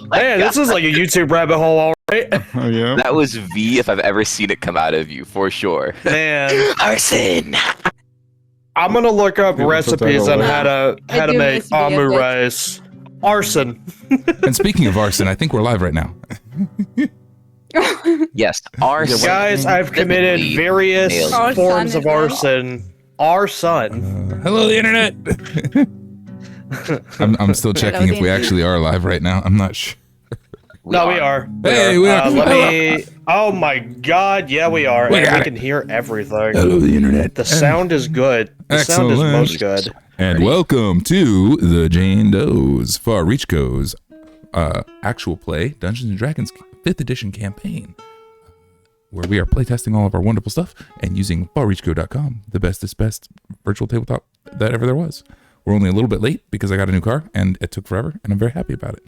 Man, this is like a YouTube rabbit hole, all right. Oh yeah. That was V if I've ever seen it come out of you, for sure. Man, Arson! I'm gonna look up Yeah, put that recipes on away. how I to do make miss video amu bits. rice. Arson. And speaking of arson, I think we're live right now. Yes, arson. Guys, I've committed Specifically various nailed. Arson forms is of it? arson. Arson. Hello, the internet. I'm still checking Hello, if we the actually are live right now. I'm not sure. No, we are. Hey, we are. Let me. Oh my God! Yeah, we are. We And got we it. can hear everything. Hello, the internet. The sound is good. The sound is Excellent. most good. And welcome to the Jane Doe's Far Reach Goes actual play Dungeons and Dragons 5th edition campaign, where we are playtesting all of our wonderful stuff and using farreachgo.com, the best virtual tabletop that ever there was. We're only a little bit late because I got a new car and it took forever, and I'm very happy about it.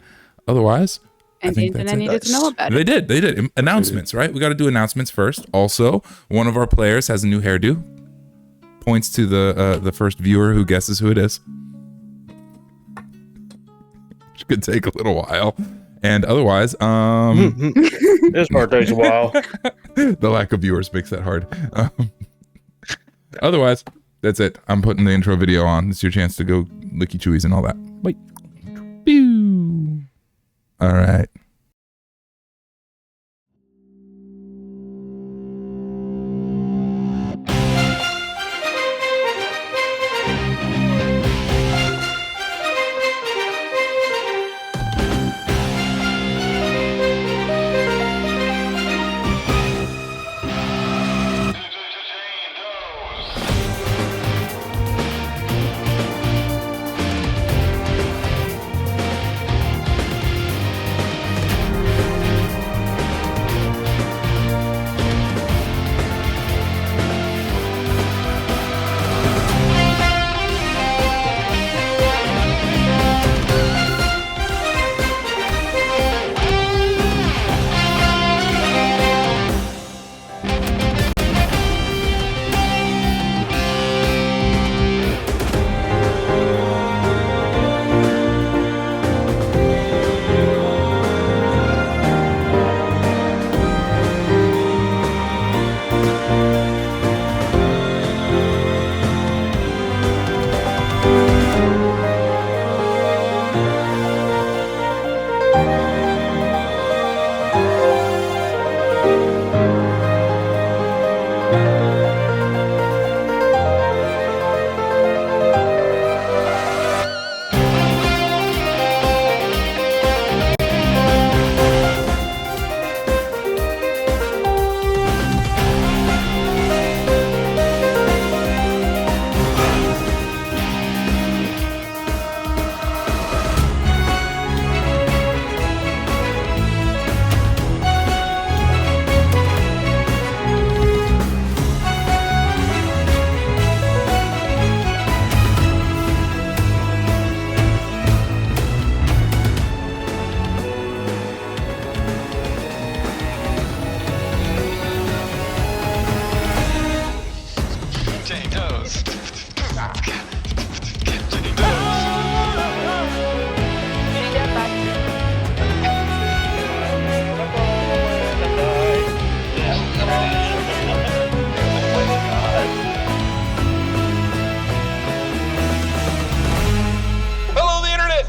Otherwise, I And the think that's internet it. needed to know about They it. did. Announcements, right? We got to do announcements first. Also, one of our players has a new hairdo. Points to the first viewer who guesses who it is. Which could take a little while. And otherwise, This part takes a while. the lack of viewers makes that hard. Otherwise, that's it. I'm putting the intro video on. It's your chance to go licky chewies and all that. Wait. Pew. All right. Jane Doe's. Hello, the internet.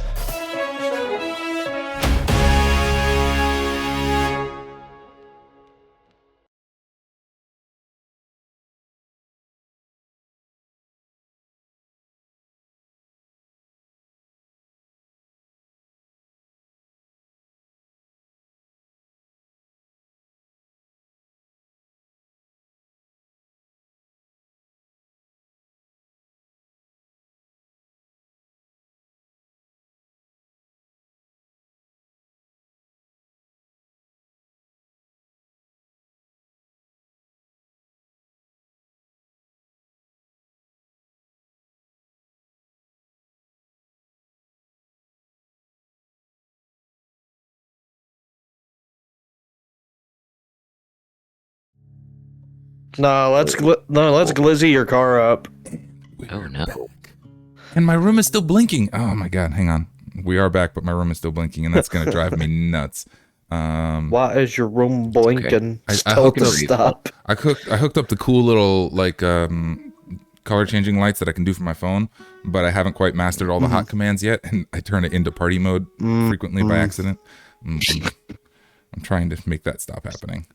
No, let's glizzy your car up. Oh no. And my room is still blinking. Oh my God, hang on. We are back, but my room is still blinking, and that's going to drive me nuts. Why is your room blinking? I Tell it hooked to up- stop. I hooked up the cool little like color changing lights that I can do from my phone, but I haven't quite mastered all the hot commands yet, and I turn it into party mode frequently by accident. I'm trying to make that stop happening.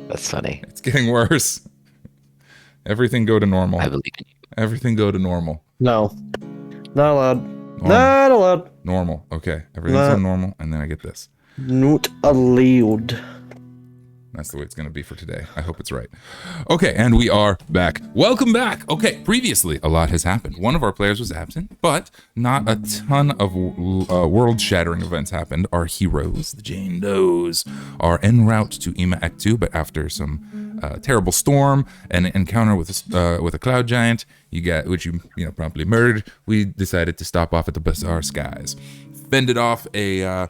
That's funny. It's getting worse. Everything go to normal. I believe in you. Everything go to normal. No. Not allowed. Normal. Not allowed. Normal. Okay. Everything's on normal, and then I get this. Not allowed. That's the way it's going to be for today. I hope it's right. Okay, and we are back. Welcome back. Okay, previously, a lot has happened. One of our players was absent, but not a ton of world-shattering events happened. Our heroes, the Jane Does, are en route to Ektu, but after some terrible storm and an encounter with a cloud giant, which you promptly murdered, we decided to stop off at the Bazaar Skies. Fended off a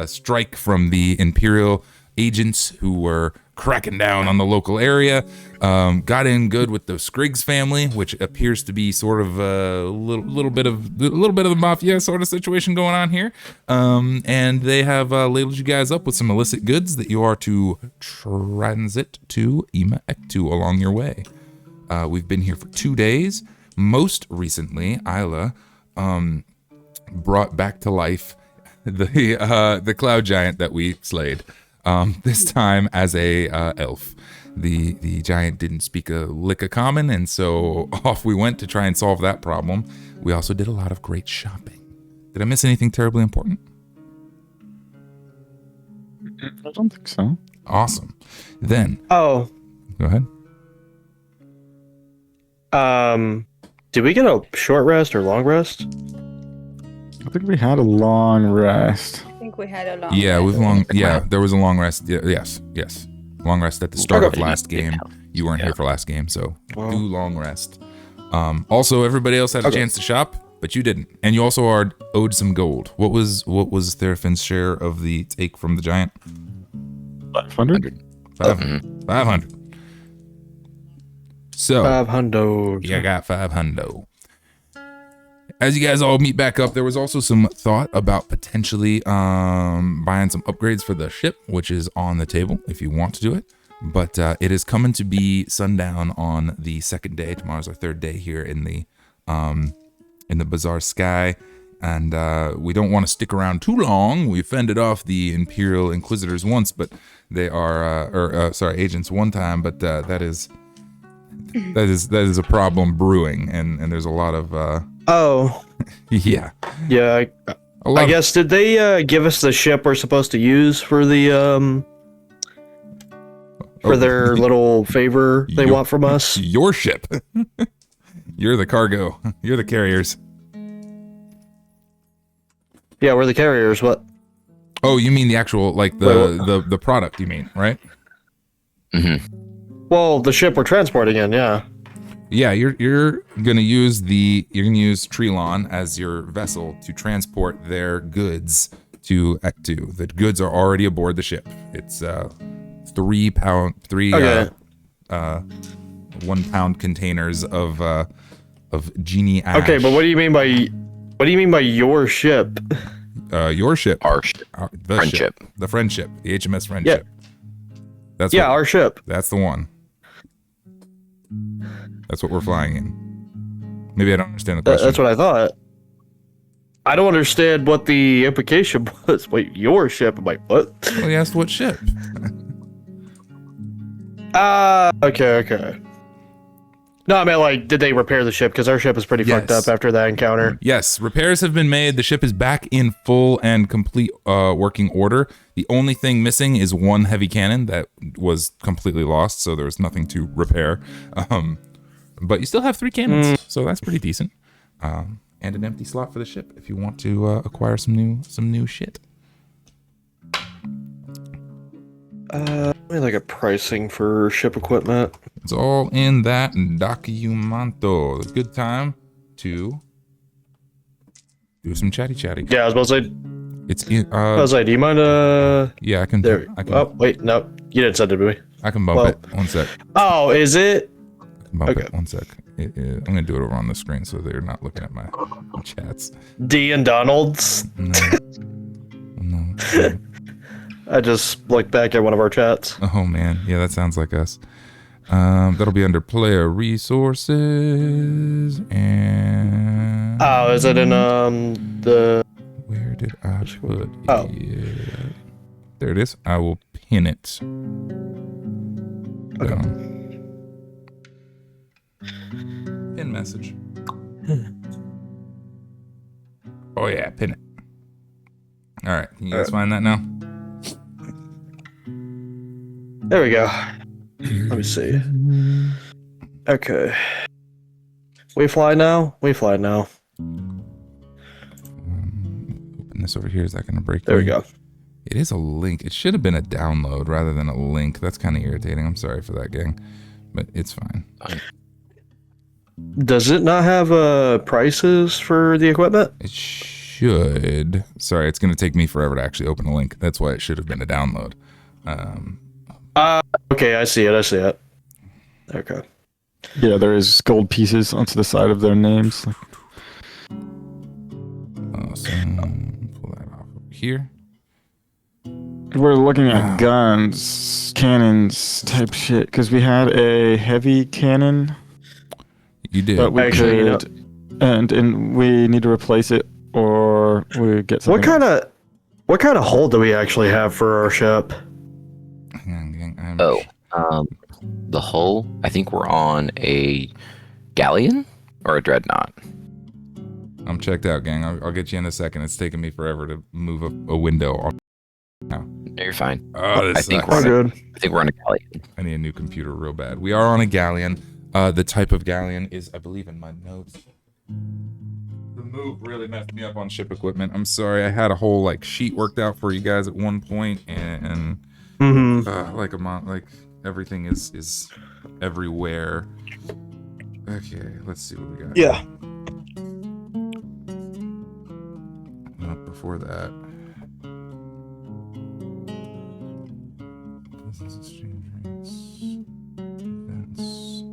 strike from the Imperial agents who were cracking down on the local area. Got in good with the Scriggs family, which appears to be sort of a little bit of the mafia sort of situation going on here. And they have labeled you guys up with some illicit goods that you are to transit to Ektu along your way. We've been here for 2 days. Most recently, Isla brought back to life the cloud giant that we slayed. This time as a elf. The giant didn't speak a lick of common, and so off we went to try and solve that problem. We also did a lot of great shopping. Did I miss anything terribly important? I don't think so. Awesome. Then, Oh. go ahead. Did we get a short rest or long rest? I think we had a long rest. I think we had a long Yeah, rest. we've long. Yeah, there was a long rest. Yeah, yes. Long rest at the start of Okay. last game. You weren't here for last game, so Wow. do long rest. Also, everybody else had a chance to shop, but you didn't, and you also are owed some gold. What was Therafin's share of the take from the giant? 500? 500. So 500. you got 500. As you guys all meet back up, there was also some thought about potentially buying some upgrades for the ship, which is on the table if you want to do it. But it is coming to be sundown on the second day. Tomorrow's our third day here in the Bazaar Sky, and we don't want to stick around too long. We fended off the Imperial Inquisitors once, but they are agents one time, but that is a problem brewing, and there's a lot of Oh. yeah. Yeah. I guess, did they give us the ship we're supposed to use for the for their little favor they want from us? Your ship. You're the cargo. You're the carriers. Yeah, we're the carriers. What? Oh, you mean the actual the product? You mean, right? Well, the ship we're transporting in. Yeah. Yeah, you're gonna use Trelon as your vessel to transport their goods to Ektu. The goods are already aboard the ship. It's 3 Okay. 1 pound containers of genie ash. Okay, but what do you mean by your ship? Your ship, Our ship. the Friendship. ship, the Friendship, the HMS Friendship. That's Yeah, what, our ship. that's the one. That's what we're flying in. Maybe I don't understand the question. That's what I thought. I don't understand what the implication was. Wait, your ship? I'm like, what? Well, he asked what ship. Okay. No, I mean, like, did they repair the ship? Because our ship is pretty fucked Yes. up after that encounter. Yes, repairs have been made. The ship is back in full and complete working order. The only thing missing is 1 heavy cannon that was completely lost, so there was nothing to repair. But you still have 3 cannons, so that's pretty decent. And an empty slot for the ship if you want to acquire some new shit. Let me look at pricing for ship equipment. It's all in that documento. It's a good time to do some chatty. Yeah, I was about to say. It's in. I was like, do you mind? Yeah, I can. There. I can. Oh, wait, no, you didn't send it to me. I can bump well- it. One sec. Oh, is it? bump Okay. it. 1 sec. I'm gonna do it over on the screen so they're not looking at my chats. D and Donald's. No. I just looked back at one of our chats. Oh man, yeah, that sounds like us. That'll be under player resources and. Oh, is it in the? Where did I put Oh. it? There it is. I will pin it. Okay. Pin message. Oh yeah, pin it. All right, can you guys find that now? There we go. Let me see. Okay. We fly now. Open this over here. Is that going to break? There we me? go. It is a link. It should have been a download rather than a link. That's kind of irritating. I'm sorry for that, gang, but it's fine. Does it not have prices for the equipment? It should. Sorry, it's going to take me forever to actually open a link. That's why it should have been a download. Okay, I see it. Okay. Yeah, there is gold pieces onto the side of their names. Awesome. Pull that off over here. We're looking at guns, cannons type shit, because we had a heavy cannon, You did. but we Actually, you know- and we need to replace it, or we get something. What kind of hull do we actually have for our ship? Hang on, gang. The hull. I think we're on a galleon or a dreadnought. I'm checked out, gang. I'll get you in a second. It's taking me forever to move a window. No, you're fine. Oh, this I think sucks. we're Good. I think we're on a galleon. I need a new computer real bad. We are on a galleon. The type of galleon is, I believe, in my notes. The move really messed me up on ship equipment. I'm sorry. I had a whole like sheet worked out for you guys at one point, and like a month, like everything is everywhere. Okay, let's see what we got. Yeah. Before that. Business exchange rates. Events.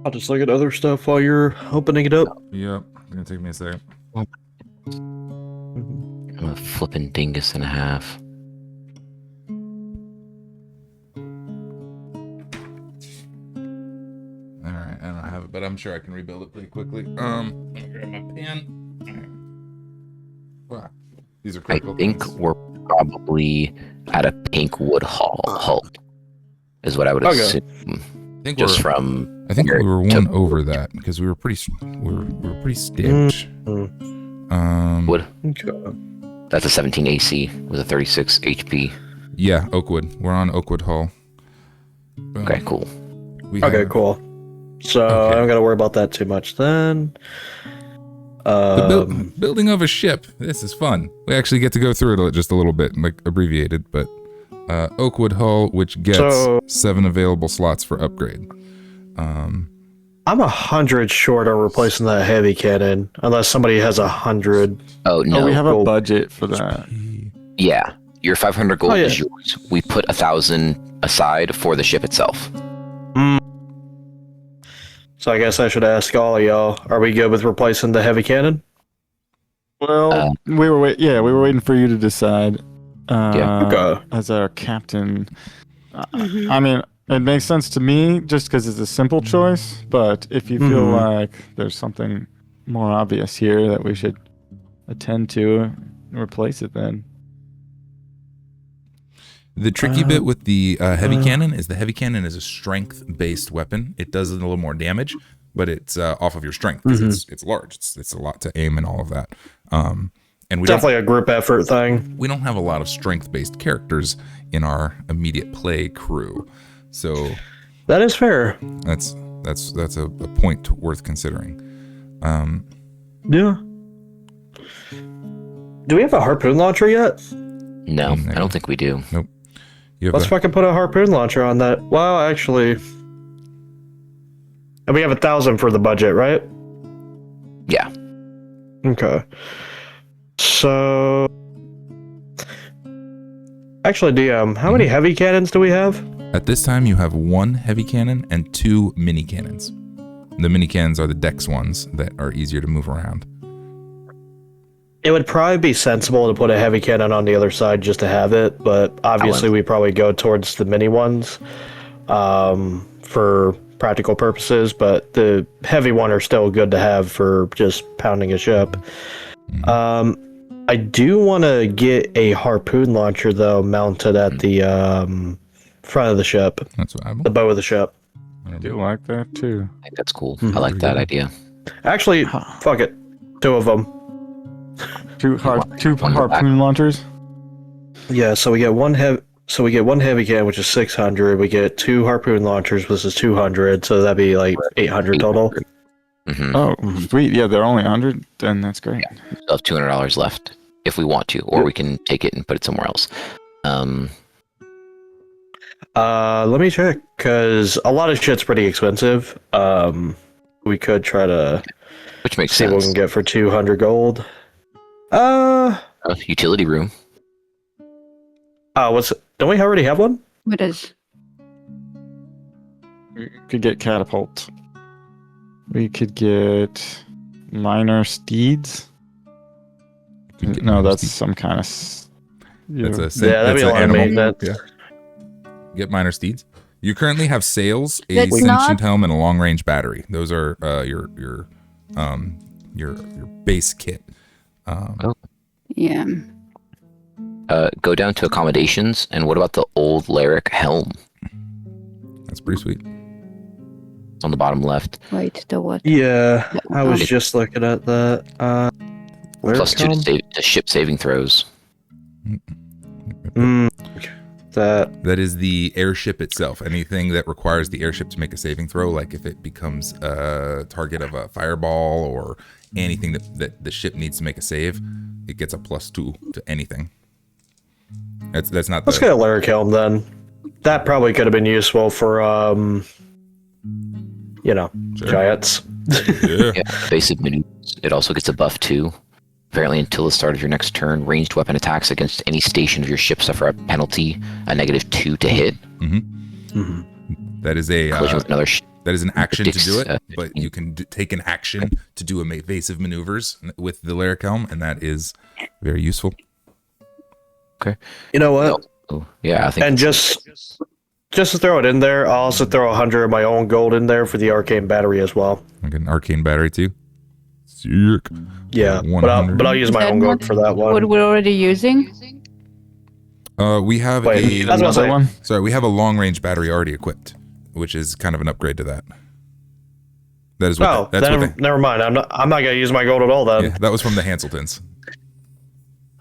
I'll just look at other stuff while you're opening it up. Yep, it's gonna take me a second. I'm a flippin' dingus and a half. All right, I don't have it, but I'm sure I can rebuild it pretty quickly. I'm gonna grab my pen. Wow. These are I critical think things. we're probably at a pink wood hull, is what I would Okay. assume. I think Just we're, from I think we were to one over that because we were pretty stitched. wood. Okay. That's a 17 AC with a 36 HP. Yeah, Oakwood. We're on Oakwood Hull. Okay, cool. We Okay, have- cool. So Okay. I don't gotta worry about that too much then. The building of a ship. This is fun. We actually get to go through it just a little bit, like abbreviated, but Oakwood Hull, which gets So- 7 available slots for upgrade. I'm 100 short on replacing that heavy cannon, unless somebody has 100. Oh no, Oh, we have a gold. budget for that. yeah, your 500 gold Oh, yeah. is yours. We put 1,000 aside for the ship itself. So I guess I should ask all of y'all, are we good with replacing the heavy cannon? Well, we were waiting for you to decide. Okay. As our captain, I mean, it makes sense to me just because it's a simple choice. But if you feel like there's something more obvious here that we should attend to and replace it, then The tricky bit with the heavy cannon is the heavy cannon is a strength-based weapon. It does a little more damage, but it's off of your strength because it's large. It's a lot to aim and all of that. And we Definitely a group effort thing. we don't have a lot of strength-based characters in our immediate play crew, so That is fair. that's a point worth considering. Yeah. Do we have a harpoon launcher yet? No, I don't think we do. You have Let's a, fucking put a harpoon launcher on that. Well, actually, And we have 1,000 for the budget, right? Yeah. Okay. So, actually, DM, how many heavy cannons do we have? At this time, you have 1 heavy cannon and 2 mini cannons. The mini cannons are the dex ones that are easier to move around. It would probably be sensible to put a heavy cannon on the other side just to have it, but obviously we probably go towards the mini ones for practical purposes, but the heavy one are still good to have for just pounding a ship. I do want to get a harpoon launcher, though, mounted at the front of the ship, That's what I the bow of the ship. I do like that too. I think that's cool. I like that idea. Actually, fuck it. 2 of them. Two one in the back. harpoon launchers. Yeah, so we get one heavy cannon, which is 600. We get 2 harpoon launchers, which is 200. So that'd be like 800 total. Mm-hmm. Oh, sweet. Yeah, they're only 100. Then that's great. We still have $200 left if we want to, or we can take it and put it somewhere else. Let me check, because a lot of shit's pretty expensive. We could try to Which makes see what we sense. can get for 200 gold. Utility room. Don't we already have one? What is? We could get catapults. We could get minor steeds. You get No, minor that's steeds. some kind of. That's a Yeah, that'd be a lot of maintenance. Yeah. Get minor steeds. You currently have sails, a That's sentient not- helm, and a long range battery. Those are your base kit. Yeah. Go down to accommodations, and what about the old Lyric helm? That's pretty sweet. It's on the bottom left. Wait, the what? Yeah, I was Okay. just looking at that. Where Plus it's 2 from? to ship saving throws. That is the airship itself. Anything that requires the airship to make a saving throw, like if it becomes a target of a fireball or anything that the ship needs to make a save, it gets a +2 to anything. That's not Let's the get a lyric helm then. That probably could have been useful for Sure. giants. yeah. Yeah, basic maneuvers. It also gets a buff too. Apparently, until the start of your next turn, ranged weapon attacks against any station of your ship suffer a penalty, a -2 to hit. That is a Collision with another that is an action to do it, Predicts, but you can take an action to do evasive maneuvers with the Lyric Helm, and that is very useful. You know what? Oh, yeah, I think. And just to throw it in there, I'll also throw 100 of my own gold in there for the arcane battery as well. I get an arcane battery too. Sick. Yeah, 100. but I'll use Is my that own gold not for that What one. we're already using? We have Wait, that's what I'm saying. we have a long range battery already equipped, which is kind of an upgrade to that. That is what Oh, that's then what never mind. I'm not gonna use my gold at all then. yeah, that was from the Hanseltons,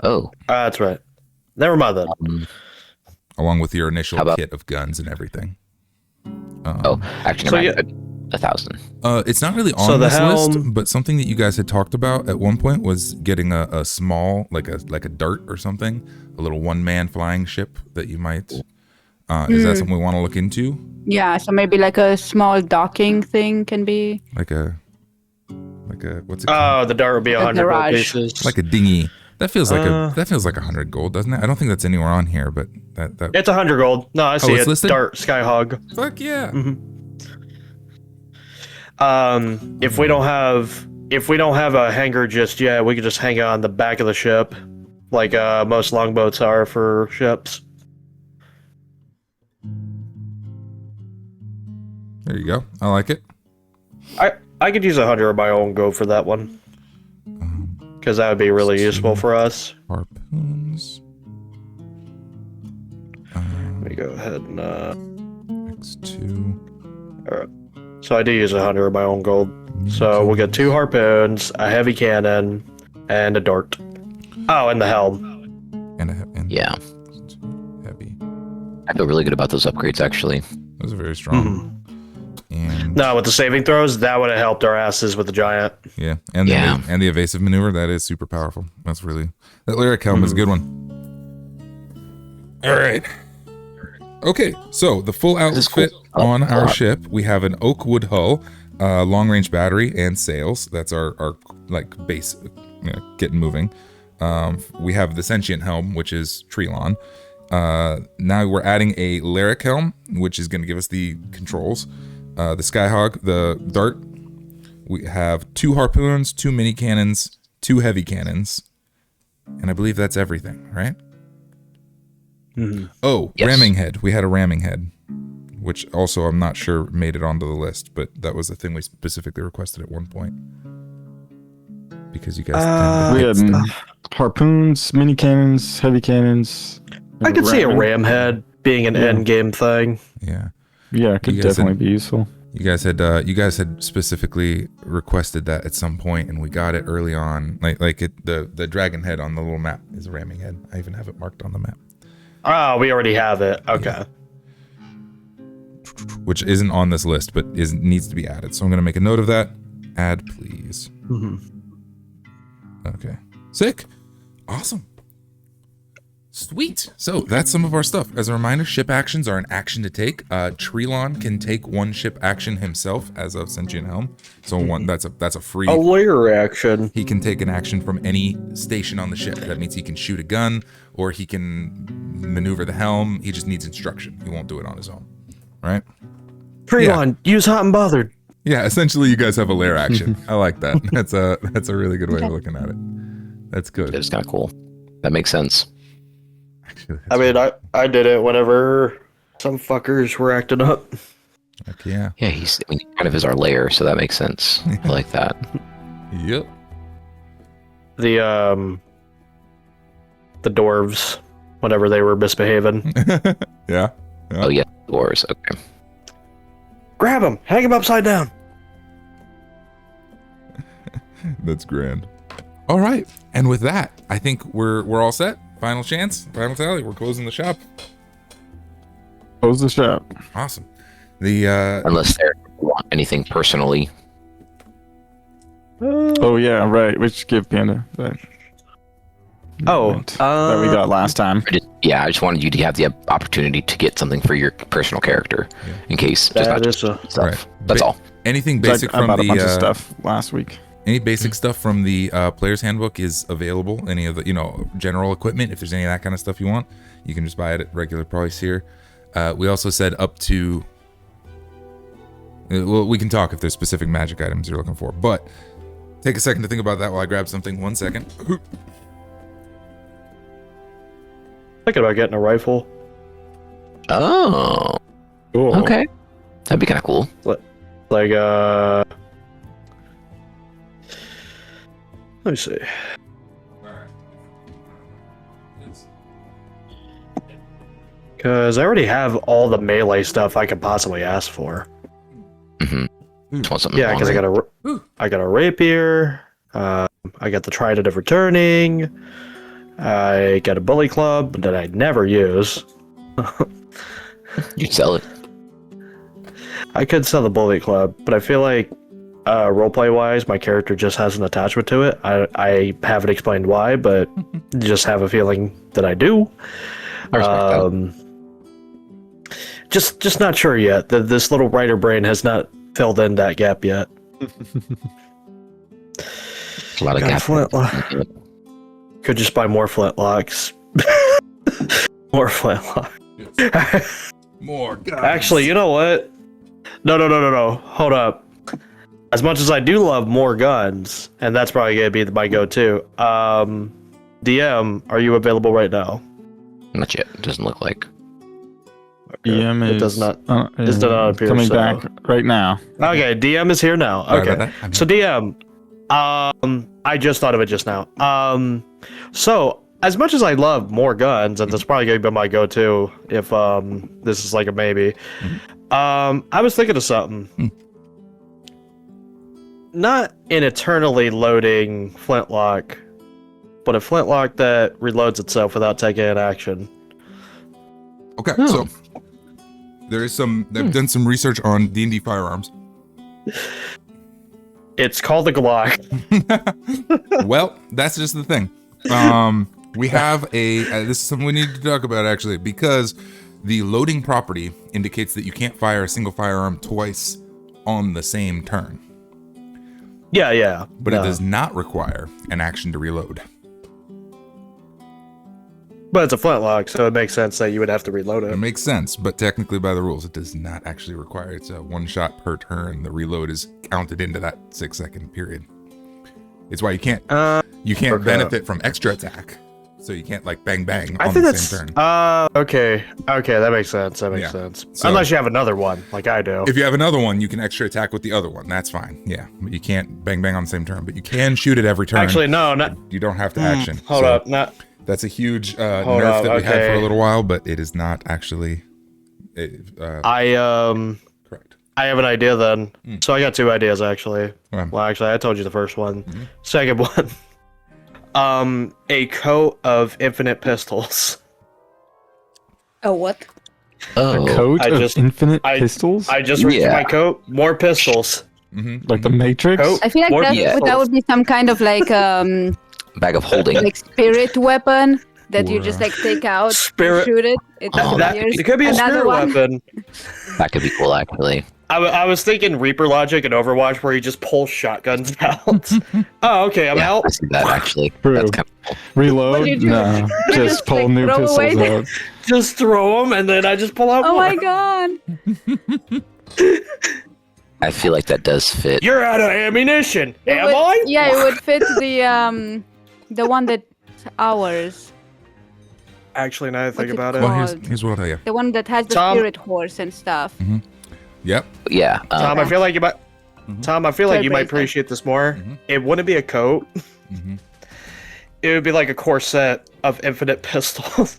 Oh, That's right. Never mind then. along with your initial How about- kit of guns and everything. actually, So, never mind. 1,000. It's not really on So the this list, helm- but something that you guys had talked about at one point was getting a small, like a dart or something, a little one-man flying ship that you might. Is that something we want to look into? Yeah, so maybe like a small docking thing can be. Like a what's it called? Oh, the dart would be A 100 gold garage. pieces. Like a dinghy. That feels like 100 gold, doesn't it? I don't think that's anywhere on here, but that It's 100 gold. No, I see it's it. listed? Dart Skyhog. fuck yeah. If we don't have a hangar just yet, we could just hang on the back of the ship, like most longboats are for ships. There you go. I like it. I could use 100 of my own gold for that one, because that would be really useful for us. Harpoons. Let me go ahead and X2. so I do use 100 of my own gold. So we'll get 2 harpoons, a heavy cannon, and a dart. Oh, and the helm. And Yeah, heavy. I feel really good about those upgrades, actually. Those are very strong. And No, with the saving throws, that would have helped our asses with the giant. yeah, and Yeah. the evasive maneuver, that is super powerful. That's really that Lyric Helm is a good one. All right. Okay, so the full is outfit cool. on A our lot. ship, we have an oak wood hull, long range battery and sails. That's our like base, getting moving. We have the sentient helm, which is Treelon. Now we're adding a Lyric helm, which is going to give us the controls. The Skyhawk, the dart. We have 2 harpoons, 2 mini cannons, 2 heavy cannons, and I believe that's everything, right? Mhm. Oh, Yes. ramming head. We had a ramming head, which also I'm not sure made it onto the list, but that was the thing we specifically requested at one point. Because you guys We tend to had hit stuff. harpoons, mini cannons, heavy cannons. I could see a ramming. ram head being an Yeah. end game thing. Yeah. Yeah, it could You guys definitely had- be useful. You guys had specifically requested that at some point, and we got it early on. The dragon head on the little map is a ramming head. I even have it marked on the map, Oh, we already have it. Okay. which isn't on this list, but needs to be added. So I'm gonna make a note of that. Add, please. Mhm. Okay. Sick. Awesome. Sweet. So that's some of our stuff. As a reminder, ship actions are an action to take. Treelon can take 1 ship action himself as of Sentient Helm. So that's a free. A layer action. He can take an action from any station on the ship. That means he can shoot a gun or he can maneuver the helm. He just needs instruction. He won't do it on his own. Right? Treelon, use hot and bothered. Yeah, essentially you guys have a lair action. I like that. That's a really good way of looking at it. That's good. That is kind of cool. That makes sense. Actually, I mean, I did it whenever some fuckers were acting up. heck yeah. Yeah, he kind of is our layer, so that makes sense. I like that. Yep. The dwarves, whenever they were misbehaving. Yeah. Oh yeah, dwarves. Okay. Grab him, hang him upside down. That's grand. All right. And with that, I think we're all set. Final chance, final tally. We're closing the shop. Close the shop. Awesome. The Unless they want anything personally. Oh yeah, right. We should give Panda that. That we got last time. I just wanted you to have the opportunity to get something for your personal character, in case just not That just is a stuff. Right. That's all. anything Like, basic I from bought a bunch of the stuff last week. any basic stuff from the player's handbook is available. Any of the general equipment, if there's any of that kind of stuff you want, you can just buy it at regular price here. We also said up to. Well, we can talk if there's specific magic items you're looking for, but take a second to think about that while I grab something. 1 second. thinking about getting a rifle. Oh, Cool. okay. That'd be kind of cool. Like let me see. Because I already have all the melee stuff I could possibly ask for. Just want something Yeah, because I got a rapier. I got the Trident of Returning. I got a bully club that I never use. You'd sell it. I could sell the bully club, but I feel like roleplay wise, my character just has an attachment to it. I haven't explained why, but just have a feeling that I do. I respect Just not sure yet. This little writer brain has not filled in that gap yet. A lot of Got a gap. flintlock. Could just buy more flintlocks. More flintlocks. More guys. Actually, you know what? No. Hold up. As much as I do love more guns, and that's probably gonna be my go-to. DM, are you available right now? Not yet. It doesn't look like. DM It is does not. is does not appear coming so. back right now. Okay, DM is here now. Sorry Okay, about that. I'm so DM, I just thought of it just now. So as much as I love more guns, and that's probably gonna be my go-to if this is like a maybe. I was thinking of something. Not an eternally loading flintlock, but a flintlock that reloads itself without taking an action. Okay, so there is some. They've done some research on D&D firearms. It's called the Glock. Well, that's just the thing. We have this is something we need to talk about actually, because the loading property indicates that you can't fire a single firearm twice on the same turn. Yeah. But it does not require an action to reload. But it's a flintlock, so it makes sense that you would have to reload It it. makes sense, but technically by the rules, it does not actually require. It's a one shot per turn. The reload is counted into that 6 second period. It's why you can't okay. benefit from extra attack. So you can't like bang bang I on think the that's same turn. okay, that makes sense. Yeah. sense. So- Unless you have another one, like I do. If you have another one, you can extra attack with the other one. That's fine. Yeah, but you can't bang bang on the same turn, but you can shoot it every turn. Actually, no, not. You don't have to action. Hold So up, not. That's a huge Hold nerf up, that we had for okay. a little while, but it is not actually. Correct. Correct. I have an idea then. So I got two ideas actually. Okay. Well, actually, I told you the first one. Second one. A coat of infinite pistols. Oh, what? A Oh, coat I of just- infinite I- pistols? I just reached Yeah. my coat. More pistols. Like the Matrix? Coat. I feel like More that, pistols. that would be some kind of like bag of holding. like spirit weapon that you Or, just like take out, Spirit- shoot it. It Oh, That, disappears. it could be a Another spirit one. weapon. That could be cool, actually. I was thinking Reaper logic in Overwatch where you just pull shotguns out. Oh, okay, I'm Yeah, out. I see that actually. True. That's kind of cool. Reload? What do you do? No. You Just just, pull like, new throw pistols away the- out. Just throw them and then I just pull out Oh more. my god! I feel like that does fit. You're out of ammunition. It Am would- I? Yeah, it would fit the one that's ours. Actually, now that I think What's it about it. well, called? here's what I'll tell you. The one that has the Tom- spirit horse and stuff. Yep. Yeah. Tom, I feel like you might. Tom, I feel like you might Trailblazer. appreciate this more. Mhm. It wouldn't be a coat. Mhm. It would be like a corset of infinite pistols.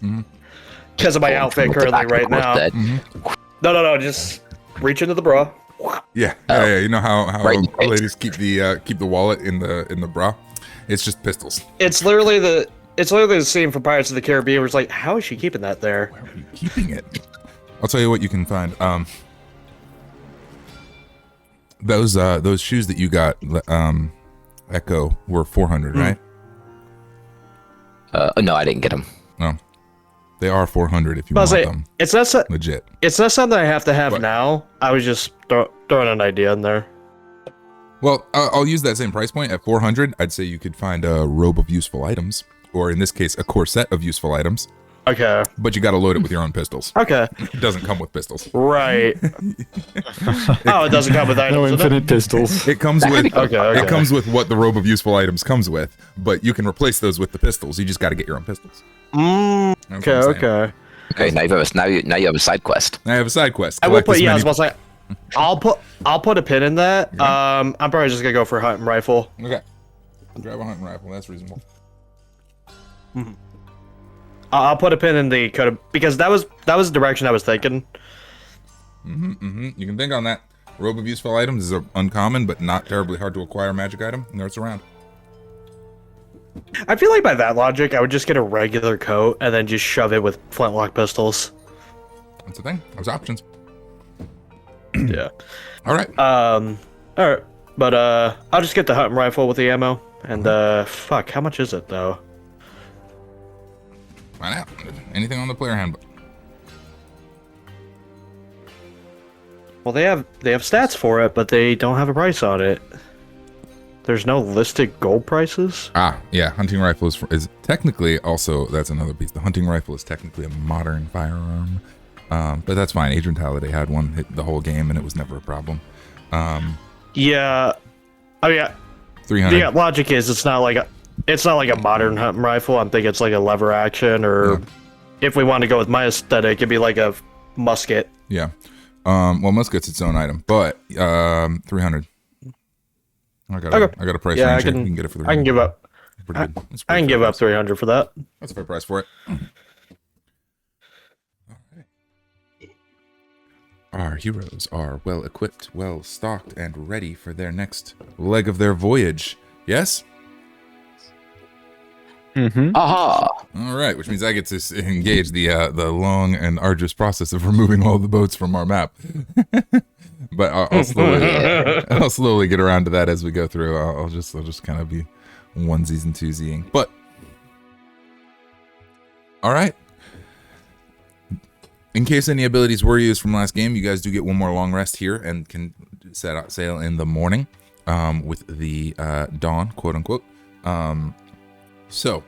Because of my Cool. outfit With the currently back right of the now. corset. No. Just reach into the bra. Yeah. Yeah. You know how Right in the face. ladies keep the wallet in the bra? It's just pistols. It's literally the scene from Pirates of the Caribbean where it's like, how is she keeping that there? Where are you keeping it? I'll tell you what you can find. Those shoes that you got, Echo, were 400, right? No, I didn't get them. No, they are 400 if you But I want say, them. it's not Legit. it's not something I have to have What? now. I was just throwing an idea in there. Well, I'll use that same price point at 400. I'd say you could find a robe of useful items, or in this case, a corset of useful items. Okay. But you got to load it with your own pistols. Okay. It doesn't come with pistols. Right. Oh, it doesn't come with items. No does it? infinite pistols. It comes with Okay. it comes with what the robe of useful items comes with, but you can replace those with the pistols. You just got to get your own pistols. That's what I'm saying. Okay. Okay, now you have a side quest. I have a side quest. I will Collect put. as Yeah, I many- was about to say. I'll put a pin in that. I'm probably just gonna go for hunting rifle. Okay. Grab a hunting rifle. That's reasonable. I'll put a pin in the code because that was the direction I was thinking. You can think on that. Robe of useful items is an uncommon but not terribly hard to acquire magic item. And there it's around. I feel like by that logic, I would just get a regular coat and then just shove it with flintlock pistols. That's the thing. There's options. Yeah. All right. All right. But I'll just get the hunting rifle with the ammo. And fuck, how much is it though? Find out. Anything on the player handbook. Well, they have stats for it, but they don't have a price on it. There's no listed gold prices. Ah, yeah. Hunting rifle is technically also, that's another piece. The hunting rifle is technically a modern firearm. But that's fine. Adrian Halliday had one hit the whole game, and it was never a problem. Yeah. Oh yeah. 300. The logic is it's not like a modern hunting rifle. I'm thinking it's like a lever action, or if we want to go with my aesthetic, it'd be like a musket. Yeah. Well, musket's its own item, but 300. I got a price Yeah, range. I here. can- You can get it for 300. I can give up. Pretty good. That's I pretty can fair give up price. 300 for that. That's a fair price for it. All right. Our heroes are well equipped, well stocked, and ready for their next leg of their voyage. Yes? Aha! All right, which means I get to engage the long and arduous process of removing all the boats from our map. But I'll slowly get around to that as we go through. I'll just kind of be onesies and twosieing. But all right. In case any abilities were used from last game, you guys do get one more long rest here and can set out sail in the morning with the dawn, quote unquote. So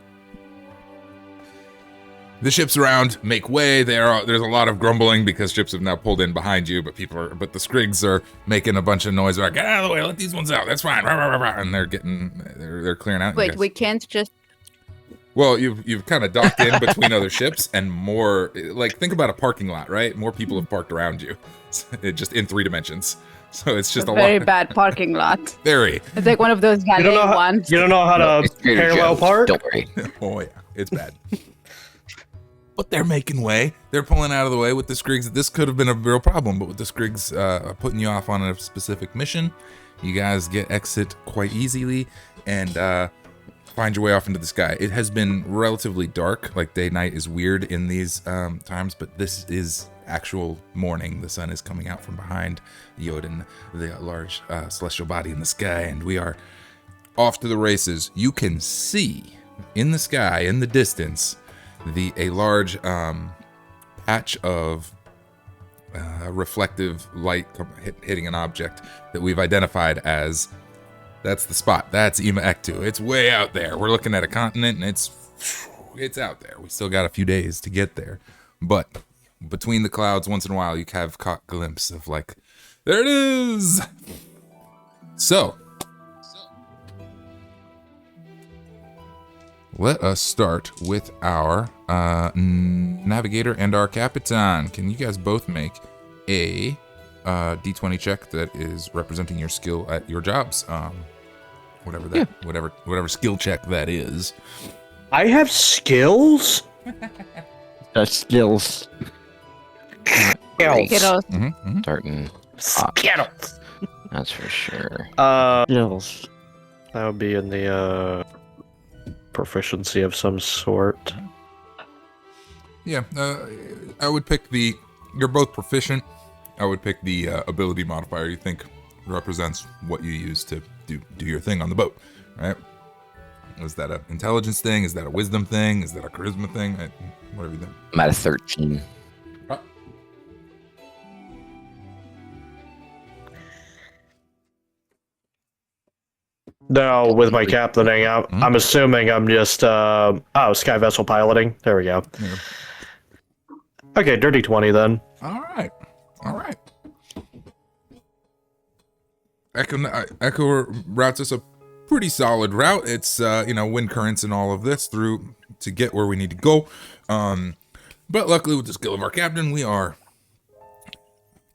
the ships around make way. There's a lot of grumbling because ships have now pulled in behind you, but the Skrigs are making a bunch of noise. Like, get out of the way, let these ones out. That's fine. And they're clearing out. Wait, we can't just. Well, you've kind of docked in between other ships, and more like think about a parking lot, right? More people have parked around you, just in 3 dimensions. So it's just a very lot. bad parking lot. Very. It's like one of those valet ones. You don't know how to parallel park? Don't worry. Oh yeah, it's bad. But they're making way. They're pulling out of the way with the Skrigs. This could have been a real problem, but with the Skrigs putting you off on a specific mission, you guys get exit quite easily and find your way off into the sky. It has been relatively dark. Like day-night is weird in these times, but this is actual morning. The sun is coming out from behind Jotun, the large celestial body in the sky, and we are off to the races. You can see in the sky, in the distance, a large patch of reflective light hitting an object that we've identified as that's the spot. That's Ektu. It's way out there. We're looking at a continent, and it's out there. We still got a few days to get there, but between the clouds, once in a while, you have caught a glimpse of like, there it is. So let us start with our navigator and our capitan. Can you guys both make a D20 check that is representing your skill at your jobs? Whatever skill check that is. I have skills? That's skills. Skittles. Starting. Skittles. That's for sure. Skills. That would be in the proficiency of some sort. Yeah, I would pick you're both proficient. I would pick the ability modifier you think represents what you use to do your thing on the boat, right? Is that an intelligence thing? Is that a wisdom thing? Is that a charisma thing? Whatever you think. I'm at a 13. No, with my captaining, I'm assuming I'm just sky vessel piloting. There we go. Yeah. Okay, dirty 20 then. All right. Echo routes us a pretty solid route. It's wind currents and all of this through to get where we need to go. But luckily, with the skill of our captain, we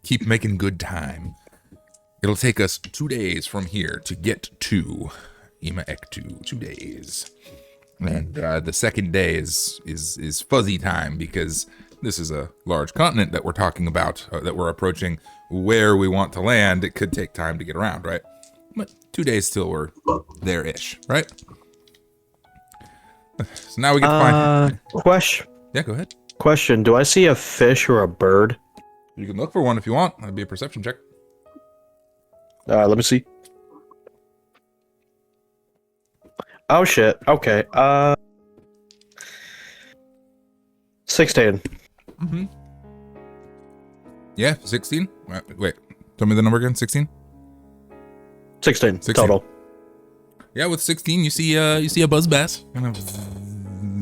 keep making good time. It'll take us 2 days from here to get to Ektu. 2 days. And the second day is fuzzy time because this is a large continent that we're talking about, that we're approaching where we want to land. It could take time to get around, right? But 2 days till we're there-ish, right? So now we get to find... Question. Yeah, go ahead. Question, do I see a fish or a bird? You can look for one if you want. That'd be a perception check. Let me see. Oh shit. Okay. 16. Mm-hmm. Yeah, 16. Wait, tell me the number again. 16. 16 total. Yeah, with 16, you see a buzz bass kind of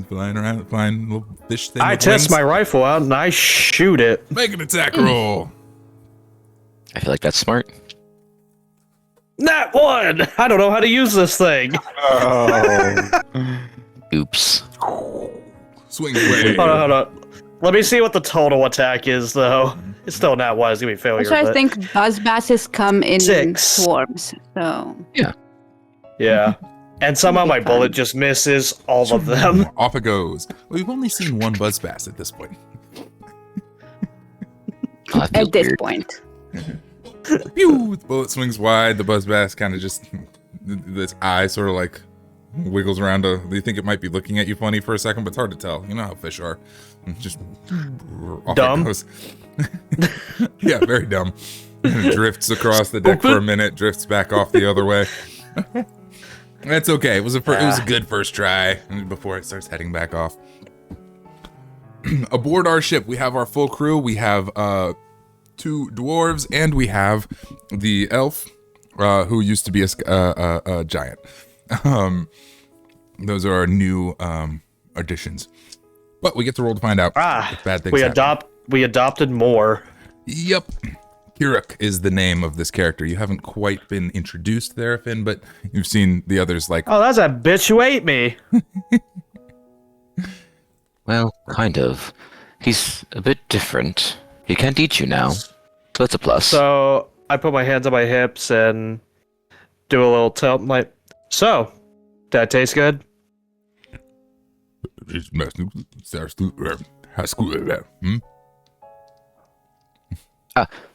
flying around, flying little fish thing. I test my rifle out and I shoot it. Make an attack roll. I feel like that's smart. Nat 1! I don't know how to use this thing. Oops. Swing away. Hold on. Let me see what the total attack is, though. It's still Nat 1. It's going to be failure. Also, I think buzz basses come in 6. swarms, so... Yeah. And somehow my bullet just misses all of them. Off it goes. We've only seen one buzz bass at this point. At this point. Pew! The bullet swings wide. The buzz bass kind of just, this eye sort of like wiggles around. You think it might be looking at you funny for a second, but it's hard to tell. You know how fish are. Just off dumb. It goes. Yeah, very dumb. It drifts across the deck for a minute, drifts back off the other way. That's okay. It was a good first try before it starts heading back off. Aboard our ship, we have our full crew. We have 2 dwarves, and we have the elf who used to be a giant. Those are our new additions. But we get to roll to find out if bad things happen. We adopted more. Yep. Kiruk is the name of this character. You haven't quite been introduced there, Finn, but you've seen the others like... Oh, that's a bitch who ate me. Well, kind of. He's a bit different. He can't eat you now, so that's a plus. So I put my hands on my hips and do a little tilt. Like, so, that tastes good?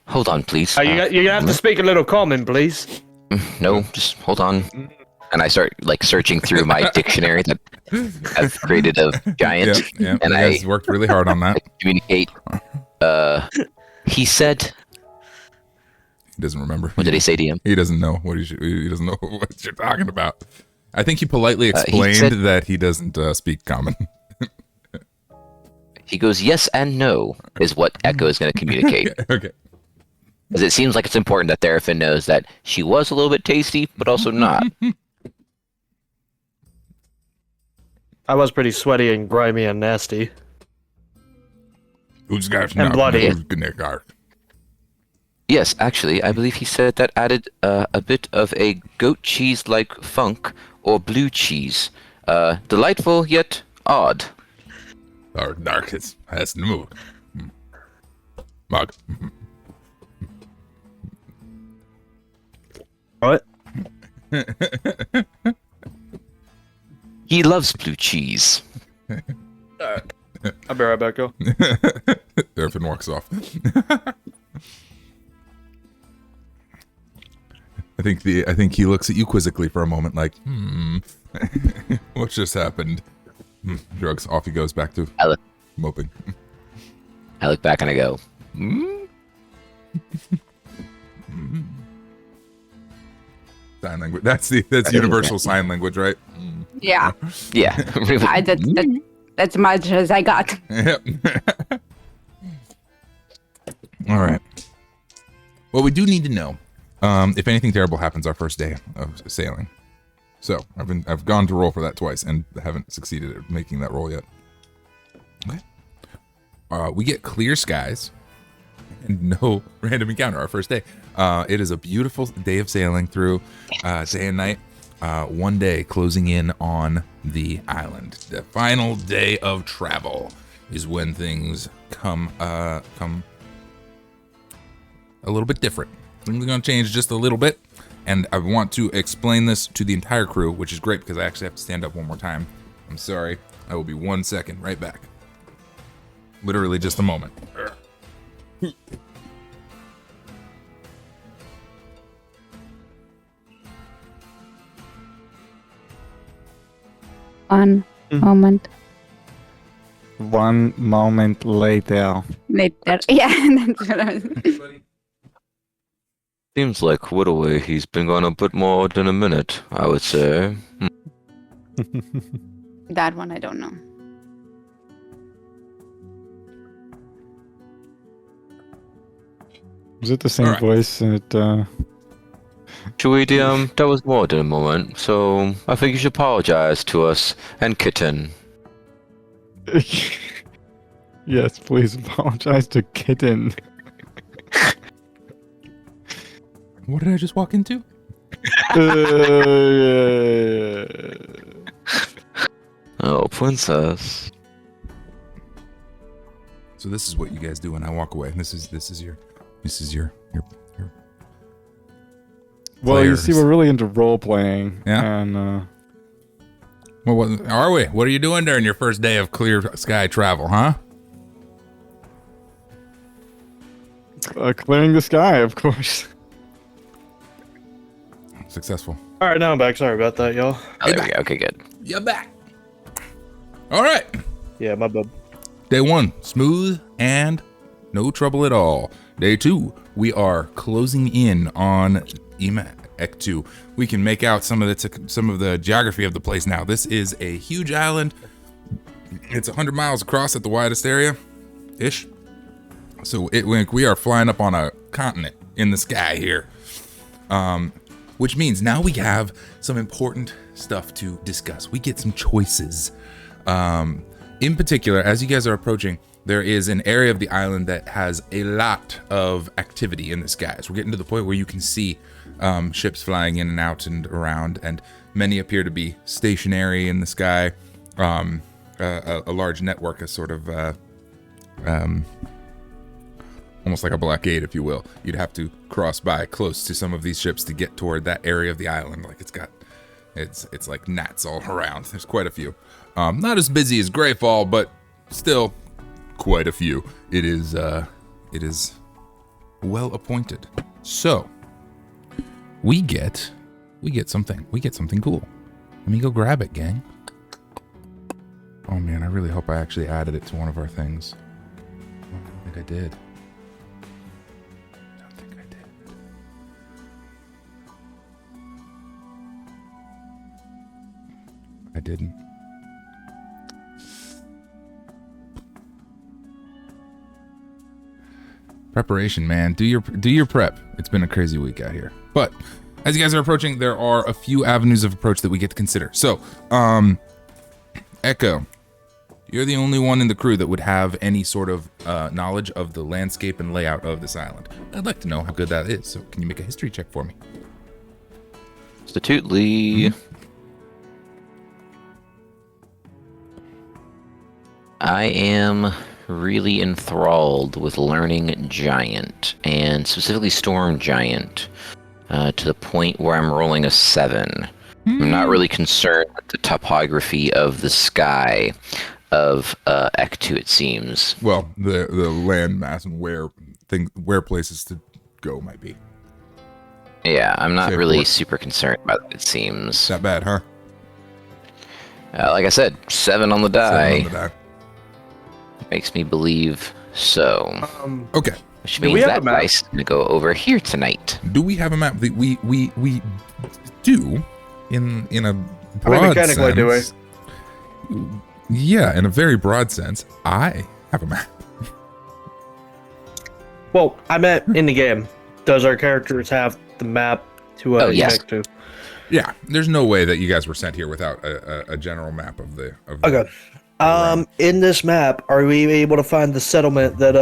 Hold on, please. You're gonna have to speak a little common, please. No, just hold on. And I start searching through my dictionary that I've created of giant. Yeah, and I worked really hard on that. Communicate. He said. He doesn't remember. What did he say to him? He doesn't know he doesn't know what you're talking about. I think he politely explained that he doesn't speak common. He goes, yes and no, is what Echo is going to communicate. Okay. Because it seems like it's important that Therafin knows that she was a little bit tasty, but also not. I was pretty sweaty and grimy and nasty. And bloody. Yes, actually, I believe he said that added a bit of a goat cheese-like funk or blue cheese. Delightful, yet odd. Darkest has the mood. Mug. What? He loves blue cheese. I'll be right back, go. Erfin walks off. I think he looks at you quizzically for a moment, like, what just happened? Drugs. Off he goes back to moping. I look back and I go, Sign language. That's universal sign language, right? Yeah. Yeah. That's much as I got. Yep. All right. Well, we do need to know if anything terrible happens our first day of sailing. So I've gone to roll for that twice and haven't succeeded at making that roll yet. Okay. We get clear skies and no random encounter our first day. It is a beautiful day of sailing through day and night. One day closing in on the island. The final day of travel is when things come a little bit different. Things are going to change just a little bit. And I want to explain this to the entire crew, which is great because I actually have to stand up one more time. I'm sorry. I will be 1 second. Right back. Literally just a moment. One moment. 1 moment later. Later. Yeah, that's what I was. seems like Whittaway, he's been gone a bit more than a minute, I would say. That one I don't know. Was it the same voice? Chewie, that was more than a moment, so I think you should apologize to us and Kitten. Yes, please apologize to Kitten. What did I just walk into? Oh, princess. So this is what you guys do when I walk away. This is your Well, you see, we're really into role playing. Yeah. And well, what are we? What are you doing during your first day of clear sky travel, huh? clearing the sky, of course. Successful. All right, now I'm back. Sorry about that, y'all. Oh, there we go. Okay, good. You're back. All right. Yeah, my bad. Day 1, smooth and no trouble at all. Day 2, we are closing in on Ektu. We can make out some of the geography of the place now. This is a huge island. It's 100 miles across at the widest area, ish. So we are flying up on a continent in the sky here. Which means now we have some important stuff to discuss. We get some choices. In particular, as you guys are approaching, there is an area of the island that has a lot of activity in the skies. We're getting to the point where you can see ships flying in and out and around, and many appear to be stationary in the sky. A large network is sort of almost like a blockade, if you will. You'd have to cross by close to some of these ships to get toward that area of the island. Like it's like gnats all around. There's quite a few. Not as busy as Greyfall, but still quite a few. It is well appointed. So we get something cool. Let me go grab it, gang. Oh man, I really hope I actually added it to one of our things. I don't think I did. I didn't. Preparation, man. Do your prep. It's been a crazy week out here. But as you guys are approaching, there are a few avenues of approach that we get to consider. So, Echo, you're the only one in the crew that would have any sort of knowledge of the landscape and layout of this island. I'd like to know how good that is. So, can you make a history check for me? Absolutely. I am really enthralled with learning Giant, and specifically Storm Giant, to the point where I'm rolling a 7. I'm not really concerned with the topography of the sky of Ektu, it seems. Well, the land mass and where places to go might be. Yeah, I'm not really super concerned about it, it seems. Not bad, huh? Like I said, 7 on the die. 7 on the die. Makes me believe so. Okay. Which means that dice is going to go over here tonight. Do we have a map? We do in a broad mechanically, sense. do we? Yeah, in a very broad sense, I have a map. Well, I meant in the game. Does our characters have the map to yes. connect to? Yeah, there's no way that you guys were sent here without a general map of the Okay. In this map, are we able to find the settlement that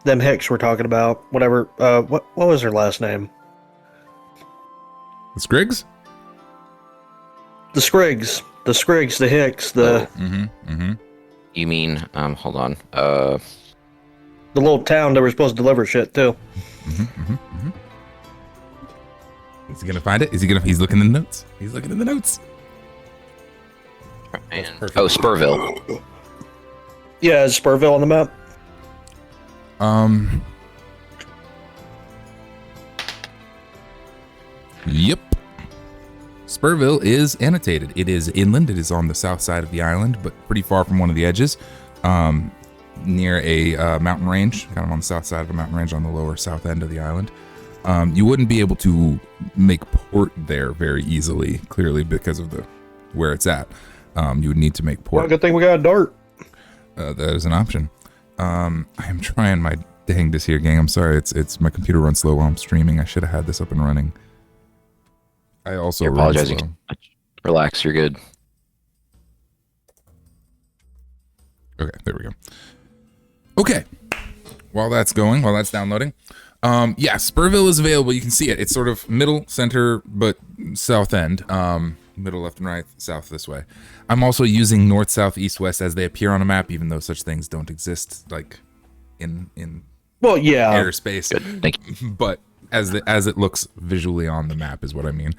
them Hicks were talking about? Whatever. What was her last name? The Scriggs? The Scriggs, the Hicks, the You mean, hold on. the little town that we're supposed to deliver shit to. Is he gonna find it? He's looking in the notes. He's looking in the notes. Oh, Spurville. Yeah, is Spurville on the map? Yep. Spurville is annotated. It is inland. It is on the south side of the island, but pretty far from one of the edges. Near a mountain range, kind of on the south side of a mountain range on the lower south end of the island. You wouldn't be able to make port there very easily, clearly because of where it's at. You would need to make port. Well, good thing we got a dart. That is an option. I am trying my dangest here, gang. I'm sorry. It's my computer runs slow while I'm streaming. I should have had this up and running. I also You're apologizing too much. Relax, you're good. Okay, there we go. Okay. While that's downloading. Yeah, Spurville is available. You can see it. It's sort of middle, center, but south end. Middle, left, and right, south this way. I'm also using north, south, east, west as they appear on a map, even though such things don't exist, like in airspace. Good, thank you. But as it looks visually on the map is what I mean.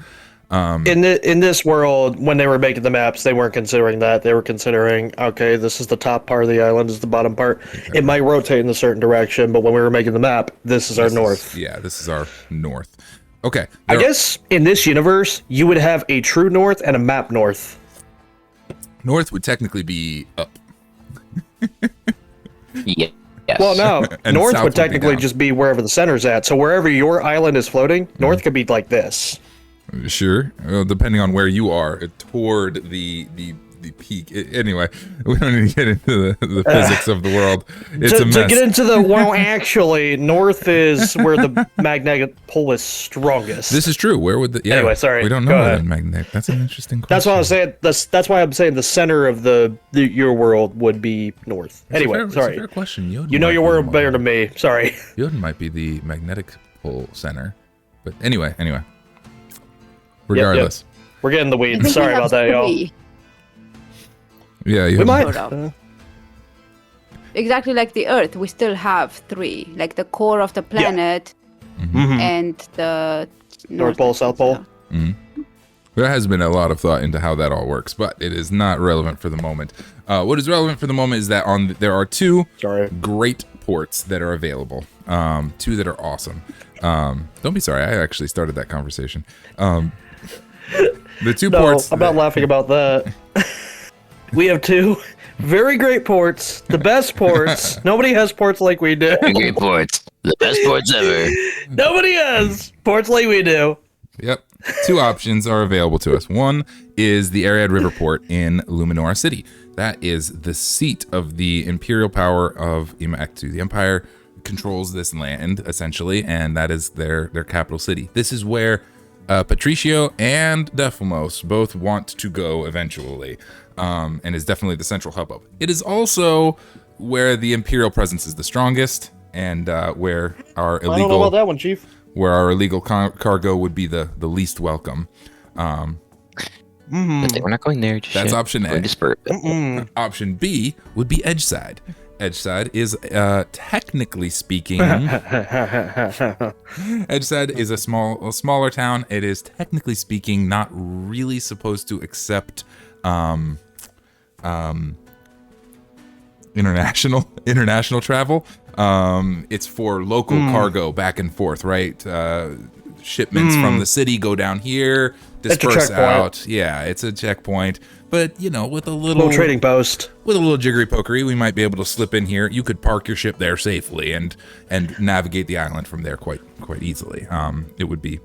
In this world, when they were making the maps, they weren't considering that. They were considering, okay, this is the top part of the island, this is the bottom part. Exactly. It might rotate in a certain direction, but when we were making the map, this is our north. This is our north. Okay. I guess in this universe, you would have a true north and a map north. North would technically be up. Yeah. Yes. Well, no. North would technically be just be wherever the center's at. So wherever your island is floating, north could be like this. Sure. Depending on where you are, toward the the peak. Anyway, we don't need to get into the physics of the world. It's a mess. To get into the well, actually, north is where the magnetic pull is strongest. This is true. Where would the Anyway, sorry. We don't know Go where ahead. the magnetic. That's an interesting question. That's why I was saying. That's why I'm saying the center of your world would be north. It's Anyway, a sorry. fair question. Yodin You know might your be world more- better than me. Sorry. Yodin might be the magnetic pole center, but anyway. Regardless, We're getting the I weeds. think Sorry we have about that, y'all. 3. yeah, We Yodin. might. Sort of. Exactly like the Earth, we still have 3, like the core of the planet Mhm. and the North Pole, South Pole. There has been a lot of thought into how that all works, but it is not relevant for the moment. What is relevant for the moment is that there are 2 Sorry. great ports that are available. 2 that are awesome. Don't be sorry. I actually started that conversation. The 2 No, ports. I'm not laughing about that. We have 2 very great ports, the best ports. Nobody has ports like we do. Great ports. The best ports ever. Nobody has ports like we do. Yep. 2 options are available to us. One is the Ariad River Port in Luminora City. That is the seat of the imperial power of Ektu. The Empire controls this land, essentially, and that is their capital city. This is where Patricio and Defilmos both want to go eventually, and is definitely the central hub of it. It is also where the imperial presence is the strongest, and where our I don't know about illegal that one, Chief. cargo would be the least welcome. We're not going there. Just That's yet. option A. Going to Spur. Option B would be Edgeside. Edgeside is technically speaking, Edgeside is a smaller town. It is technically speaking not really supposed to accept international travel. It's for local cargo back and forth, right? Shipments from the city go down here, disperse out. Yeah, it's a checkpoint. But with a little trading post, with a little jiggery pokery, we might be able to slip in here. You could park your ship there safely and navigate the island from there quite easily. It would be,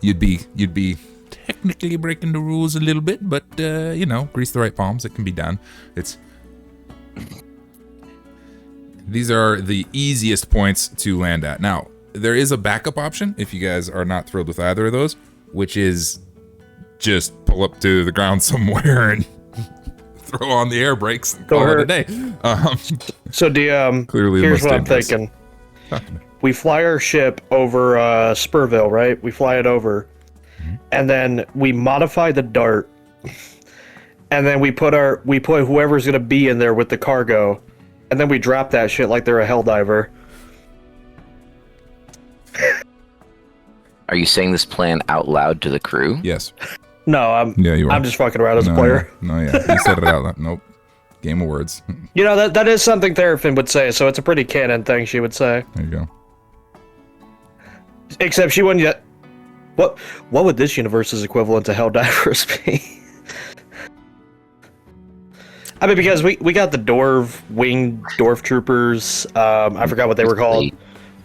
you'd be technically breaking the rules a little bit, but grease the right palms. It can be done. These are the easiest points to land at. Now, there is a backup option if you guys are not thrilled with either of those, which is just pull up to the ground somewhere and throw on the air brakes and call it a day. So DM, Clearly here's the what most I'm dangerous. thinking. We fly our ship over Spurville, right? We fly it over, and then we modify the dart, and then we put whoever's gonna be in there with the cargo, and then we drop that shit like they're a helldiver. Are you saying this plan out loud to the crew? Yes. No, You are. I'm just fucking around as a No, player. No, yeah. You said it out loud. Nope. Game of words. That is something Therafin would say, so it's a pretty canon thing she would say. There you go. Except she wouldn't yet. What would this universe's equivalent to Helldivers be? I mean, because we got the winged dwarf troopers. I forgot what they were called.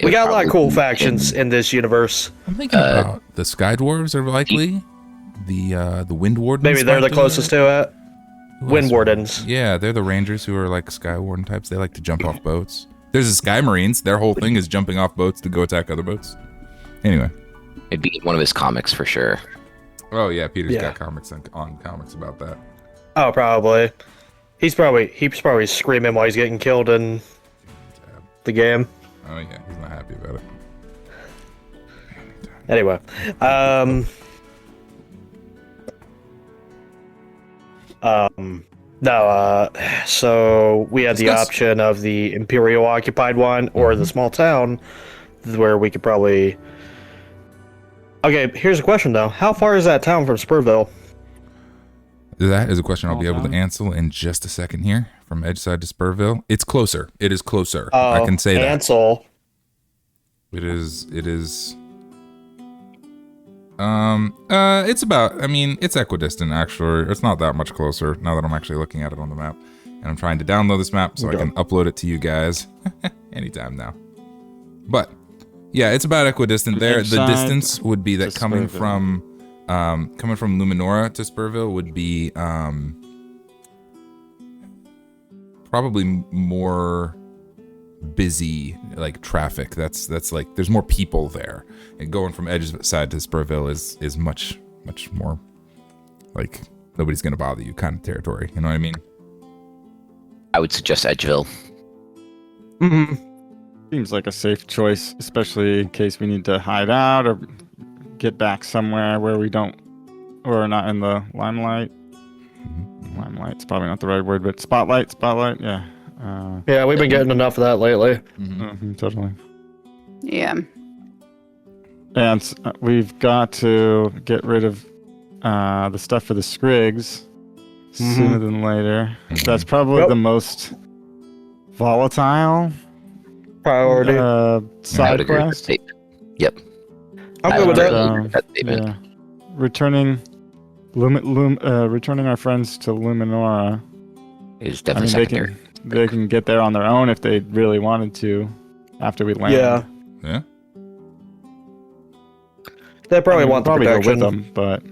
We got a lot of cool factions in this universe. I'm thinking about the Sky Dwarves are likely. The Wind Wardens. Maybe they're the might be closest to it. Who Wind else? Wardens. Yeah, they're the Rangers who are like Sky Warden types. They like to jump off boats. There's the Sky Marines. Their whole thing is jumping off boats to go attack other boats. Anyway. It'd be one of his comics for sure. Oh yeah, Peter's Yeah. got comics on comics about that. Oh, probably. He's probably screaming while he's getting killed in the game. Oh yeah, he's not happy about it. Anyway, so we had the Discuss. option of the Imperial occupied one or the small town, where we could probably. Okay, here's a question though: how far is that town from Spurville? That is a question I'll be able to down. answer in just a second here. From Edgeside to Spurville, it's closer. It is closer. I can say that. Ansel. It is. It's about. I mean, it's equidistant. Actually, it's not that much closer. Now that I'm actually looking at it on the map, and I'm trying to download this map so I can upload it to you guys anytime now. But yeah, it's about equidistant there. The Edgeside distance would be that to coming Spurville. from Luminora to Spurville would be probably more busy, like traffic. That's like there's more people there, and going from Edgeside to Spurville is much more like nobody's gonna bother you kind of territory. You know what I mean? I would suggest Edgeville. Seems like a safe choice, especially in case we need to hide out or get back somewhere where we don't, or not in the limelight. Limelight's probably not the right word, but spotlight, yeah. Yeah, we've been getting enough of that lately. Totally. Yeah. And we've got to get rid of the stuff for the Scrigs sooner than later. That's probably the most volatile Priority. I would side agree with that quest. statement. Yep. I'm I good with would that. agree with that statement. Yeah. Returning our friends to Luminora. Is I definitely mean, secondary. they can get there on their own if they really wanted to after we land. Yeah. Yeah. They probably want the probably go with protection. them, but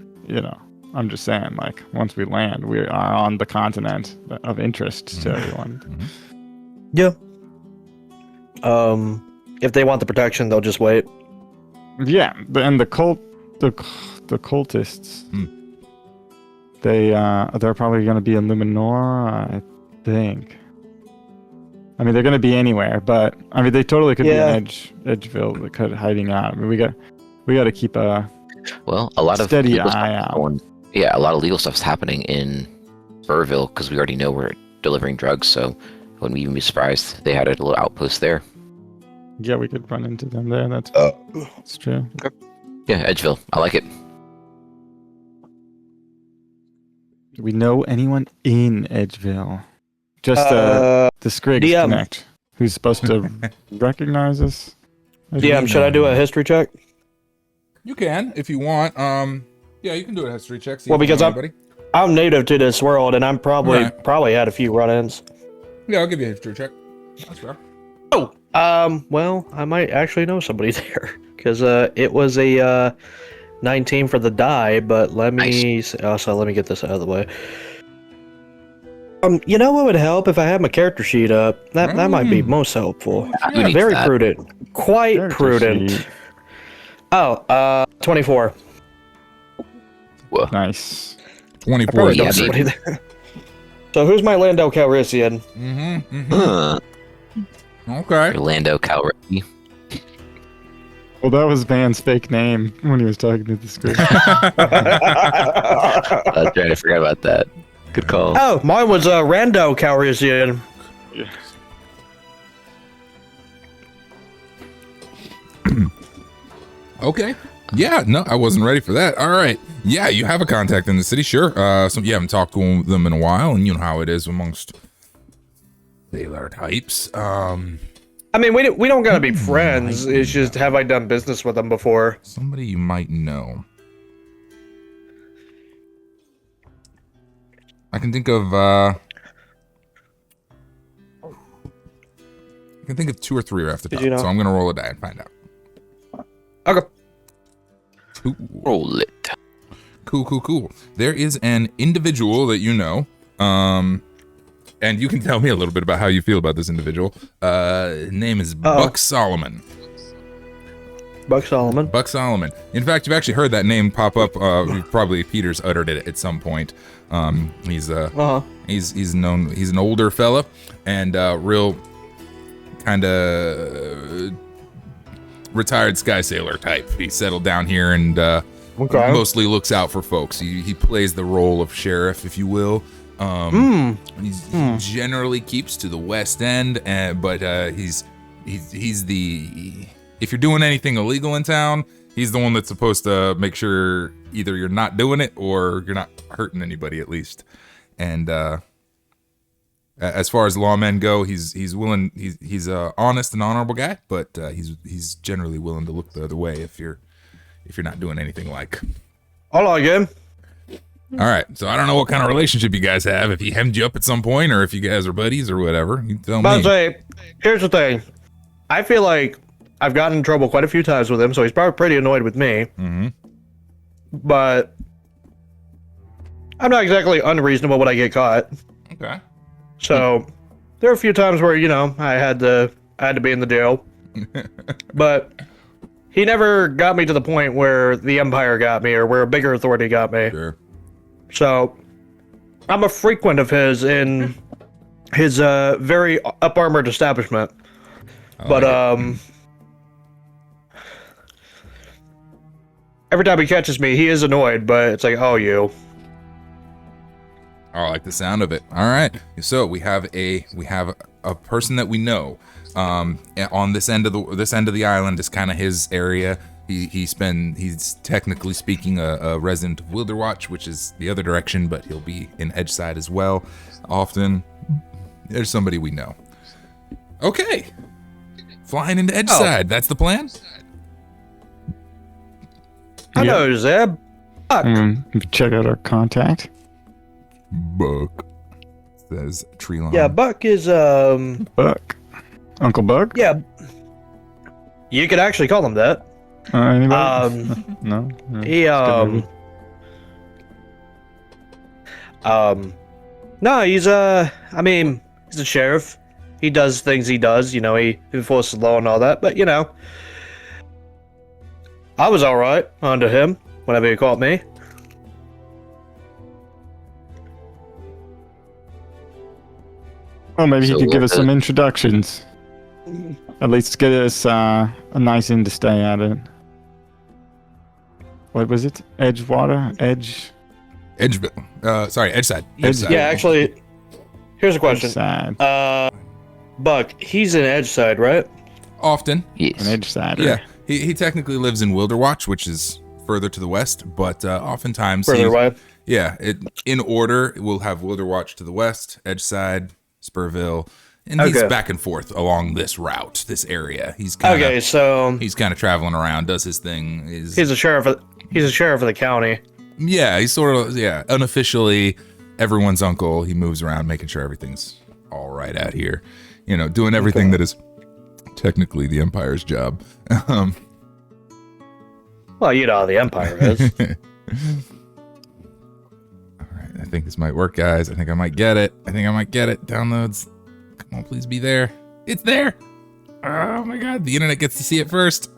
I'm just saying, like, once we land, we are on the continent of interest to everyone. Yeah. If they want the protection, they'll just wait. Yeah, and the cultists, they're probably going to be in Luminora, I think. I mean, they're going to be anywhere, but I mean, they totally could be in Edgeville, they could hiding out. I mean, we got to keep a lot of steady legal eye stuff out. a lot of legal stuff's happening in Burville because we already know we're delivering drugs, so I wouldn't even be surprised if they had a little outpost there. Yeah, we could run into them there. That's true. Yeah, Edgeville. I like it. Do we know anyone in Edgeville? Just the Scrigs DM. Connect, who's supposed to recognize us. DM, should I do a history check? You can if you want. Yeah, you can do a history check. See Well, if you because know I'm anybody. native to this world, and I'm probably had a few run-ins. Yeah, I'll give you a history check. That's fair. Well, I might actually know somebody there because it was a 19 for the die. But let me also let me get this out of the way. You know what would help if I had my character sheet up? That might be most helpful. Who needs Very that? prudent, quite Character prudent. sheet. 24. Whoa. Nice. 24. Probably know Yeah, somebody there. So who's my Lando Calrissian? Okay. Orlando Calrissian. Well, that was Van's fake name when he was talking to the Scrigs. That's right. I forgot about that. Good call. Oh, mine was Rando Calrissian. Okay. Yeah, no, I wasn't ready for that. All right. Yeah, you have a contact in the city, sure. So you haven't talked to them in a while, and you know how it is amongst sailor types. I mean, we don't gotta be friends. It's just, have I done business with them before? Somebody you might know. I can think of two or three right off the top. you know? So I'm gonna roll a die and find out. Okay. Cool. Roll it. Cool. There is an individual that you know, and you can tell me a little bit about how you feel about this individual. His name is Buck Solomon. Buck Solomon. Buck Solomon. In fact, you've actually heard that name pop up. Probably Peter's uttered it at some point. He's known. He's an older fella and real kind of retired sky sailor type. He settled down here and mostly looks out for folks. He plays the role of sheriff, if you will. He generally keeps to the west end, but he's the, if you're doing anything illegal in town, he's the one that's supposed to make sure either you're not doing it or you're not hurting anybody at least. And as far as lawmen go, he's willing. He's a honest and honorable guy, but he's generally willing to look the other way if you're not doing anything like. I like him. All right, so I don't know what kind of relationship you guys have. If he hemmed you up at some point, or if you guys are buddies or whatever, you tell But me. say, here's the thing. I feel like I've gotten in trouble quite a few times with him, so he's probably pretty annoyed with me. Mm-hmm. But I'm not exactly unreasonable when I get caught. Okay. So there are a few times where I had to be in the jail, but he never got me to the point where the Empire got me or where a bigger authority got me. Sure. So I'm a frequent of his in his very up armored establishment. But every time he catches me, he is annoyed. But it's like, oh, you. I like the sound of it. All right. So we have a person that we know. On this end of the island is kind of his area. He's technically speaking a resident of Wilderwatch, which is the other direction, but he'll be in Edgeside as well. Often, there's somebody we know. Okay, flying into Edgeside. That's the plan. Hello, Zeb. Check out our contact. Buck says Treelon. Yeah, Buck is Buck. Uncle Buck? Yeah, you could actually call him that. Anybody? No. He no, he's he's a sheriff. He does things he does, he enforces the law and all that, but I was alright under him whenever he caught me. Well, maybe So he could give us what some introductions. At least get us a nice inn to stay at it. What was it? Edgewaters? Edgeside. Yeah, actually, here's a question. Edgeside. Buck, he's in Edgeside, right? Often. Yes. An Edgeside. Yeah. He technically lives in Wilderwatch, which is further to the west, but oftentimes Further away. Yeah, in order, we'll have Wilderwatch to the west, Edgeside, Spurville, and he's back and forth along this route, this area. He's kind of traveling around, does his thing. He's a sheriff of the county. Yeah, he's sort of unofficially everyone's uncle. He moves around, making sure everything's all right out here. Doing everything that is technically the Empire's job. Well, you know how the Empire is. All right, I think this might work, guys. I think I might get it. Downloads. Come on, please be there. It's there. Oh my God, the internet gets to see it first.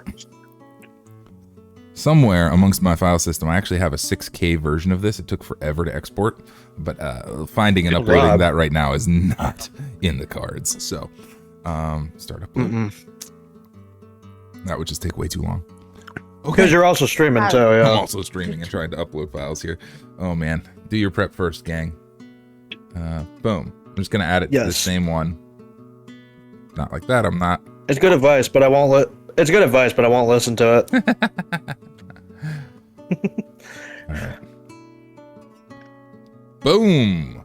Somewhere amongst my file system, I actually have a 6K version of this. It took forever to export, but finding and uploading that right now is not in the cards. So, start uploading. That would just take way too long. Okay. Because you're also streaming too, yeah. I'm also streaming and trying to upload files here. Oh man, do your prep first, gang. Boom. I'm just gonna add it to the same one. Not like that. I'm not. It's good advice, but I won't listen to it. All right. Boom.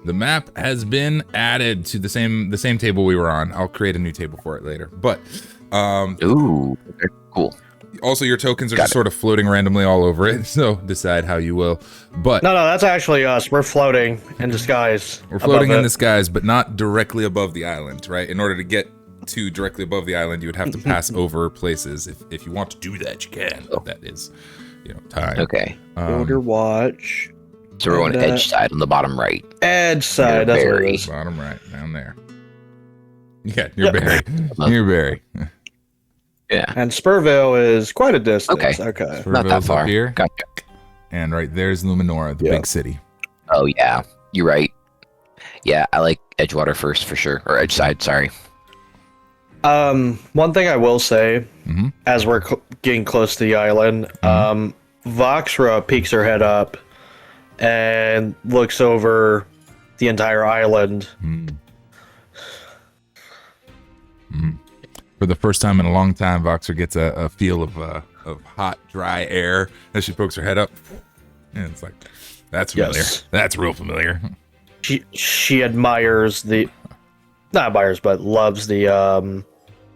The map has been added to the same table we were on. I'll create a new table for it later. But Ooh, okay, cool. Also, your tokens are just sort of floating randomly all over it, so decide how you will. But no, that's actually us. We're floating in disguise. We're floating in the skies, but not directly above the island, right? In order to get to directly above the island, you would have to pass over places. If you want to do that, you can. But that is, time. Okay. Wilderwatch. So we're on edge side on the bottom right. Edge side, that's what it is. Bottom right, down there. Yeah, you're Barry. You're Barry. Yeah. And Spurville is quite a distance. Okay. Spurville's Not that far. Up here. Gotcha. And right there's Luminora, the big city. Oh, yeah. You're right. Yeah, I like Edgewater first for sure. Or Edgeside, sorry. One thing I will say, as we're getting close to the island, Voxra peeks her head up and looks over the entire island. For the first time in a long time, Voxer gets a feel of hot, dry air as she pokes her head up. And it's like, that's familiar. Yes. That's real familiar. She admires but loves the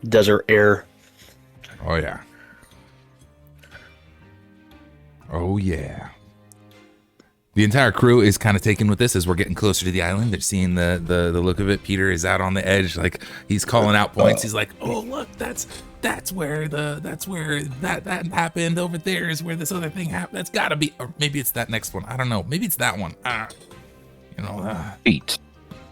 desert air. Oh, yeah. Oh, yeah. The entire crew is kind of taken with this as we're getting closer to the island. They're seeing the look of it. Peter is out on the edge, like he's calling out points. He's like, "Oh, look, that's where that happened. Over there is where this other thing happened. That's gotta be, or maybe it's that next one. I don't know. Maybe it's that one. Feet.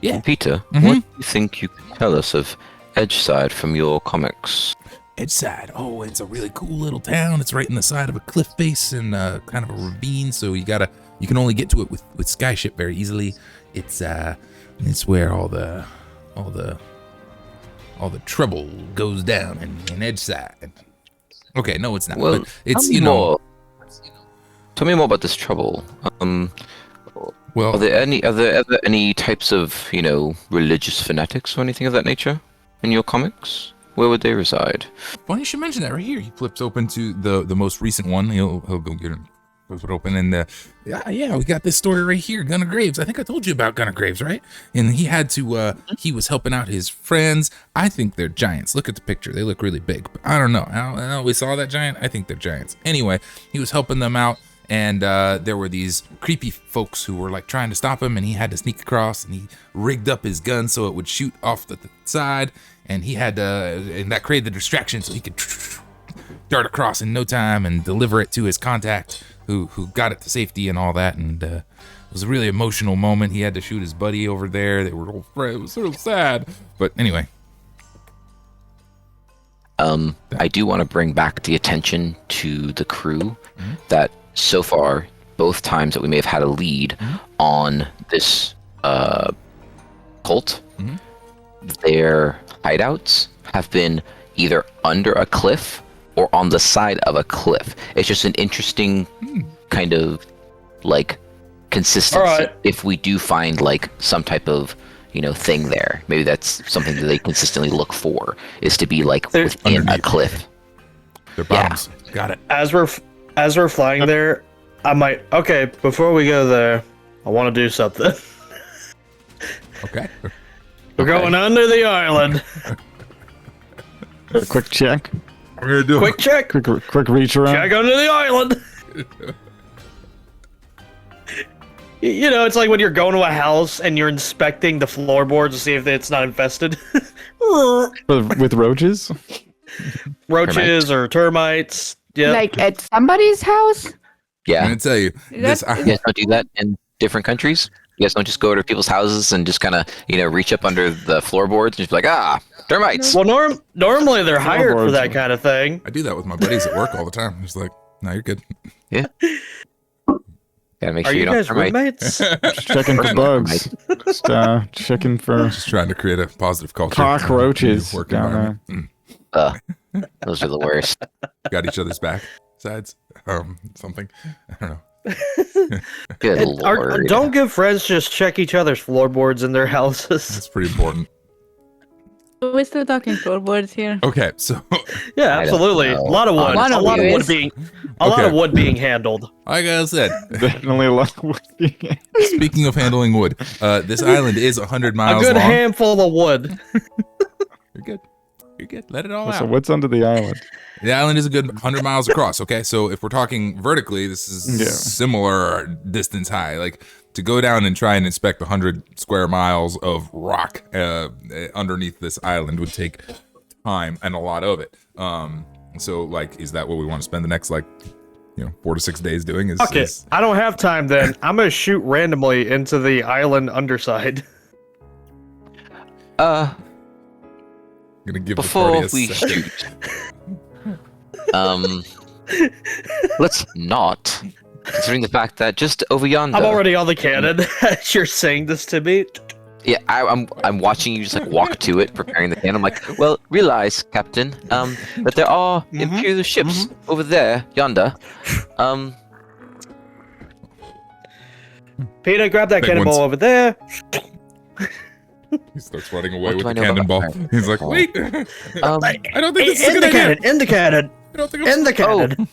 Yeah. Peter, Mhm. what do you think you can tell us of Edgeside from your comics? Edgeside. Oh, it's a really cool little town. It's right in the side of a cliff face and kind of a ravine, so you can only get to it with skyship very easily. It's where all the trouble goes down in Edgeside. Okay, no, it's not. Well, but it's Tell me more about this trouble. Well, Are there ever any types of religious fanatics or anything of that nature in your comics? Where would they reside? funny you should mention that right here. He flips open to the most recent one. He'll go get it. Flips it open and yeah, we got this story right here. Gunnar Graves. I think I told you about Gunnar Graves, right? And he had to he was helping out his friends. I think they're giants. Look at the picture. They look really big. But I don't know. I we saw that giant. I think they're giants. Anyway, he was helping them out. And there were these creepy folks who were like trying to stop him, and he had to sneak across, and he rigged up his gun so it would shoot off the side, and he had to, and that created the distraction so he could dart across in no time and deliver it to his contact who got it to safety and all that. And it was a really emotional moment. He had to shoot his buddy over there. They were all it was so sad. But anyway. I do want to bring back the attention to the crew that so far, both times that we may have had a lead on this cult, their hideouts have been either under a cliff or on the side of a cliff. It's just an interesting kind of like consistency. Alright. If we do find like some type of thing there, maybe that's something that they consistently look for, is to be like within underneath. a cliff. They're bottoms. Got it. As we're flying there, I might. Okay, before we go there, I want to do something. Okay. We're going under the island. A quick check. We're gonna do Quick check. Quick reach around. Check under the island. It's like when you're going to a house and you're inspecting the floorboards to see if it's not infested. With roaches? Roaches or termites. Yeah. Like at somebody's house? I'm Yeah. gonna tell you this. You guys don't do that in different countries? You guys don't just go to people's houses and just kind of, reach up under the floorboards and just be like, termites. Well, normally they're hired for Floorboards. that kind of thing. I do that with my buddies at work all the time. It's like, no, you're good. Yeah. Gotta make Are sure you you don't guys termites. roommates? Just checking for bugs. Just checking for Just trying to create a positive culture. cockroaches Work down there. environment. Those are the worst. Got each other's back sides. Something. I don't know. Good lord. Don't give friends just check each other's floorboards in their houses. That's pretty important. We're still talking floorboards here. Okay, so Yeah, I don't absolutely. A know. lot of wood. One A of lot of you wood is. being. A lot Okay. of wood being handled. like I said, Definitely a lot of wood. speaking of handling wood, this island is 100 A miles good long. handful of wood. You're good. You're good. Let it all So out. what's under the island? The island is a good 100 miles across. Okay, so if we're talking vertically, this is Yeah. similar distance high. Like to go down and try and inspect 100 square miles of rock underneath this island would take time and a lot of it. So like, is that what we want to spend the next 4 to 6 days doing? Is, Fuck it. is I don't have time then. I'm gonna shoot randomly into the island underside. gonna give the Before party a we second. shoot, let's not, considering the fact that just over yonder. I'm already on the cannon as you're saying this to me. Yeah, I'm watching you just like walk to it, preparing the can. I'm like, well, realize, Captain, that there are Imperial ships over there, yonder. Peter, grab that Big cannonball ones. over there. He starts running away What with do the I know about cannonball. that? He's like, wait, I don't think this is a In good the idea. cannon. In the cannon. I don't think I'm In the cannon.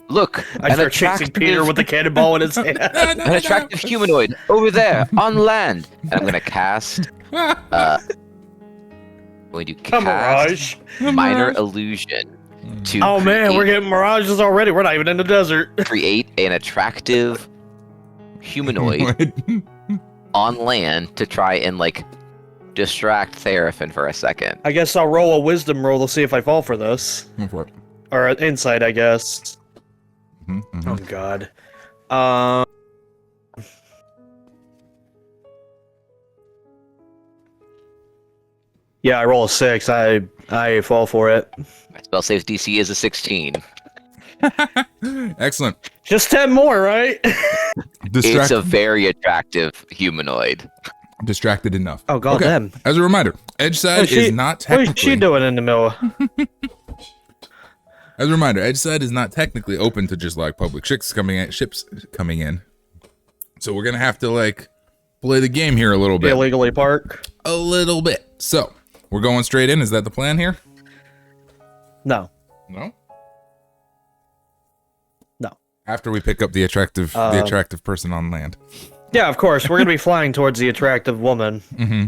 Look, I start chasing Peter with the cannonball in his hand. an attractive humanoid over there on land, and I'm gonna cast. Going to A cast mirage. minor illusion to Oh man, we're create- getting mirages already. We're not even in the desert. create an attractive humanoid on land to try and distract Theraphin for a second. I guess I'll roll a wisdom roll to see if I fall for this. Go for it. Or an insight, I guess. Mhm, mhm. Oh god. Yeah, I roll a 6. I fall for it. My spell save DC is a 16. Excellent. Just 10 more, right? It's a very attractive humanoid. Distracted enough. Oh, goddamn. Okay. As a reminder, Edgeside is not technically. What is she doing in the middle? As a reminder, Edgeside is not technically open to just like public ships coming in. So we're gonna have to like play the game here a little bit. Illegally park? A little bit. So we're going straight in. Is that the plan here? No. No. No. After we pick up the attractive person on land. Yeah, of course. We're gonna be flying towards the attractive woman. Mm-hmm.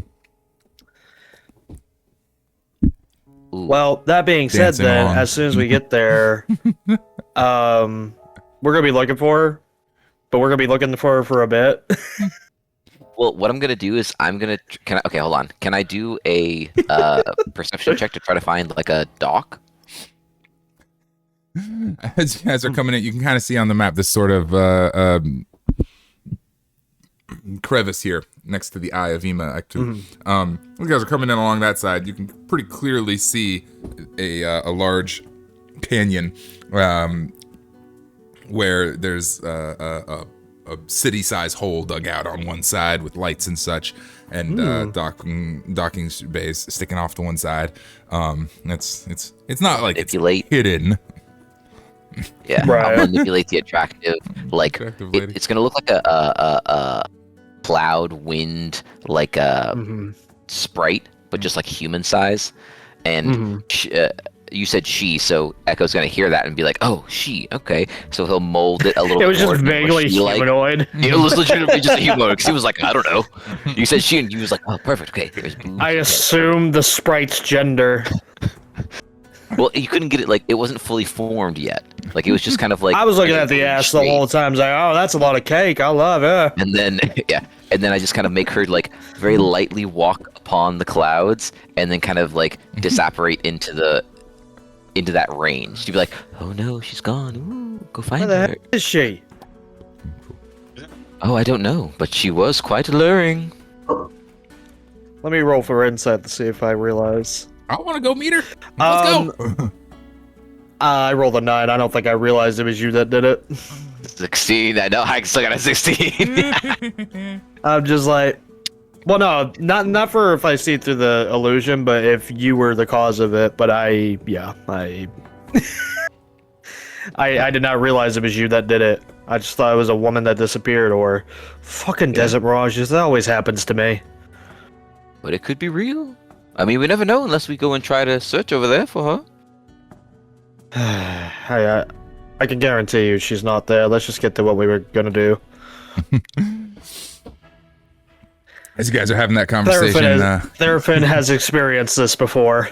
Well, that being said, Dancing then, along. as soon as we get there, we're gonna be looking for her, but we're gonna be looking for her for a bit. Well, what I'm gonna do is okay, hold on. Can I do a perception check to try to find like a dock? As you guys are coming in, you can kind of see on the map this sort of crevice here next to the eye of Ektu. Mm-hmm. You guys are coming in along that side. You can pretty clearly see a large canyon where there's a city-size hole dug out on one side with lights and such, and docking bays sticking off to one side. It's not like it's hidden. Yeah, Right. I'll manipulate the attractive. Like Attractive lady. it's gonna look like a cloud wind, like a sprite, but just like human size. And you said she, so Echo's gonna hear that and be like, "Oh, she, okay." So he'll mold it a little. It was bit more just to be more vaguely she-like. humanoid. It was legitimately just a humanoid because he was like, "I don't know." You said she, and you was like, "Oh, perfect. Okay, there's boobs." I assume the sprite's gender. Well, you couldn't get it, like, it wasn't fully formed yet. Like, it was just kind of like... I was looking at the ass the whole time. I was like, oh, that's a lot of cake. I love it. And then, and then I just kind of make her, like, very lightly walk upon the clouds, and then kind of, like, disapparate into that range. She'd be like, oh no, she's gone. Ooh, go find Where the her. heck is she? Oh, I don't know, but she was quite alluring. Let me roll for insight to see if I realize. I want to go meet her. Let's go. I rolled a 9. I don't think I realized it was you that did it. 16, I know, I still got a 16. I'm just like, well, no, not for if I see through the illusion, but if you were the cause of it. But I did not realize it was you that did it. I just thought it was a woman that disappeared, or fucking desert mirages. That always happens to me. But it could be real. I mean, we never know unless we go and try to search over there for her. I can guarantee you she's not there. Let's just get to what we were gonna do. As you guys are having that conversation, Therafin has experienced this before.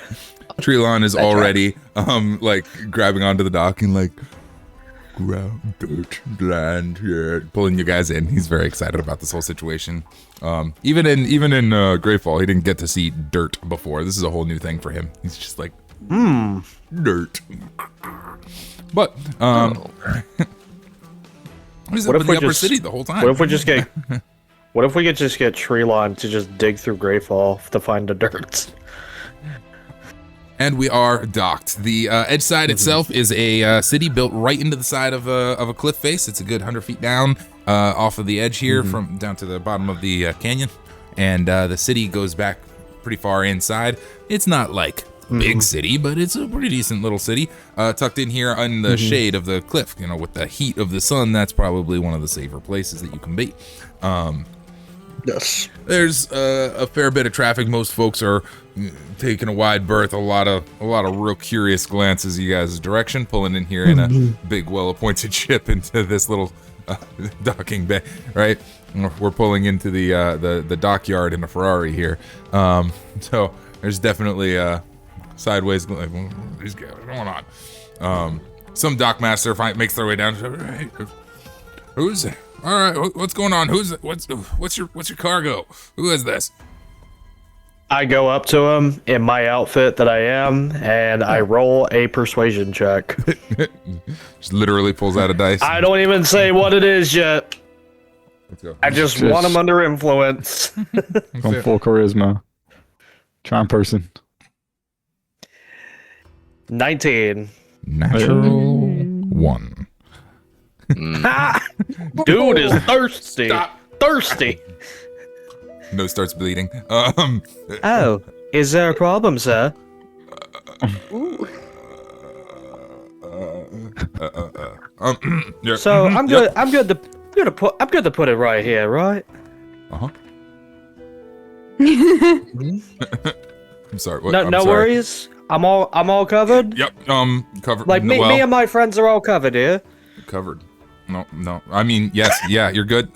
Trelon is already like grabbing onto the dock and like ground, dirt, land, yeah, pulling you guys in. He's very excited about this whole situation. Even in Greyfall, he didn't get to see dirt before. This is a whole new thing for him. He's just like, dirt. But he's up in the upper city the whole time. What if we just get Trelon to just dig through Greyfall to find the dirt? And we are docked. The edge side itself is a city built right into the side of a cliff face. It's a good 100 feet down off of the edge here from down to the bottom of the canyon. And the city goes back pretty far inside. It's not like big city, but it's a pretty decent little city tucked in here in the shade of the cliff. You know, with the heat of the sun, that's probably one of the safer places that you can be. Yes. There's a fair bit of traffic. Most folks are taking a wide berth. A lot of real curious glances you guys' direction, pulling in here in a big, well-appointed ship into this little docking bay. Right, we're pulling into the dockyard in a Ferrari here. So there's definitely sideways. Like, these guys, what's going on? Some dockmaster makes their way down. Hey, who's it? All right, what's going on? What's your cargo? Who is this? I go up to him in my outfit that I am, and I roll a persuasion check. Just literally pulls out a dice. I don't even say what it is yet. Let's go. I just want him under influence. On full charisma. Charm person. 19. Natural 1. Ha! Dude is thirsty. Stop. Thirsty. Nose starts bleeding. Oh, is there a problem, sir? Yeah. So I'm good. Yep. I'm good to put it right here, right? Uh-huh. I'm sorry. What? No, I'm no sorry. worries. I'm all covered. Yep. Covered. Like me well, and my friends are all covered here. covered. No. I mean, yes. Yeah, you're good.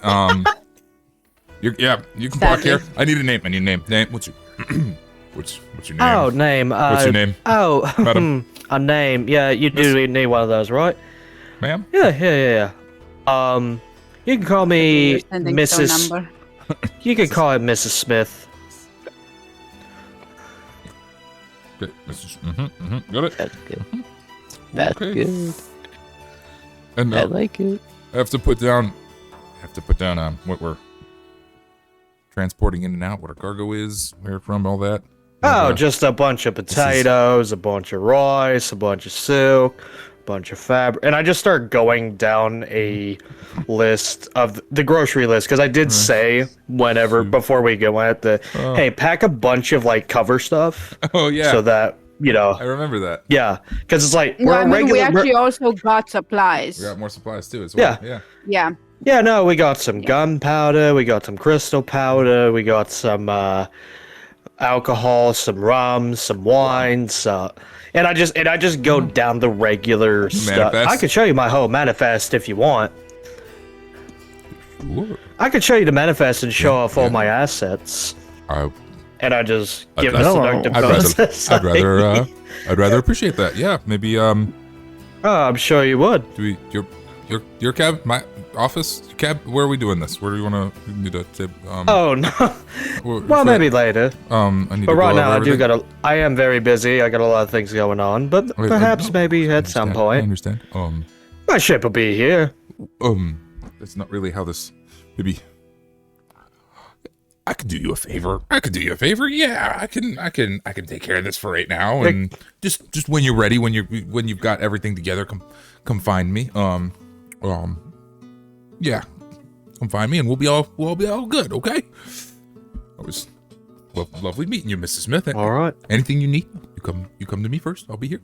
You can park here. I need a name. Name. What's your what's your name? Oh, name. What's your name? Oh, Madam? a name. Yeah, you do need one of those, right? Ma'am? Yeah. You can call me Your standing stone Mrs. number. You can call it Mrs. Smith. Okay. Got it. That's good. That's Okay. good. And I like it. I have to put down what we're transporting in and out, what our cargo is, where from, all that. Oh, just a bunch of potatoes, a bunch of rice, a bunch of silk, a bunch of fabric. And I just start going down a list of the grocery list because I did say before we go at hey, pack a bunch of like cover stuff. Oh yeah. So that, I remember that. yeah, because it's like No, I mean, we we're- actually also got supplies. We got more supplies too as well. Yeah. Yeah. Yeah, no, we got some gunpowder, we got some crystal powder, we got some alcohol, some rum, some wines, and I just go down the regular stuff. Manifest? I could show you my whole manifest if you want. Sure. I could show you the manifest and show off all my assets. I, And I just give I'd- a no, seductive I'd process. I'd rather appreciate that. Yeah, maybe Oh, I'm sure you would. do we your cab, my office cab? Where are we doing this? Where do you want to need a tip? Oh no. Well, maybe later. I need But to right go now, over I am very busy. I got a lot of things going on. But Wait, perhaps no, maybe I at some understand, I point, understand. my ship will be here. That's not really how this. Maybe I could do you a favor. Yeah, I can take care of this for right now, and just when you're ready, when you've got everything together, come find me. Yeah, come find me, and we'll be all good. Okay. It was lovely meeting you, Mrs. Smith. All right. Anything you need, you come to me first. I'll be here.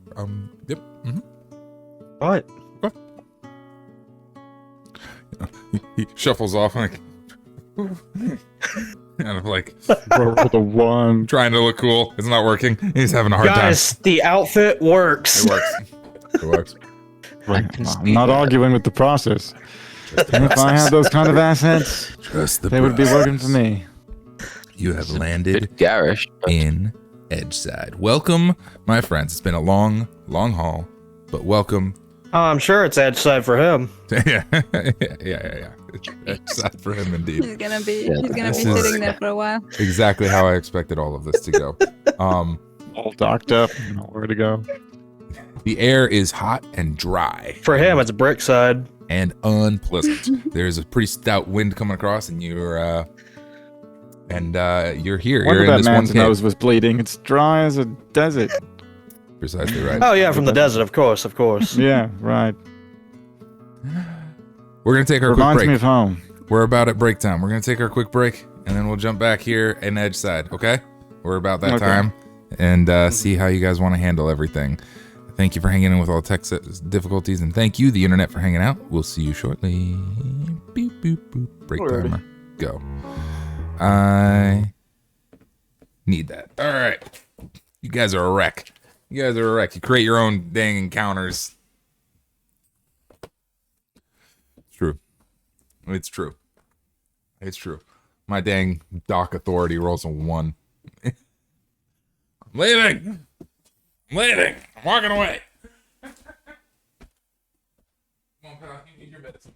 Yep. All right. He shuffles off like, kind of like Roll the 1. trying to look cool. It's not working. He's having a hard Guys, the outfit works. time. It works. I'm not arguing with the process. And if I had those kind of assets, Trust the they would be process. working for me. You have landed Bit garish. But in Edgeside. Welcome, my friends. It's been a long haul, but welcome. Oh, I'm sure it's edge side for him. yeah. Edgeside for him indeed. He's gonna be this is- sitting there for a while. Exactly how I expected all of this to go. All docked up, you know where to go. The air is hot and dry. For him, it's brick side. And unpleasant. There's a pretty stout wind coming across, and you're here. Wonder You're in that this one man's cave. nose was bleeding. It's dry as a desert. Precisely right. Oh yeah, from the desert, of course. Yeah, right. We're gonna take our quick Reminds break. me of home. We're about at break time. We're gonna take our quick break, and then we'll jump back here in Edgeside. Okay? We're about that Okay. time, and see how you guys want to handle everything. Thank you for hanging in with all the tech difficulties, and thank you, the internet, for hanging out. We'll see you shortly. Beep boop boop. Break Alrighty. timer. Go. I need that. All right. You guys are a wreck. You create your own dang encounters. It's true. My dang dock authority rolls a 1. I'm leaving. I'm walking away. Come on, pal. You need your medicine.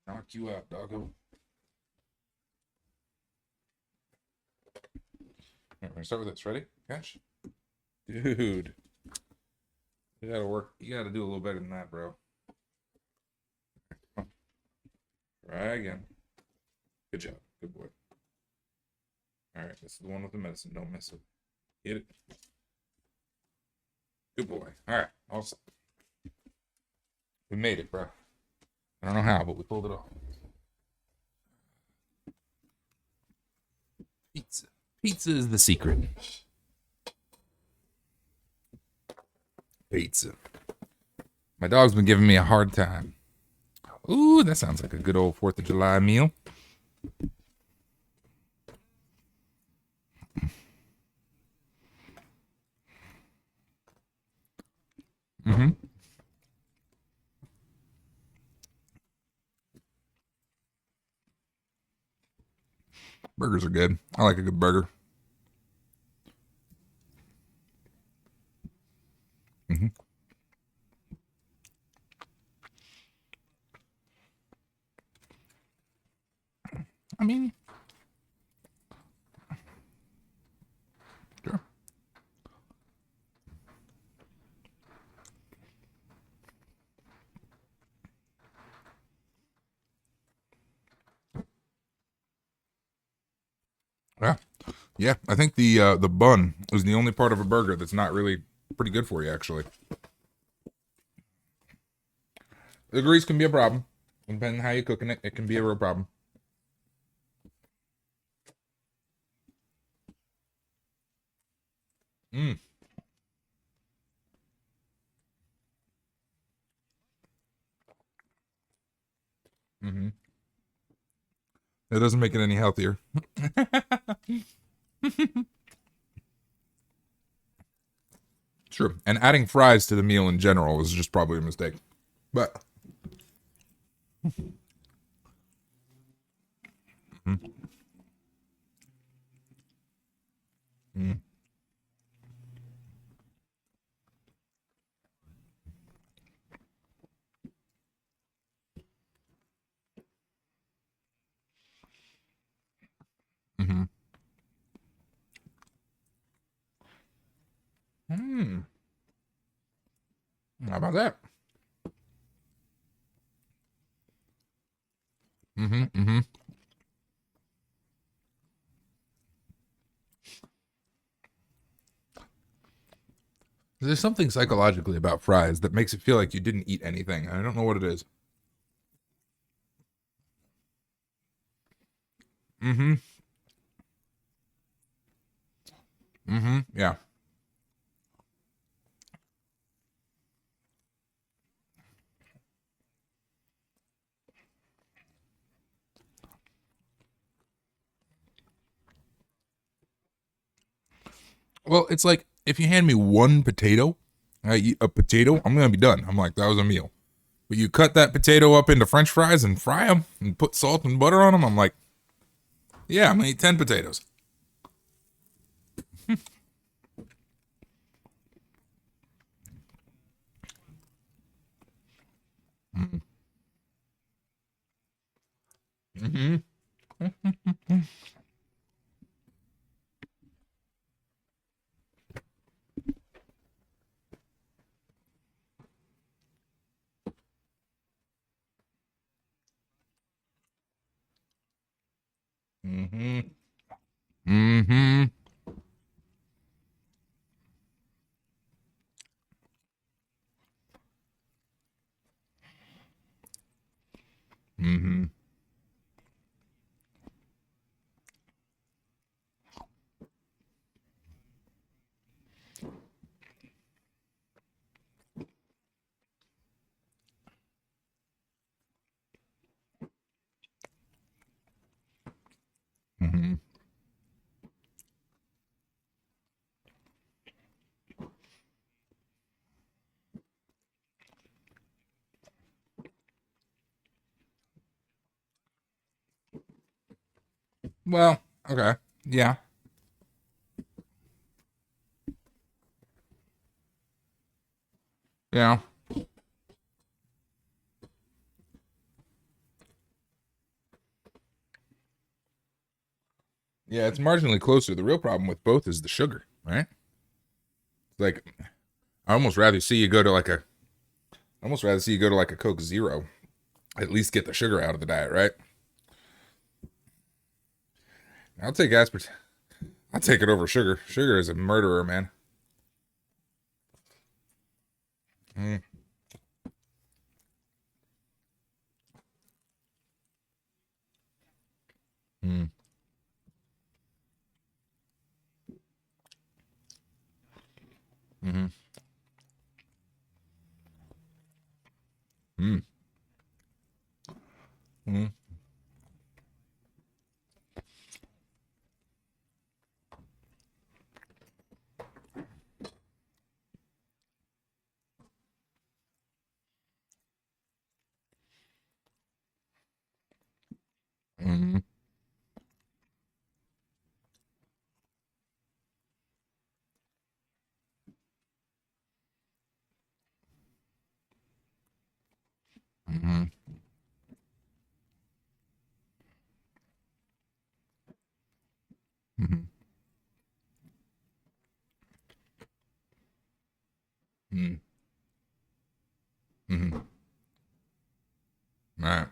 Knock you out, doggo. We're gonna start with this. Ready? Catch. Dude. You gotta work. You gotta do a little better than that, bro. Try again. Good job. Good boy. Alright, this is the one with the medicine. Don't miss it. Hit it. Good boy. Alright, all set. We made it, bro. I don't know how, but we pulled it off. Pizza. Pizza is the secret. Pizza. My dog's been giving me a hard time. Ooh, that sounds like a good old 4th of July meal. Mm-hmm. Burgers are good. I like a good burger. Mm-hmm. I mean, sure. Yeah. Yeah, I think the bun is the only part of a burger that's not really pretty good for you, actually. The grease can be a problem. Depending on how you're cooking it, it can be a real problem. Mm. Mm-hmm. It doesn't make it any healthier. True. And adding fries to the meal in general is just probably a mistake. But mm. Mm. Mm-hmm. Mm. How about that? Mm-hmm. Mm-hmm. There's something psychologically about fries that makes it feel like you didn't eat anything. I don't know what it is. Mm-hmm. Mm-hmm. Yeah. Well, it's like if you hand me one potato, I eat a potato, I'm gonna be done. I'm like, that was a meal. But you cut that potato up into French fries and fry them and put salt and butter on them. I'm like, yeah, I'm gonna eat 10 potatoes. Mm-hmm. Mm-hmm. Mm-hmm. Mm-hmm. Mm-hmm. Mm-hmm. Well, okay. Yeah. Yeah. Yeah, it's marginally closer. The real problem with both is the sugar, right? Like, I almost rather see you go to like a, Coke Zero. At least get the sugar out of the diet, right? I'll take aspartame. I'll take it over sugar. Sugar is a murderer, man. Mm. Mm. Mm-hmm. Mm. Mm. Mm. Mm. Mm. Mm. Mm. All right.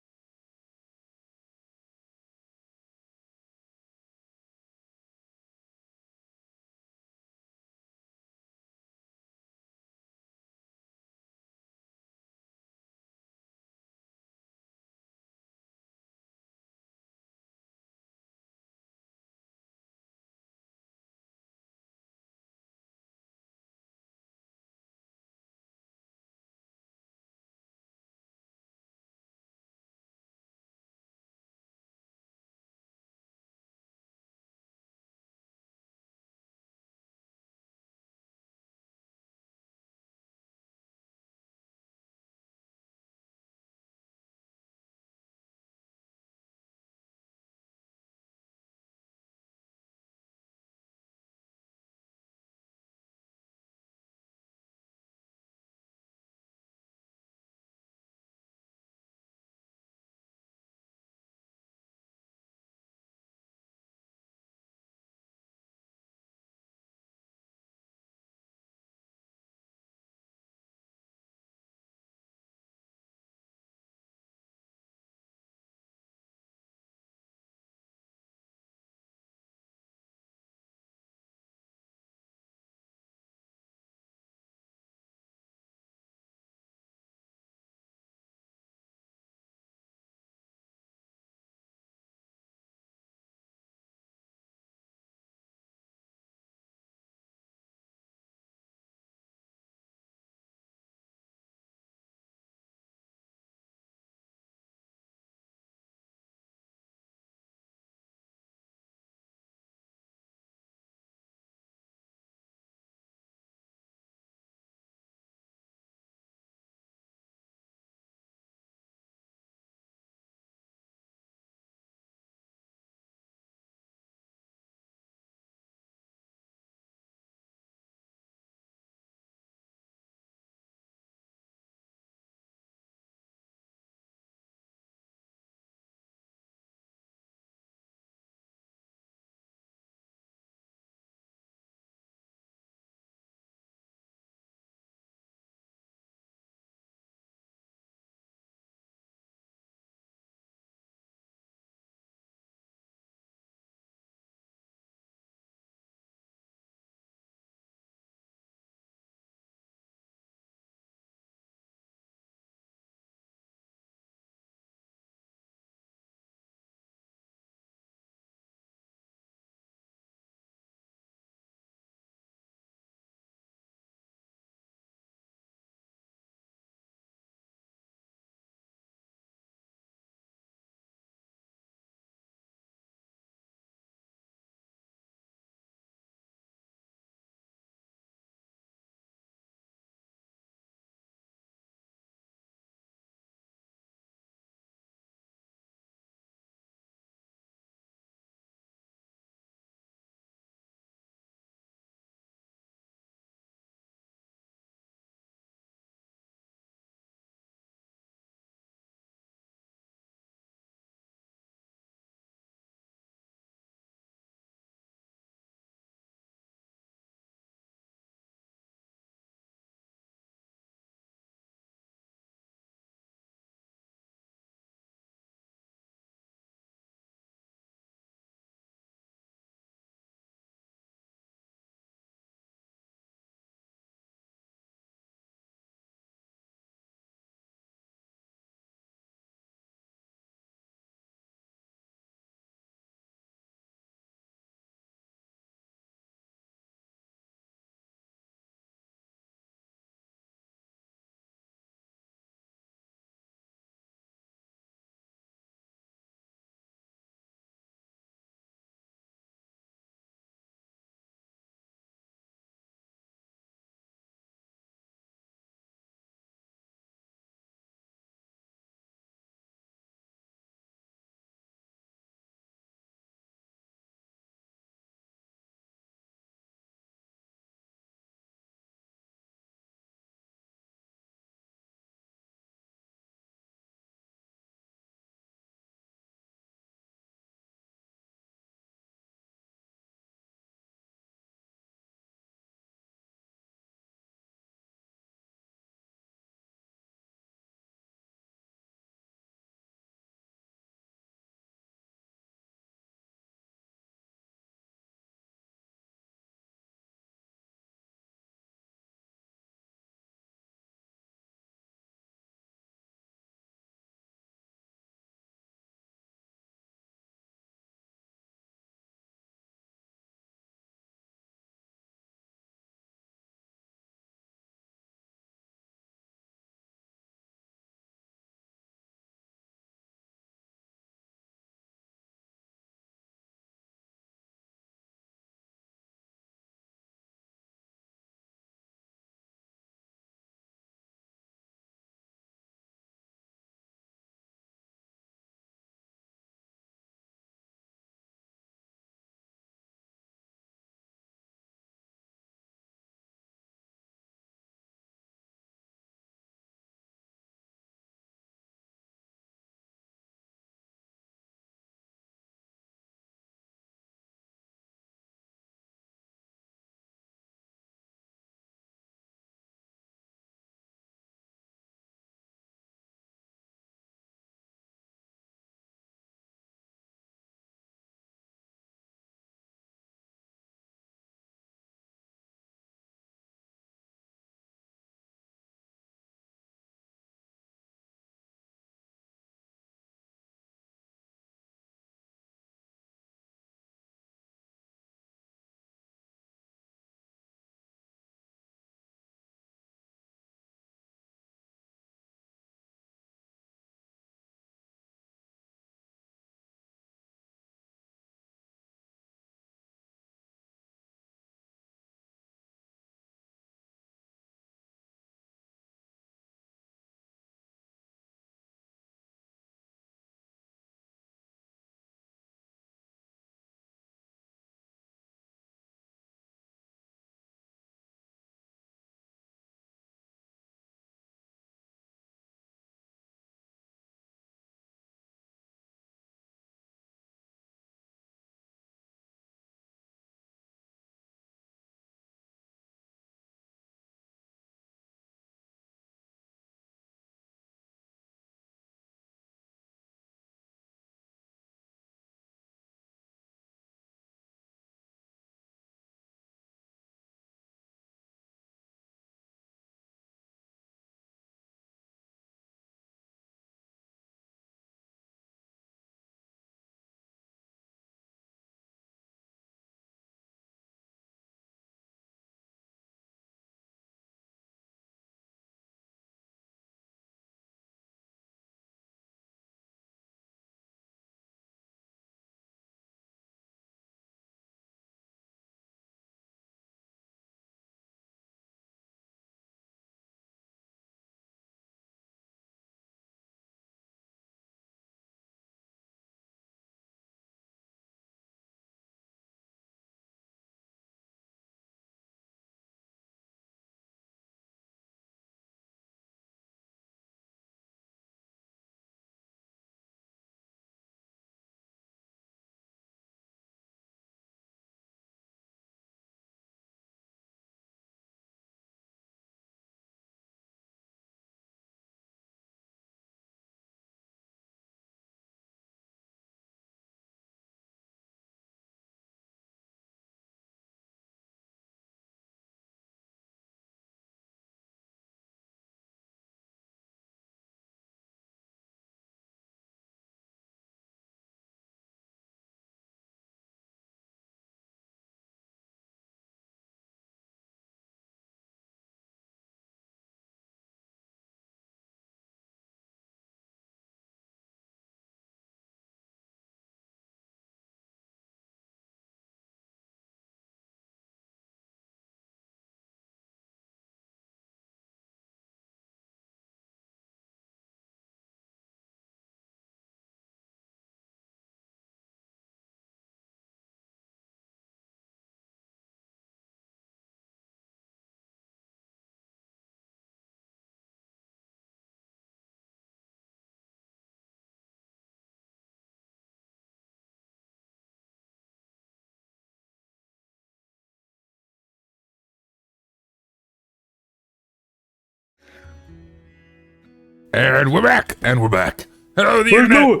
And we're back. Hello, the internet.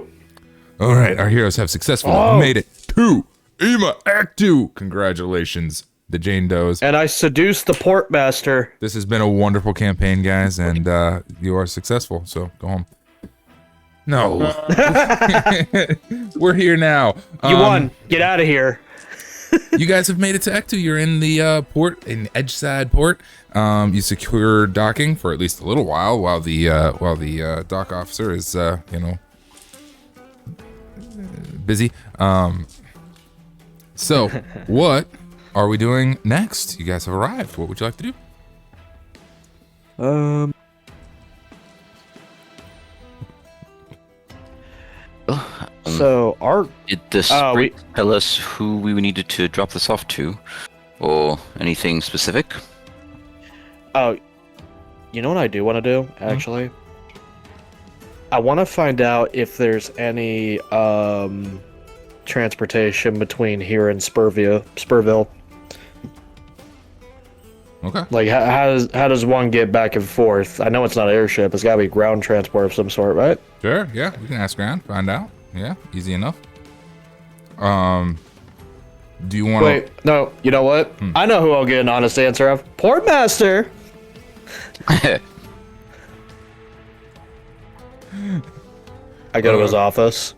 All right, our heroes have successfully made it to Ektu. Congratulations, the Jane Does. And I seduced the portmaster. This has been a wonderful campaign, guys, and you are successful. So go home. No, we're here now. You won. Get out of here. You guys have made it to Ektu. You're in the port, in Edgeside port. You secure docking for at least a little while the dock officer is busy. So what are we doing next? You guys have arrived. What would you like to do? So Did the sprite tell us who we needed to drop this off to, or anything specific? Oh, you know what I do want to do, actually? I want to find out if there's any transportation between here and Spurville. Okay. Like, how does one get back and forth? I know it's not an airship. It's got to be ground transport of some sort, right? Sure. Yeah, we can ask around, find out. Yeah, easy enough. Do you want to... Wait, no. You know what? I know who I'll get an honest answer of. Portmaster! I go to his office.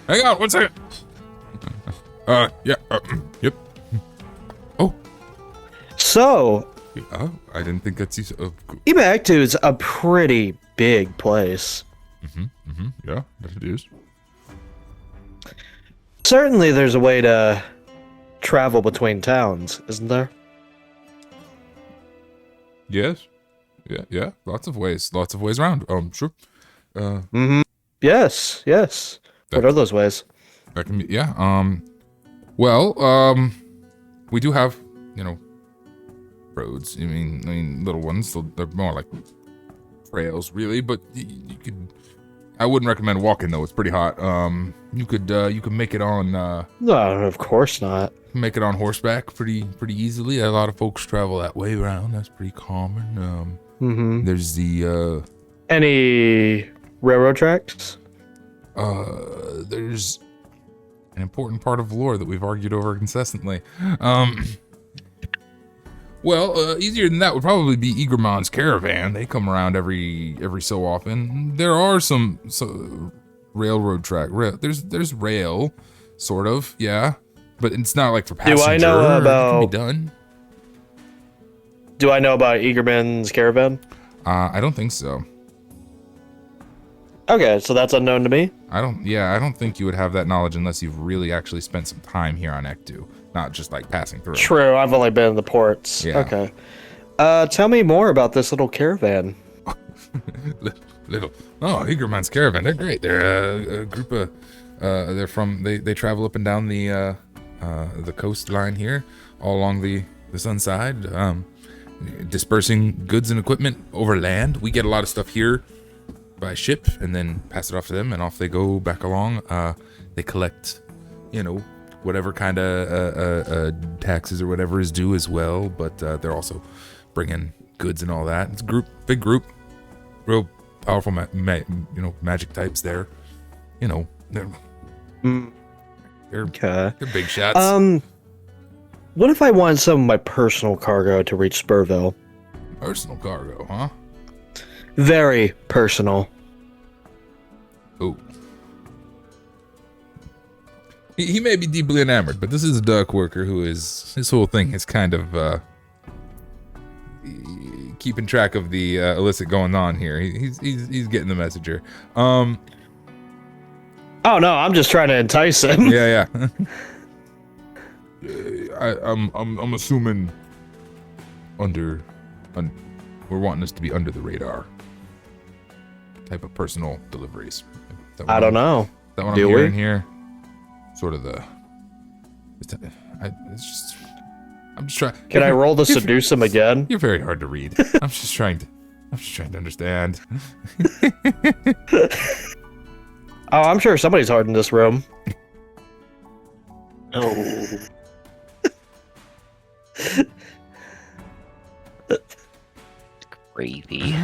Hang on, 1 second. Yep. Oh. So, Oh, I didn't think that's you. Ektu is a pretty big place. Yeah, that it is. Certainly there's a way to travel between towns, isn't there? Yes. Yeah. Lots of ways around. Sure. Yes. What are those ways? That can be, yeah. We do have, roads. I mean, little ones. They're more like trails, really. But you could. I wouldn't recommend walking though. It's pretty hot. You could make it on. No, of course not. Make it on horseback pretty easily. A lot of folks travel that way around. That's pretty common. There's the Any railroad tracks? there's an important part of lore that we've argued over incessantly. Easier than that would probably be Eagermon's caravan. They come around every so often. There are some railroad track. There's rail, sort of, yeah, but it's not like for passenger. Do I know about? It can be done. Do I know about Eagerman's caravan? I don't think so. Okay, so that's unknown to me. I don't think you would have that knowledge unless you've really actually spent some time here on Ektu, not just like passing through. True, I've only been in the ports. Yeah. Okay. Tell me more about this little caravan. Eagerman's caravan. They're great. They're a group of. They travel up and down the coastline here, all along the sun side, dispersing goods and equipment over land. We get a lot of stuff here by ship and then pass it off to them, and off they go back along. They collect, whatever kind of taxes or whatever is due as well, but they're also bringing goods and all that. It's a big group, real powerful magic types there. They're big shots. What if I want some of my personal cargo to reach Spurville? Personal cargo, huh? Very personal. Oh. He may be deeply enamored, but this is a dock worker who is, his whole thing is kind of keeping track of the illicit going on here. He's getting the message here. Oh no, I'm just trying to entice him. Yeah. I'm assuming we're wanting this to be under the radar type of personal deliveries. I don't know. That what I'm hearing here? Sort of I'm just trying. Can I roll to seduce him again? You're very hard to read. I'm just trying to understand. Oh, I'm sure somebody's hard in this room. Oh. Crazy.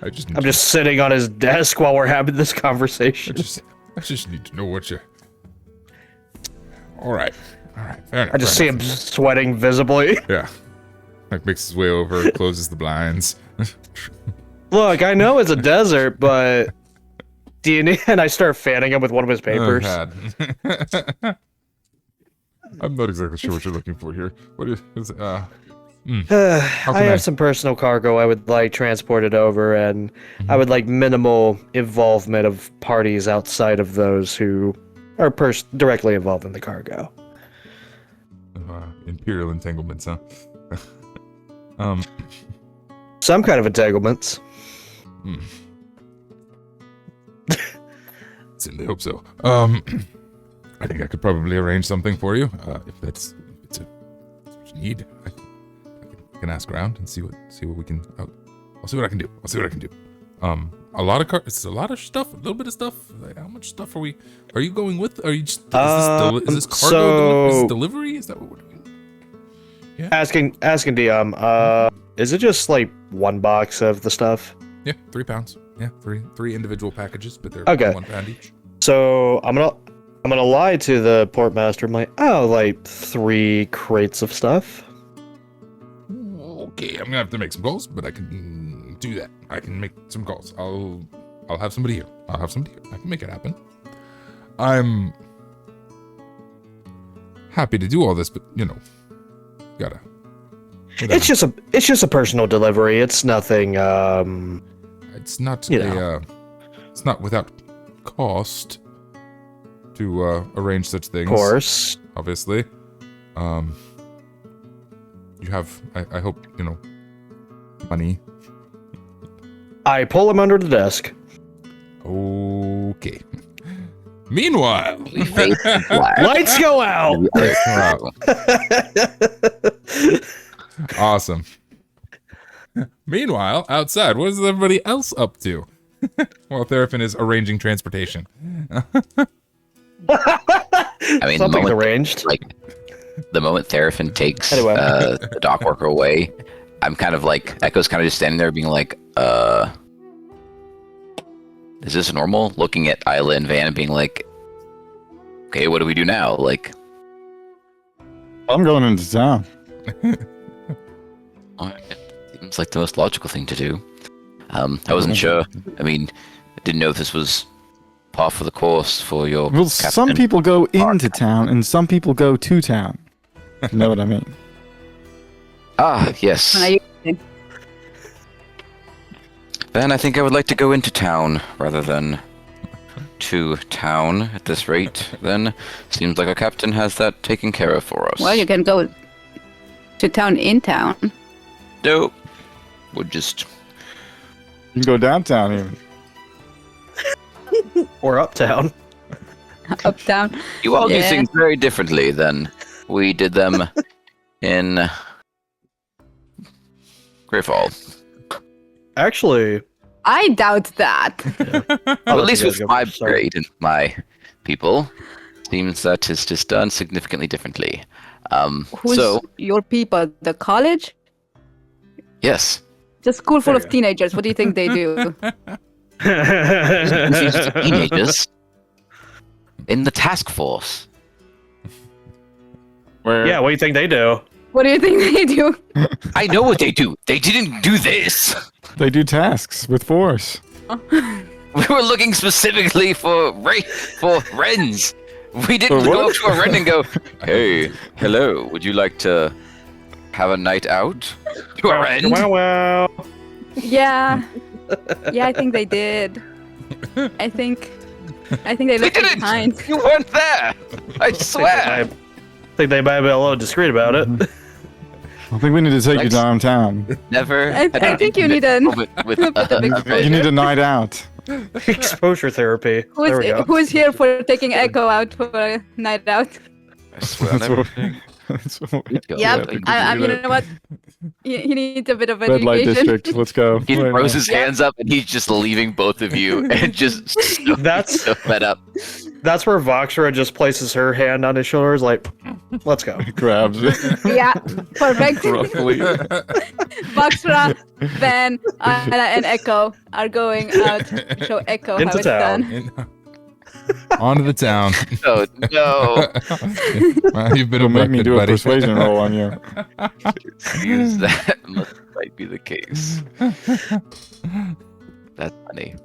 I just need I'm just sitting on his desk while we're having this conversation. I just need to know what you. All right. Fair enough. I just see him sweating visibly. Yeah. Like makes his way over, closes the blinds. Look, I know it's a desert, but D&D, and I start fanning him with one of his papers. Oh, God. I'm not exactly sure what you're looking for here. What is I can I- have some personal cargo I would like transported over, and I would like minimal involvement of parties outside of those who are directly involved in the cargo. Imperial entanglements, huh? Some kind of entanglements. Certainly hope so. I think I could probably arrange something for you. If it's what you need, I can ask around and see what we can. I'll see what I can do. A lot of it's a lot of stuff, a little bit of stuff. Like, how much stuff are you going with? Are you just is this cargo? Is this delivery? Is that what we're doing? Yeah. Asking DM, is it just like one box of the stuff? Yeah, 3 pounds. Yeah, three individual packages, but they're Okay. 1 pound each. So I'm gonna lie to the portmaster. I'm like, like 3 crates of stuff. Okay, I'm gonna have to make some calls, but I can do that. I can make some calls. I'll have somebody here. I can make it happen. I'm happy to do all this, but gotta. It's just a personal delivery. It's nothing. It's not You it's not without cost to arrange such things. Of course. Obviously. You have, I hope, money. I pull him under the desk. Okay. Meanwhile, We fade to black. Lights go out. Awesome. Meanwhile, outside, what is everybody else up to? While Therapin is arranging transportation. I mean, Something's arranged. the moment Therapin takes Anyway. the dock worker away, I'm kind of like, Echo's kind of just standing there being like, is this normal? Looking at Isla and Van and being like, okay, what do we do now? Like, I'm going into town. seems like the most logical thing to do. I wasn't sure. I mean, I didn't know if this was par for the course for your Well, captain. some people go into town and some people go to town. You know what I mean? Ah, yes. Are you- Then I think I would like to go into town rather than to town at this rate. Then seems like our captain has that taken care of for us. Well, you can go to town in town. No, would just You can go downtown even. Or uptown. Uptown. you all do Yeah. things very differently than we did them in Greyfall. Actually, I doubt that. Well, at least you with guys go my first, sorry. grade and my people, seems that it's just done significantly differently. Who's So your people? The college? yes, It's a school full There of you go. teenagers. What do you think they do? these are teenagers in the task force. Where Yeah, what do you think they do? What do you think they do? I know what they do. They didn't do this. they do tasks with force. We were looking specifically for Wrens. We didn't For go what? up to a Wren and go, "Hey, hello, would you like to have a night out?" To a Wren. Wow. Yeah. Yeah, I think they did. I think they We left it didn't. behind. You weren't there. I swear. I think they might be a little discreet about it. I think we need to take you Lex- downtown. Never. I had an think you need intimate an- moment with a big a Wren. You need a night out. Exposure therapy. There we go. Who's here for taking Echo out for a night out? I swear, I never, Yep. You know what? He needs a bit of Red light education. district. Let's go. He Right throws now. his hands up and he's just leaving both of you and just so, That's- so fed up. That's where Voxra just places her hand on his shoulders, like, let's go. Grabs it. Yeah, perfect. Roughly. Voxra, Ben, and Echo are going out to show Echo Into how it's town. done. Onto the town. Oh no! Well, you've been It'll make me abducted, do a buddy. persuasion roll on you. Seems that might be the case. That's funny.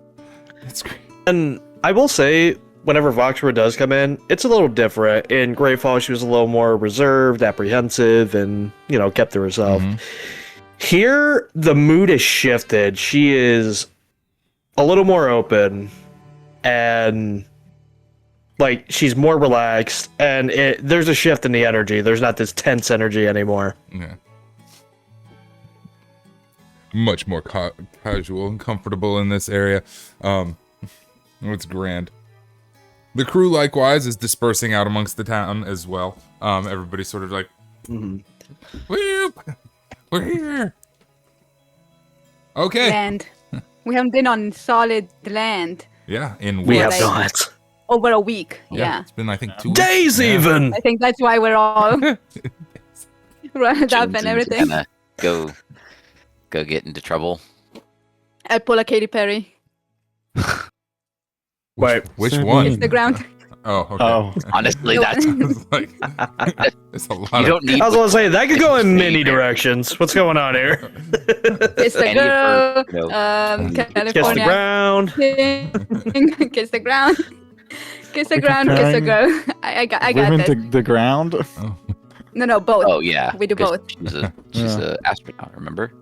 That's great. And I will say, whenever Voxra does come in, it's a little different. In Great Falls, she was a little more reserved, apprehensive, and, kept to herself. Mhm. Here, the mood is shifted. She is a little more open, and, she's more relaxed, and there's a shift in the energy. There's not this tense energy anymore. Yeah. Much more casual and comfortable in this area. It's grand. The crew, likewise, is dispersing out amongst the town as well. Everybody's sort of like, Whoop! We're here. Okay. Land. We haven't been on solid land Yeah, in We weeks. have not. over a week. Yeah. It's been, I think, 2 weeks. Days Yeah. even! I think that's why we're all rounded up and Jensen's everything. gonna go get into trouble. I pull a Katy Perry. Wait, Which Seven. one? It's the ground. Oh, okay. Oh, Honestly, No. that's you It's like, it's a lot don't need. I was gonna say, that could go in Same. many directions. What's going on here? Kiss the Any of her- girl. no. Kiss the California. ground. Kiss the ground. Kiss the ground. Kiss the girl. I got women this. to the ground. Oh. No, both. Oh yeah, We do 'cause both. She's Yeah. a astronaut. Remember?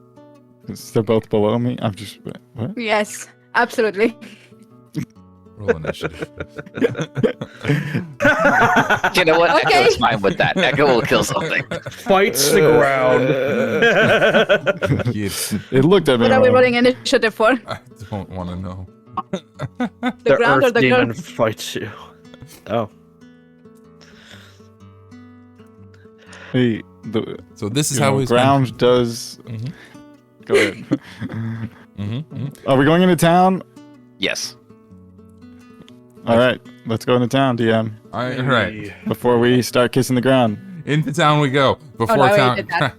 They're both below me. I'm just what? Yes, absolutely. Roll initiative. You know what? Okay. Echo's fine with that. Echo will kill something. Fights the ground. It looked at me. What are we wrong. rolling initiative for? I don't want to know. The ground or Earth the demon girl? fights you. Oh. Hey, So this is how we ground does. Mhm. Go ahead. Mm-hmm. Are we going into town? Yes. All right, let's go into town, DM. All right. Before we start kissing the ground. Into town we go. Before no, I town. did that.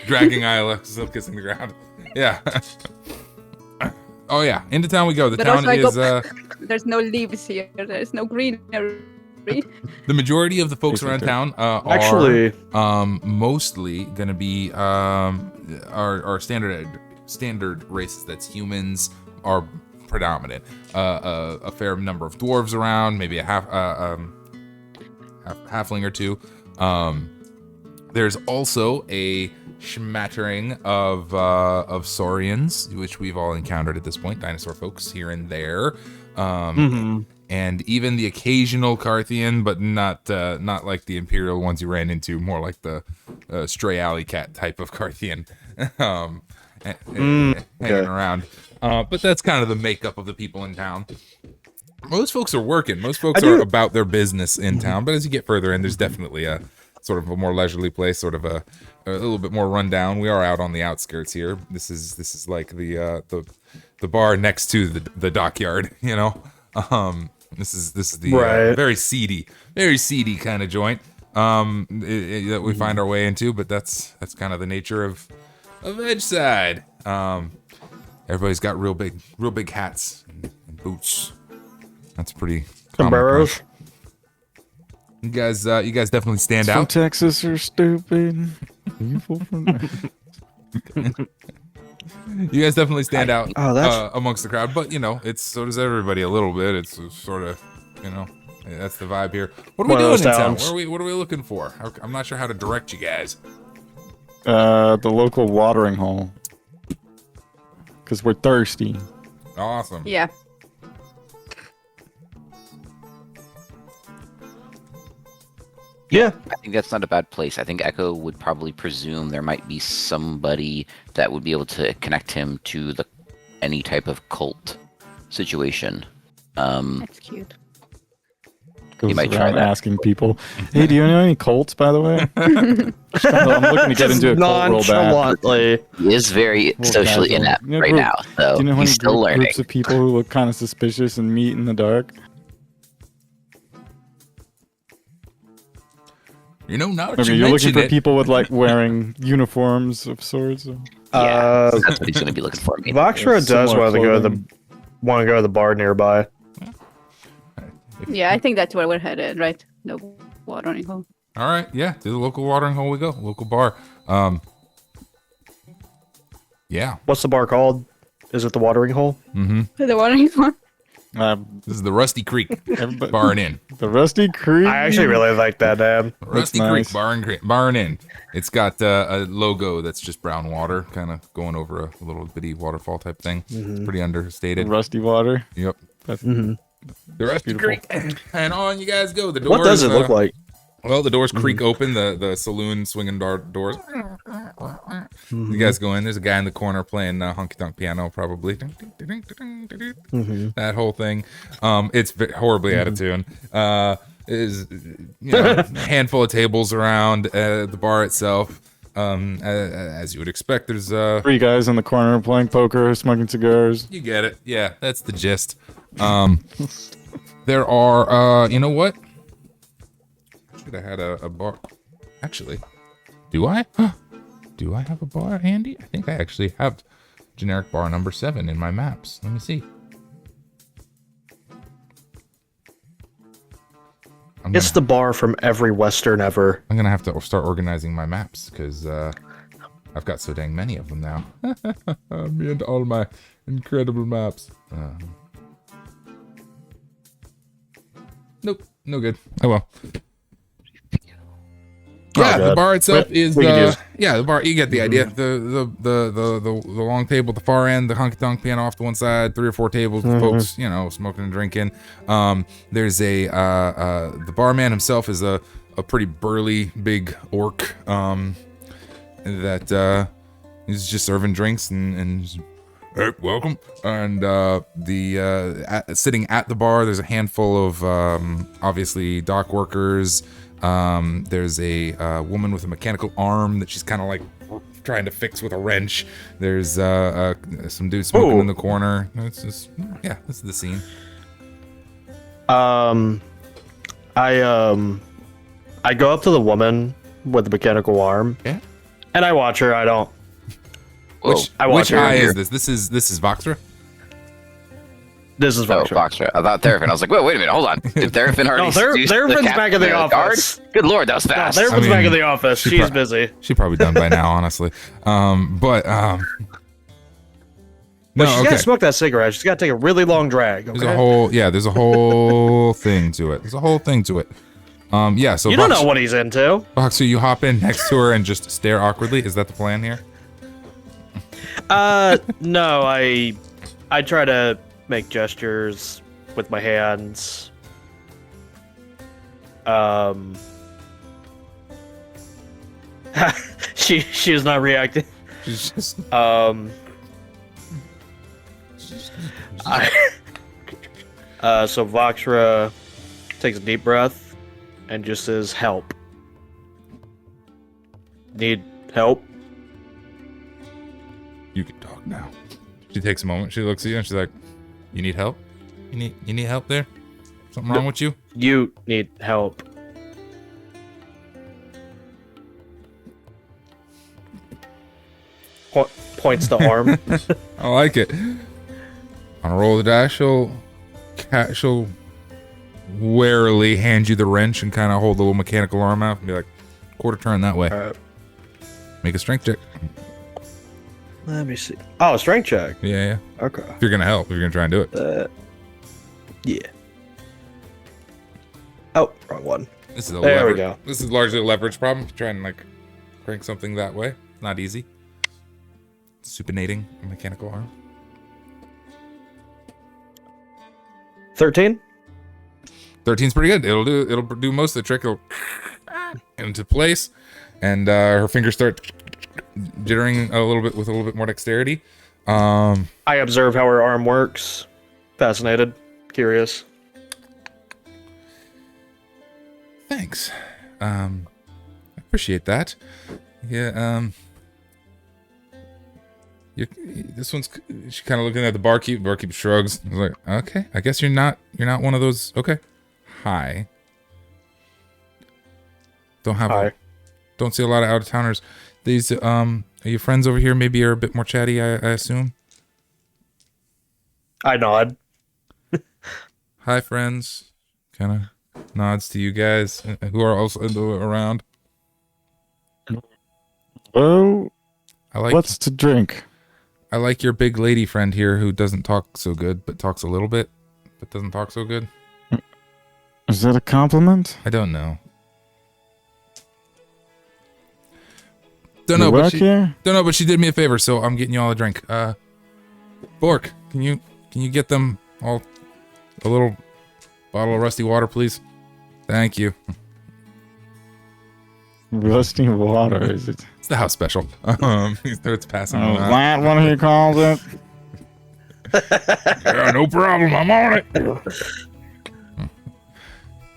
Dragging Isla, still kissing the ground. Yeah. Oh yeah. Into town we go. The But town also I go- is There's no leaves here. There's no greenery. the majority of the folks around town are Actually, mostly gonna be our standard races. That's humans are predominant. A fair number of dwarves around, maybe a halfling or two. There's also a smattering of saurians, which we've all encountered at this point, dinosaur folks here and there. And even the occasional Carthian, but not like the Imperial ones you ran into, more like the stray alley cat type of Carthian hanging around. But that's kind of the makeup of the people in town. Most folks are working. Most folks are about their business in town. But as you get further in, there's definitely a sort of a more leisurely place, sort of a little bit more rundown. We are out on the outskirts here. This is like the bar next to the dockyard, you know. This is the very seedy kind of joint that we find our way into, but that's kind of the nature of Edgeside. Everybody's got real big hats and boots. That's pretty sombreros. You guys definitely stand From out. Texas are stupid. Evil from You guys definitely stand out Oh, that's- amongst the crowd, but you know, it's so does everybody a little bit. It's sort of, you know, that's the vibe here. What are we One of doing in those town? towns. What are we looking for? I'm not sure how to direct you guys. the local watering hole. Because we're thirsty. Awesome. Yeah. Yeah. I think that's not a bad place. I think Echo would probably presume there might be somebody that would be able to connect him to any type of cult situation. That's cute. Goes might try around that. asking people, "Hey, do you know any cults, by the way?" I'm looking to get into a cult real bad. Nonchalantly. He is very socially casual. inept You know, right group- now, so Do you know how he's many still learning. groups of people who look kind of suspicious and meet in the dark? You know, now that Maybe you you're looking mention for it, people with like wearing uniforms of sorts. Yeah, Uh, that's what he's going to be looking for. Maybe. Voxra does Similar want to go to clothing. the bar nearby. Yeah, I think that's where we're headed, right? The watering hole. all right, yeah, to the local watering hole we go, local bar. Yeah, What's the bar called? Is it the watering hole? The watering hole. this is the Rusty Creek Everybody- Bar and Inn. The Rusty Creek. I actually really like that name. Rusty nice. Creek Bar and Inn. It's got a logo that's just brown water, kind of going over a little bitty waterfall type thing. Pretty understated. Rusty water. Yep. That's The Rusty beautiful. Creek. And on you guys go. The doors. What does it look like? Well, the doors creak open. The saloon swinging doors. You guys go in. There's a guy in the corner playing honky tonk piano, probably. That whole thing. It's horribly out of tune. Is a handful of tables around the bar itself. As you would expect, there's 3 guys in the corner playing poker, smoking cigars. you get it. Yeah, that's the gist. There are you know what? Should have had a bar. Actually, do I? Do I have a bar handy? I think I actually have generic bar number 7 in my maps. Let me see. It's the bar from every Western ever. I'm gonna have to start organizing my maps because I've got so dang many of them now. Me and all my incredible maps. Nope, no good. Oh well. Yeah, the God. bar itself is we can use- the bar. You get the idea. The long table at the far end, the honky tonk piano off to one side, 3 or 4 tables with folks, smoking and drinking. There's the barman himself is a pretty burly big orc that is just serving drinks and just, hey, welcome. And sitting at the bar, there's a handful of obviously dock workers. There's a woman with a mechanical arm that she's kind of like trying to fix with a wrench. There's some dude smoking in the corner. It's just, this is the scene. I go up to the woman with the mechanical arm. Yeah. And I watch her. I don't. Whoa. I watch Which her. eye is this? This is Voxra? This is Oh, Voxra. Voxra. I thought Therapin. I was like, wait a minute, hold on. Did Therapin already seduce the Therapin's captain back in the guard? office. Good lord, that was fast. Therapin's I back mean, in the office. she She's pro- busy. She's probably done by now, honestly. But No, she's okay. gotta smoke that cigarette. She's gotta take a really long drag. There's Okay? a whole thing to it. So you don't know what he's into. Voxra, you hop in next to her and just stare awkwardly. Is that the plan here? No, I try to make gestures with my hands. She is not reacting. She's just So Voxra takes a deep breath and just says, "Help. Need help?" You can talk now. She takes a moment. She looks at you and she's like, "You need help? You need help there? Something wrong with you?" You need help. Points the arm. I like it. On a roll of the dice, she'll warily hand you the wrench and kind of hold the little mechanical arm out and be like, "Quarter turn that way." Make a strength check. Let me see. Oh, strength check. Yeah. Okay. If you're gonna help, if you're gonna try and do it. Yeah. Oh, wrong one. This is a There we leverage. go. This is largely a leverage problem. Try and like crank something that way. Not easy. Supinating a mechanical arm. 13? 13's pretty good. It'll do most of the trick. It'll into place, and her fingers start jittering a little bit with a little bit more dexterity. I observe how her arm works. Fascinated. Curious. thanks. I appreciate that. Yeah, this one's. She kind of looking at the barkeep. Barkeep shrugs. I was like, okay, I guess you're not one of those. Okay, hi. Don't see a lot of out of towners. These are your friends over here? Maybe are a bit more chatty. I assume. I nod. Hi, friends. Kind of nods to you guys who are also around. Well, I what's to drink? I like your big lady friend here who doesn't talk so good, but talks a little bit, but doesn't talk so good. Is that a compliment? I don't know. Don't You know, work here? but she did me a favor, so I'm getting you all a drink. Bork, can you get them all a little bottle of rusty water, please? Thank you. Rusty water, is it? It's the house special. It's passing Oh, on. that what he calls it? Yeah, no problem. I'm on it.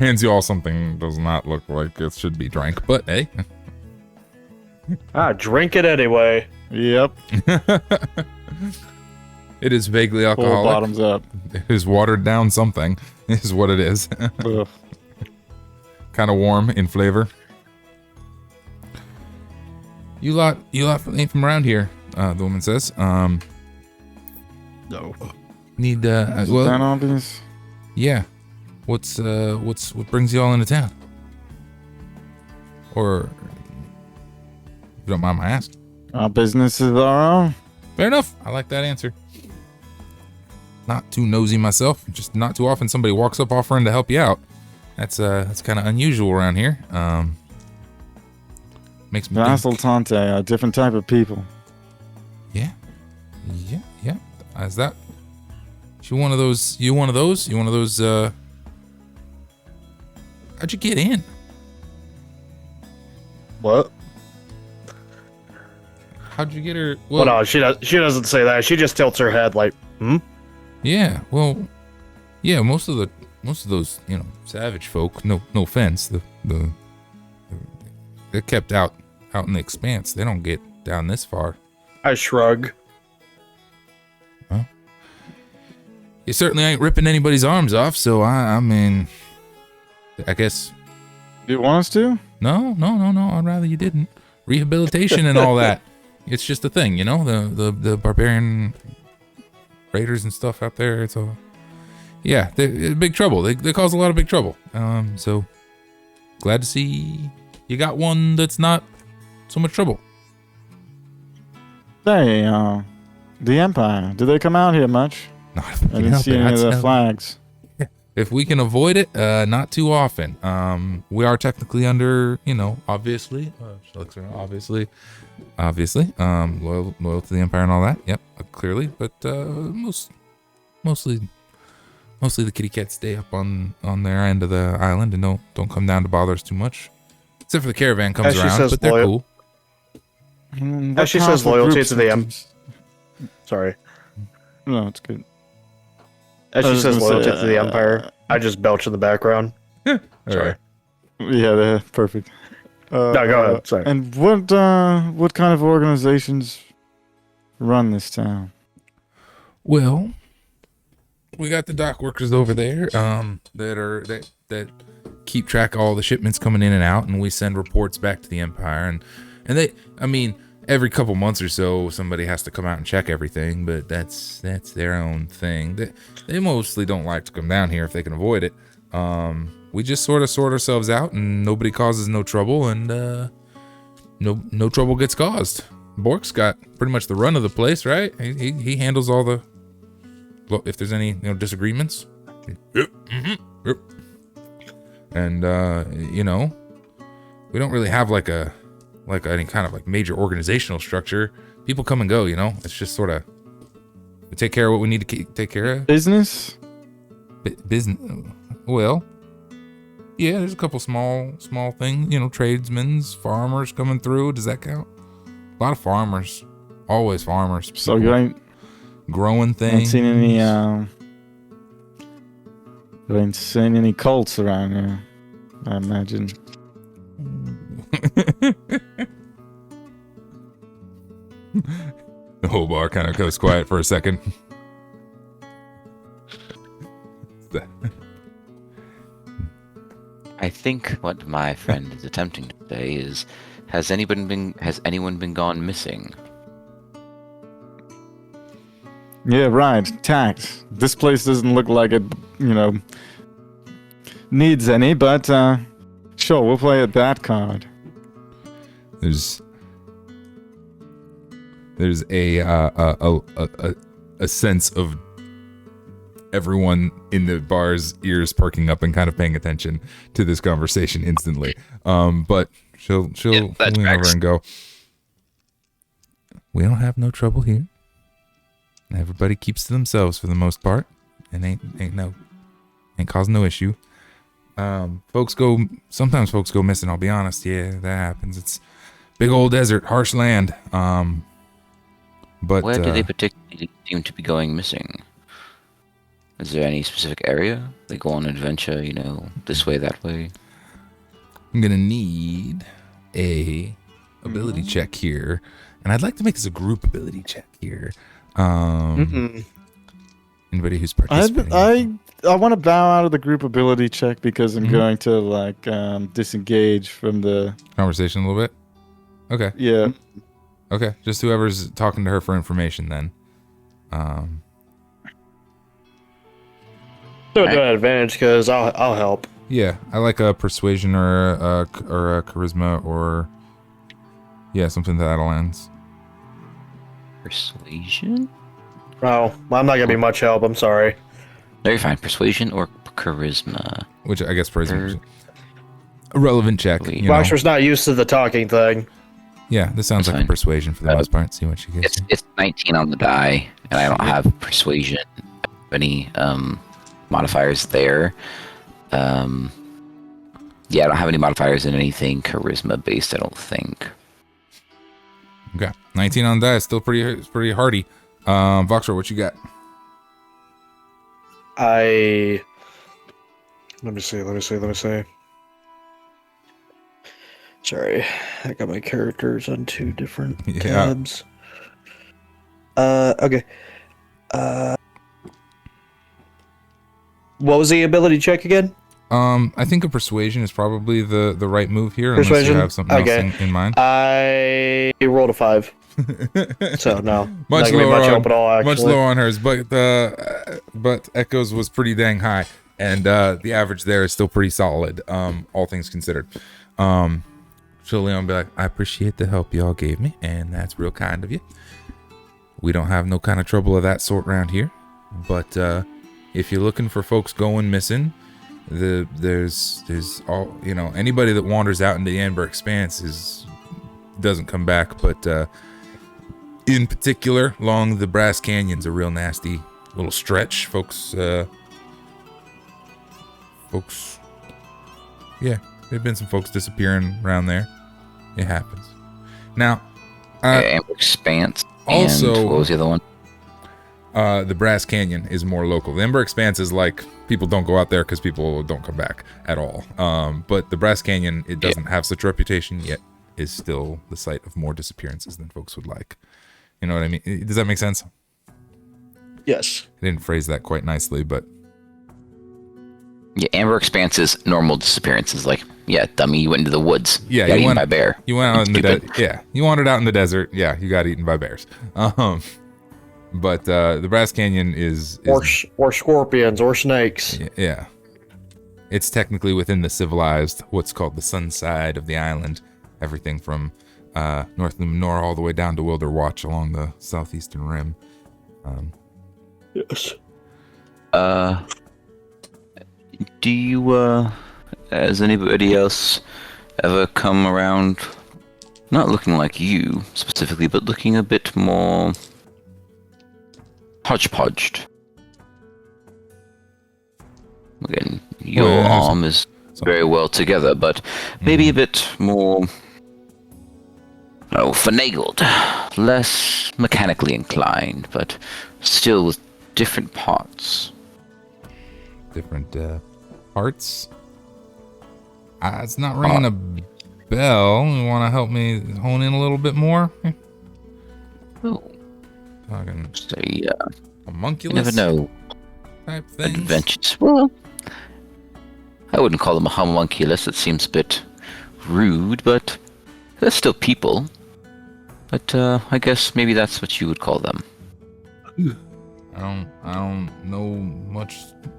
Hands you all something does not look like it should be drank, but hey. Drink it anyway. Yep. It is vaguely Full alcoholic. bottoms up. It is watered down something, is what it is. Ugh. Kind of warm in flavor. You lot ain't from around here, the woman says. No. Need Is well, that obvious? yeah. What brings you all into town? Or if you don't mind my asking. Our business is our own. Fair enough. I like that answer. Not too nosy myself. Just not too often somebody walks up offering to help you out. That's kind of unusual around here. Makes me think. Vassaltante, a different type of people. Yeah. Is that? You one of those? You one of those? How'd you get in? What? How'd you get her? Well, no, she doesn't say that. She just tilts her head like, Yeah. Well. Yeah. Most of those, savage folk. No offense. They're kept out in the expanse. They don't get down this far. I shrug. Well, you certainly ain't ripping anybody's arms off. So I mean, I guess. Do you want us to? No. I'd rather you didn't. Rehabilitation and all that. It's just a thing, the barbarian raiders and stuff out there. It's all, yeah, they're big trouble. They cause a lot of big trouble. So glad to see you got one that's not so much trouble. Hey, the Empire. Do they come out here much? Not I didn't see any of the flags. If we can avoid it, not too often. We are technically under, obviously. She looks around, obviously, loyal to the Empire and all that. Yep, clearly. But mostly the kitty cats stay up on their end of the island and don't come down to bother us too much. Except for the caravan comes around, but they're cool. As she says loyalty to the Sorry. No, it's good. As she says loyalty to the Empire, I just belch in the background. Sorry. Right. Yeah, they're perfect. No, go ahead. Sorry. And what kind of organizations run this town? Well, we got the dock workers over there that keep track of all the shipments coming in and out, and we send reports back to the Empire. And they, every couple months or so, somebody has to come out and check everything, but that's their own thing. They mostly don't like to come down here if they can avoid it. We just sort of sort ourselves out, and nobody causes no trouble, and no trouble gets caused. Bork's got pretty much the run of the place, right? He handles all the, if there's any disagreements. Yep. And we don't really have like any kind of like major organizational structure. People come and go, it's just sort of, we take care of what we need to take care of. Business? Business. Well, yeah, there's a couple small things, tradesmen's, farmers coming through. Does that count? A lot of farmers, always farmers. So you ain't growing things. Ain't seen any cults around here. I imagine. The whole bar kind of goes quiet for a second. I think what my friend is attempting to say is, has anyone been gone missing? Yeah, right. Tact. This place doesn't look like it, needs any, but sure, we'll play at that card. There's a sense of everyone in the bar's ears perking up and kind of paying attention to this conversation instantly. But she'll lean over and go, "We don't have no trouble here. Everybody keeps to themselves for the most part, and ain't causing no issue. Sometimes folks go missing. I'll be honest. Yeah, that happens. It's big old desert, harsh land. But where do they particularly seem to be going missing? Is there any specific area they go on an adventure? This way, that way. I'm gonna need a ability check here, and I'd like to make this a group ability check here. Anybody who's participating? I want to bow out of the group ability check because I'm going to disengage from the Conversation a little bit. Okay. Yeah. Okay. Just whoever's talking to her for information then. So do an advantage because I'll help. Yeah, I like a persuasion or a charisma or something to that ends. Persuasion? Oh, well, I'm not gonna be much help. I'm sorry. No, you're fine. Persuasion or charisma? Which I guess a relevant check. Boxer's not used to the talking thing. Yeah, this sounds That's like a fine. persuasion for the most part. See what she gets. It's 19 on the die, and I don't have persuasion. Any modifiers there? I don't have any modifiers in anything charisma based. I don't think. Okay, 19 on the die. Still pretty hardy. Voxer, what you got? Let me see. Sorry, I got my characters on two different tabs. Okay. What was the ability check again? I think a persuasion is probably the right move here, unless Persuasion? you have something else in mind. I rolled a 5. So no, much not gonna be lower much on, help at all. Actually, much lower on hers, but Echo's was pretty dang high, and the average there is still pretty solid, all things considered. So Leon be like, I appreciate the help y'all gave me, and that's real kind of you. We don't have no kind of trouble of that sort around here, but if you're looking for folks going missing, there's all anybody that wanders out into the Amber Expanse doesn't come back, but in particular along the Brass Canyon's a real nasty little stretch. Folks, there've been some folks disappearing around there. It happens. Now, Amber Expanse. Also, and what was the other one? The Brass Canyon is more local. The Amber Expanse is like people don't go out there because people don't come back at all. But the Brass Canyon, it doesn't have such a reputation yet, is still the site of more disappearances than folks would like. You know what I mean? Does that make sense? yes. I didn't phrase that quite nicely, but Yeah, Amber Expanse is normal disappearances. Like, yeah, dummy, you went into the woods. yeah, got you eaten went by a bear. You went out in the Stupid. you wandered out in the desert. Yeah, you got eaten by bears. But the Brass Canyon is Or scorpions or snakes. yeah. It's technically within the civilized, what's called the sun side of the island. Everything from North Numenor all the way down to Wilder Watch along the southeastern rim. Yes. Do you, has anybody else ever come around, not looking like you specifically, but looking a bit more hodgepodged? Again, your arm is very well together, but maybe a bit more, finagled, less mechanically inclined, but still with different parts. Different parts. It's not ringing a bell. You want to help me hone in a little bit more? Oh, Talking say, homunculus you never know. type things. Adventures. Well, I wouldn't call them a homunculus. It seems a bit rude, but they're still people. But I guess maybe that's what you would call them. I don't know much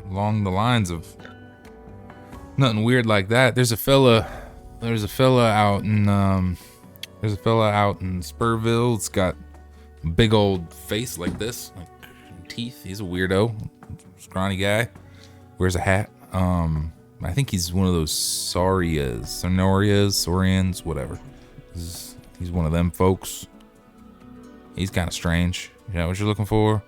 along the lines of nothing weird like that. There's a fella out in Spurville. It's got a big old face like this, like teeth. He's a weirdo, scrawny guy. Wears a hat. I think he's one of those Saurians, whatever. He's one of them folks. He's kind of strange. You know what you're looking for?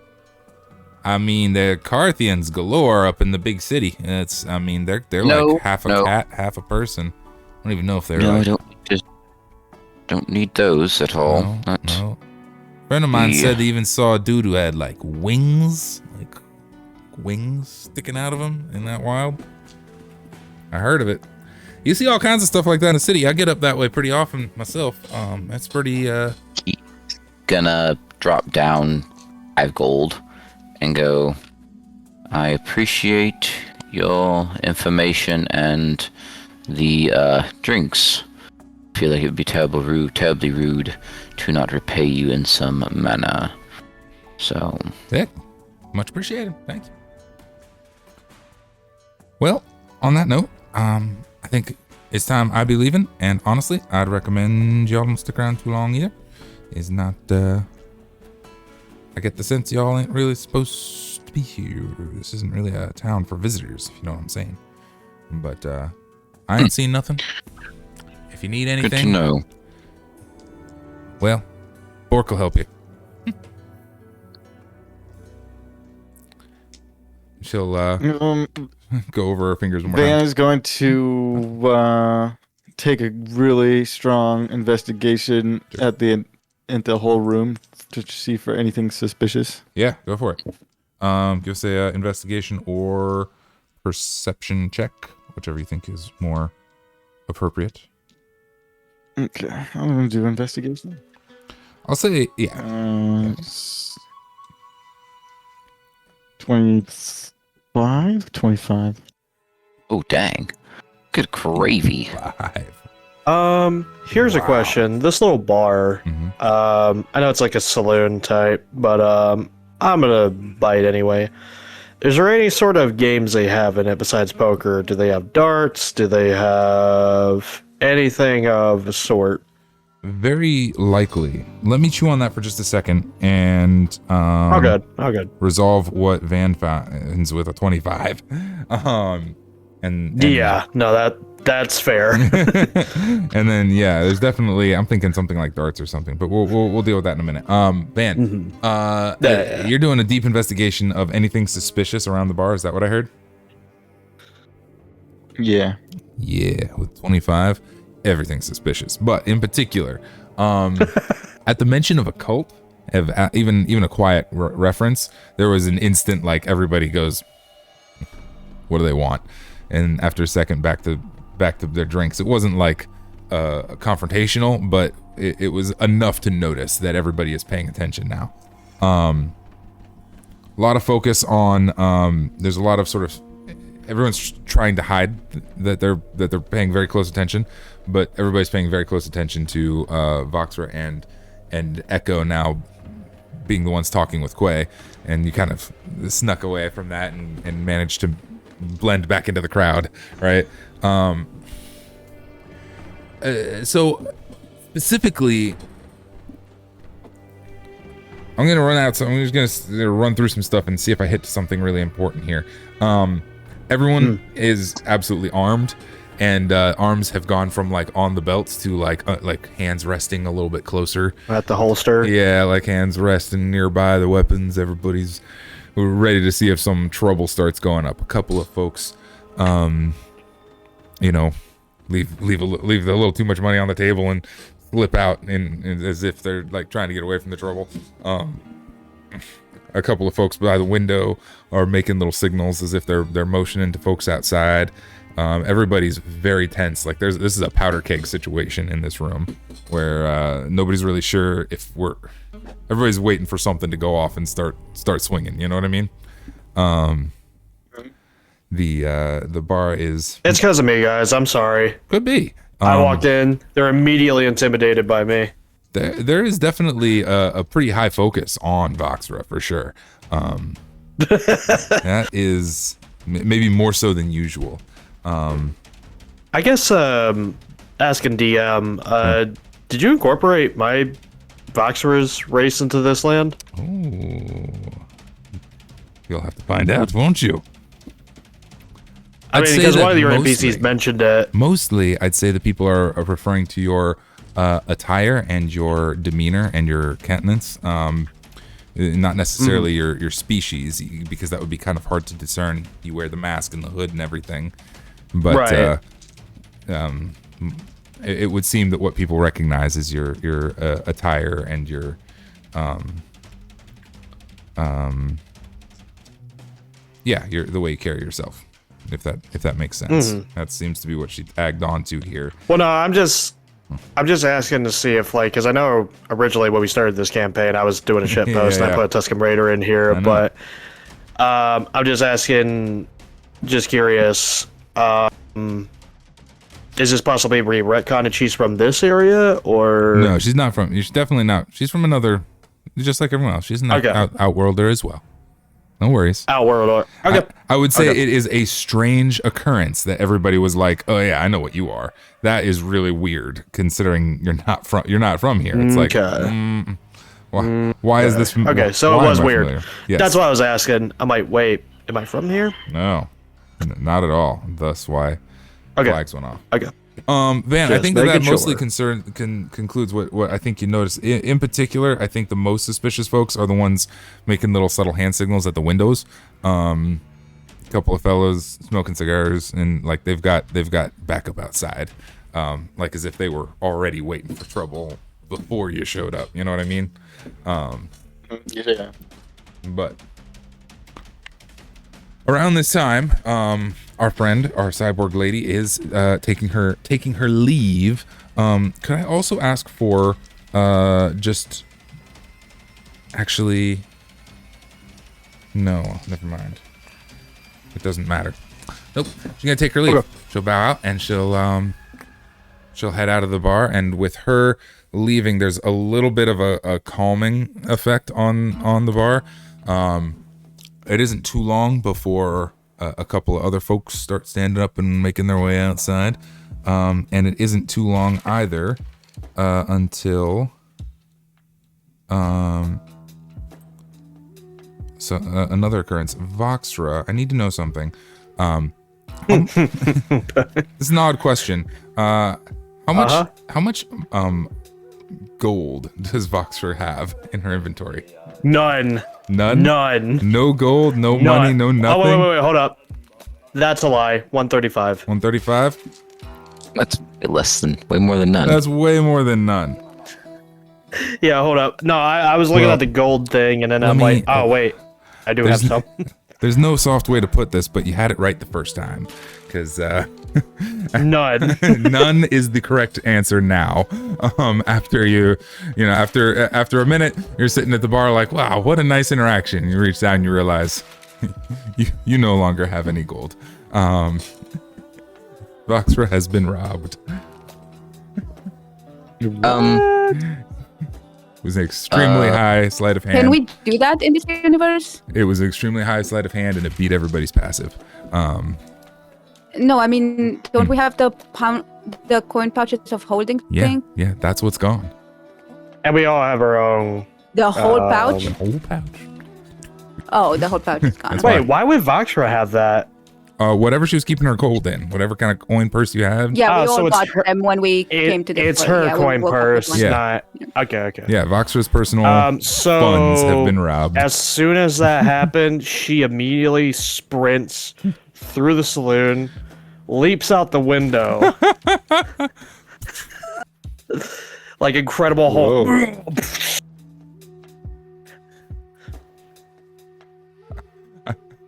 I mean, the Carthians galore up in the big city. They're like half a cat, half a person. I don't even know if they're No, like... I don't need those at all. No. A friend of mine said they even saw a dude who had like wings sticking out of him. Isn't that wild? I heard of it. You see all kinds of stuff like that in the city. I get up that way pretty often myself. That's pretty He's gonna drop down 5 gold and go, I appreciate your information and the drinks. I feel like it would be terribly rude to not repay you in some manner. So, yeah, much appreciated. Thank you. Well, on that note, I think it's time I'd be leaving, and honestly, I'd recommend y'all don't stick around too long either. It's not, I get the sense y'all ain't really supposed to be here. This isn't really a town for visitors, if you know what I'm saying. But, I ain't seen nothing. If you need anything. good to know. Well, Bork will help you. She'll, go over her fingers one more Van time. is going to take a really strong investigation at the whole room to see for anything suspicious. Yeah, go for it. Give us a investigation or perception check, whichever you think is more appropriate. Okay, I'm going to do investigation. I'll say, yeah. 25. Oh, dang. Good gravy. 5. Here's a question. This little bar, I know it's like a saloon type, but I'm gonna bite anyway. Is there any sort of games they have in it besides poker? Do they have darts? Do they have anything of the sort? Very likely. Let me chew on that for just a second and Oh, good. resolve what Van finds with a 25. And Yeah, no, that's fair. and then there's definitely, I'm thinking something like darts or something, but we'll deal with that in a minute. Van, you're doing a deep investigation of anything suspicious around the bar. Is that what I heard? Yeah. Yeah, with 25, everything's suspicious. But in particular, at the mention of a cult, even a quiet reference, there was an instant like everybody goes, "What do they want?" And after a second, back to their drinks. It wasn't like confrontational, but it was enough to notice that everybody is paying attention now. A lot of focus on. There's a lot of sort of. Everyone's trying to hide that they're paying very close attention, but everybody's paying very close attention to Voxra and Echo now being the ones talking with Quay, and you kind of snuck away from that and managed to blend back into the crowd, right? So specifically, I'm gonna run out. So I'm just gonna run through some stuff and see if I hit something really important here. Everyone is absolutely armed, and arms have gone from like on the belts to like hands resting a little bit closer At the holster. Yeah, like hands resting nearby the weapons. Everybody's ready to see if some trouble starts going up. A couple of folks, leave a little too much money on the table and slip out and as if they're like trying to get away from the trouble. A couple of folks by the window are making little signals as if they're motioning to folks outside. Everybody's very tense. Like this is a powder keg situation in this room where nobody's really sure if everybody's waiting for something to go off and start swinging. You know what I mean? The bar is. It's because of me, guys. I'm sorry. Could be. I walked in. They're immediately intimidated by me. There is definitely a pretty high focus on Voxra for sure. That is maybe more so than usual. I guess asking DM, did you incorporate my Voxra's race into this land? Oh, you'll have to find out, won't you? I mean, because one of your NPCs mentioned it. Mostly, I'd say the people are referring to your attire and your demeanor and your countenance. Not necessarily your species, because that would be kind of hard to discern. You wear the mask and the hood and everything. But it would seem that what people recognize is your attire and your the way you carry yourself, if that makes sense. That seems to be what she tagged on to here. Well, no, I'm just asking to see if, like, because I know originally when we started this campaign, I was doing a shit post and I put a Tuscan Raider in here, but I'm just asking, just curious, is this possibly retconned? She's from this area, or no? She's not from. She's definitely not. She's from another, just like everyone else. She's an Outworlder as well. No worries. Outworld. Okay. I would say it is a strange occurrence that everybody was like, "Oh yeah, I know what you are." That is really weird, considering you're not from here. It's like, why is this? Okay, so it was weird. Yes. That's why I was asking. I'm like, wait, am I from here? No, not at all. Thus why flags went off. Okay. Van, I think that mostly concludes what I think you noticed. In particular, I think the most suspicious folks are the ones making little subtle hand signals at the windows. A couple of fellows smoking cigars, and like they've got backup outside, like as if they were already waiting for trouble before you showed up. You know what I mean? Yeah. But around this time, our friend, our cyborg lady, is taking her leave. Could I also ask for just actually? No, never mind. It doesn't matter. Nope. She's gonna take her leave. Okay. She'll bow out and she'll head out of the bar. And with her leaving, there's a little bit of a calming effect on the bar. It isn't too long before a couple of other folks start standing up and making their way outside. And it isn't too long either until another occurrence. Voxra, I need to know something. This is an odd question. How much gold does Voxra have in her inventory? None. No gold, no money, no nothing. Oh, wait, hold up. That's a lie. 135. 135? That's way more than none. That's way more than none. Yeah, hold up. No, I was looking at the gold thing, and then I'm like, oh wait, I do have some. There's no soft way to put this, but you had it right the first time, because none. None is the correct answer now. After after a minute, you're sitting at the bar like, wow, what a nice interaction. You reach down and you realize you no longer have any gold. Voxra has been robbed. It was an extremely high sleight of hand. Can we do that in this universe? It was an extremely high sleight of hand, and it beat everybody's passive. No, I mean, don't we have the coin pouches of holding thing? Yeah, that's what's gone. And we all have our own. The whole pouch? The whole pouch. Oh, the whole pouch is gone. Wait, why would Voxra have that? Whatever she was keeping her gold in, whatever kind of coin purse you have. Yeah, we all bought them when we came to the It's her coin purse, not... Okay. Yeah, Voxra's personal funds have been robbed. As soon as that happened, she immediately sprints through the saloon, leaps out the window. Like Incredible Hulk.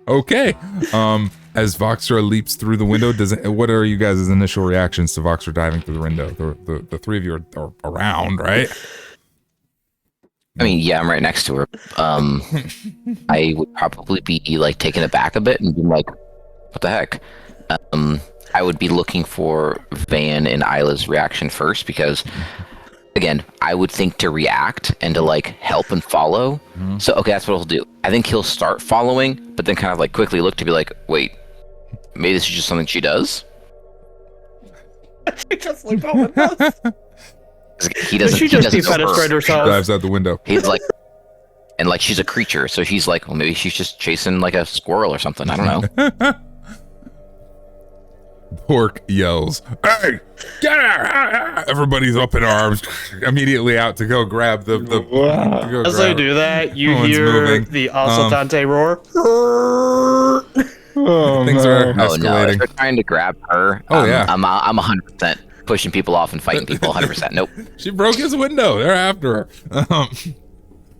Okay. As Voxra leaps through the window, what are you guys' initial reactions to Voxra diving through the window? The three of you are around, right? I mean, yeah, I'm right next to her. I would probably be like taken aback a bit and be like, "What the heck?" I would be looking for Van and Isla's reaction first because, again, I would think to react and to like help and follow. So okay, that's what he'll do. I think he'll start following, but then kind of like quickly look to be like, "Wait, maybe this is just something she does." She just like with us. He doesn't. She He just doesn't know defenestrate her. herself. Dives out the window. He's like, and like she's a creature, so he's like, well, maybe she's just chasing like a squirrel or something. I don't know. Pork yells, "Hey, get her!" Everybody's up in arms, immediately out to go grab the to go As grab they do that, you No one's hear moving. the Asatante roar. Things are Oh no! If escalating. they're trying to grab her, Oh, yeah. I'm 100% pushing people off and fighting people. 100%. Nope. She broke his window. They're after her.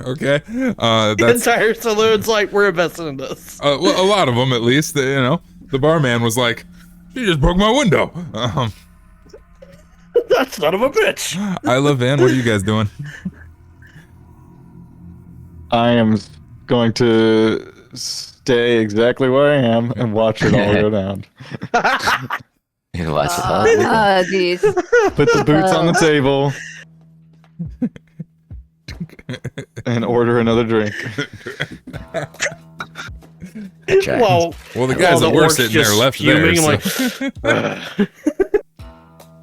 Okay. The That's entire saloon's like, we're invested in this. well, a lot of them at least. You know, the barman was like, "She just broke my window." That son of a bitch. Isla, Van, what are you guys doing? I am going to stay exactly where I am and watch it all go down. Watch it. These. Put the boots on the table and order another drink. Okay. Well, Well, the guys the that were orc's sitting there just left fuming, there. I'm So.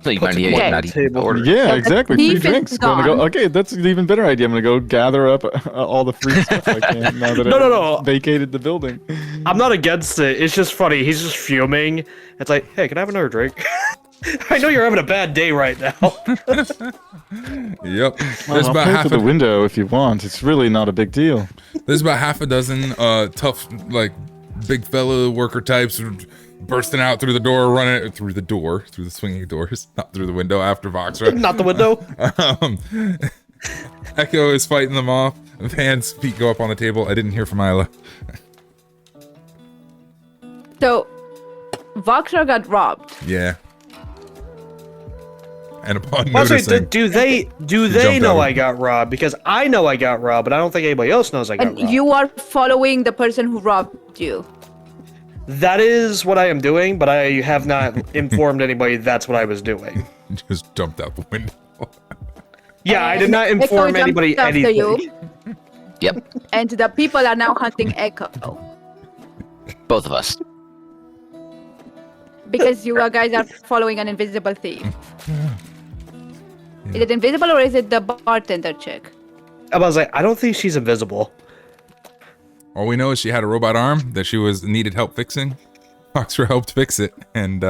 So you might need Okay. not even order. Yeah, the exactly. Free thief is drinks. Gonna go, gone. okay, that's an even better idea. I'm gonna go gather up all the free stuff I can now that No. I've vacated the building. I'm not against it. It's just funny. He's just fuming. It's like, hey, can I have another drink? I know you're having a bad day right now. Yep. There's I'll about pay half for the a window if you want. It's really not a big deal. there's about half a dozen tough, like, big fella worker types bursting out through the door, running through the swinging doors, not through the window after Voxra. Not the window. Echo is fighting them off. Van's feet go up on the table. I didn't hear from Isla. So, Voxra got robbed. Yeah. And upon Also, noticing, do they jumped know out. I got robbed? Because I know I got robbed, but I don't think anybody else knows I got And robbed. you are following the person who robbed you. That is what I am doing, but I have not informed anybody that's what I was doing. just jumped out the window. Yeah, I did not Echo inform jumped anybody after anything. you, Yep. and the people are now hunting Echo. Both of us. Because you guys are following an invisible thief. Is it invisible or is it the bartender chick? I was like, I don't think she's invisible. All we know is she had a robot arm that she needed help fixing. Foxer helped fix it, and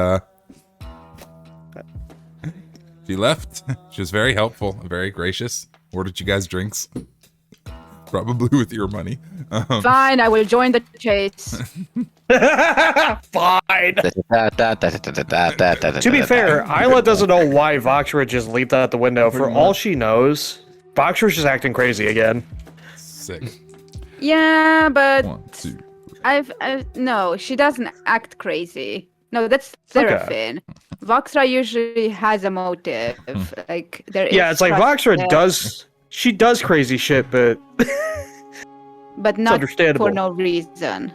she left. She was very helpful, very gracious. Ordered you guys drinks, probably with your money. Fine, I will join the chase. Fine. To be fair, Isla doesn't know why Voxra just leaped out the window. For all she knows, Voxra's just acting crazy again. Sick. Yeah, but 1, 2. no, she doesn't act crazy. No, that's Seraphine. Voxra usually has a motive. Like there is. Yeah, it's like trust Voxra there, does crazy shit, but but not understandable. for no reason.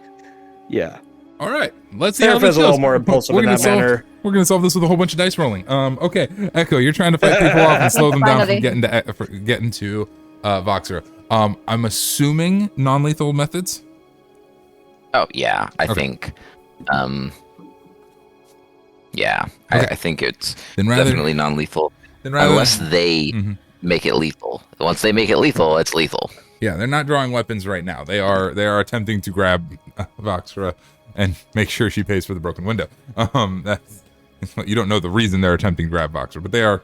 yeah. All right, let's see how Seraph this is a little goes. more impulsive We're in gonna that solve, manner. We're gonna solve this with a whole bunch of dice rolling. Okay, Echo, you're trying to fight people off and slow them down from Finally. getting to Voxer. I'm assuming non-lethal methods. Oh yeah, I Okay. think. Yeah, Okay. I think it's Then rather definitely non-lethal rather unless they Mhm. make it lethal. Once they make it lethal, it's lethal. Yeah, they're not drawing weapons right now. They are attempting to grab Voxra and make sure she pays for the broken window. That's you don't know the reason they're attempting to grab Voxra, but they are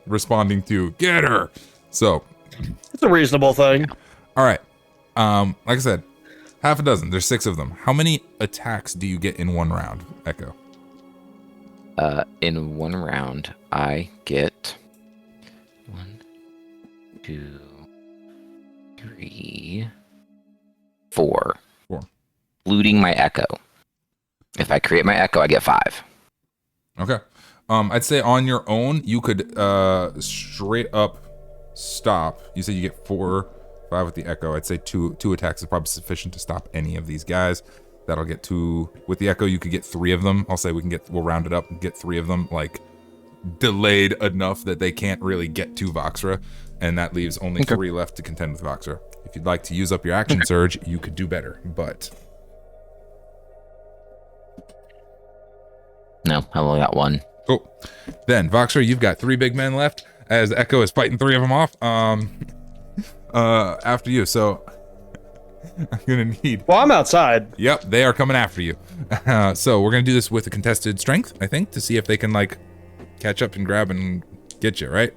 responding to get her. So, It's a reasonable thing. all right. Like I said, half a dozen. There's 6 of them. How many attacks do you get in one round, Echo? In one round, I get 1, 2, 3, 4. 4. Looting my echo. If I create my echo, I get 5. Okay. I'd say on your own, you could straight up stop. You said you get 4, 5 with the echo. I'd say two attacks is probably sufficient to stop any of these guys. That'll get 2 with the echo. You could get 3 of them. I'll say we'll round it up and get 3 of them like delayed enough that they can't really get to Voxra, and that leaves only 3 left to contend with Voxra. If you'd like to use up your action surge, you could do better, but No, I only got 1. cool. Then Voxra, you've got 3 big men left as Echo is fighting 3 of them off. After you, so I'm gonna need. Well, I'm outside. Yep, they are coming after you. So we're gonna do this with a contested strength, I think, to see if they can like catch up and grab and get you. Right?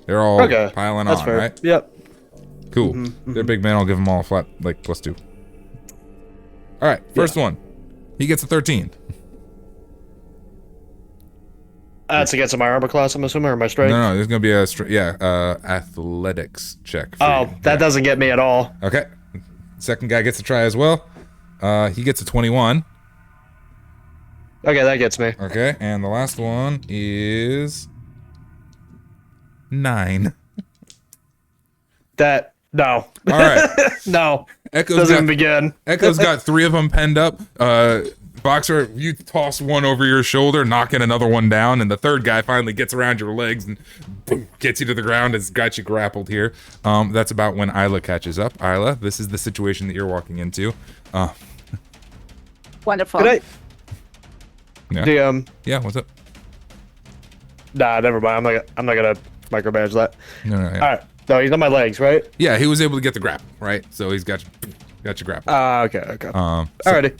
They're all piling That's on, fair. right? Yep. Cool. They're big men. I'll give them all a flat like +2. All right, first one. He gets a 13. That's against my armor class, I'm assuming, or my strength? No, there's gonna be a athletics check. For you. That doesn't get me at all. Okay. Second guy gets a try as well. He gets a 21. Okay, that gets me. Okay, and the last one is 9. No. All right. No. Echo's Doesn't got, even begin. Echo's got 3 of them penned up. Boxer, you toss one over your shoulder, knocking another one down, and the third guy finally gets around your legs and boom, gets you to the ground. Has got you grappled here. That's about when Isla catches up. Isla, this is the situation that you're walking into. Wonderful. Could I? Yeah. Yeah. What's up? Nah, never mind. I'm not gonna micromanage that. No. Yeah. All right. No, he's on my legs, right? Yeah, he was able to get the grapple, right? So he's got you grappled. Okay. Alrighty.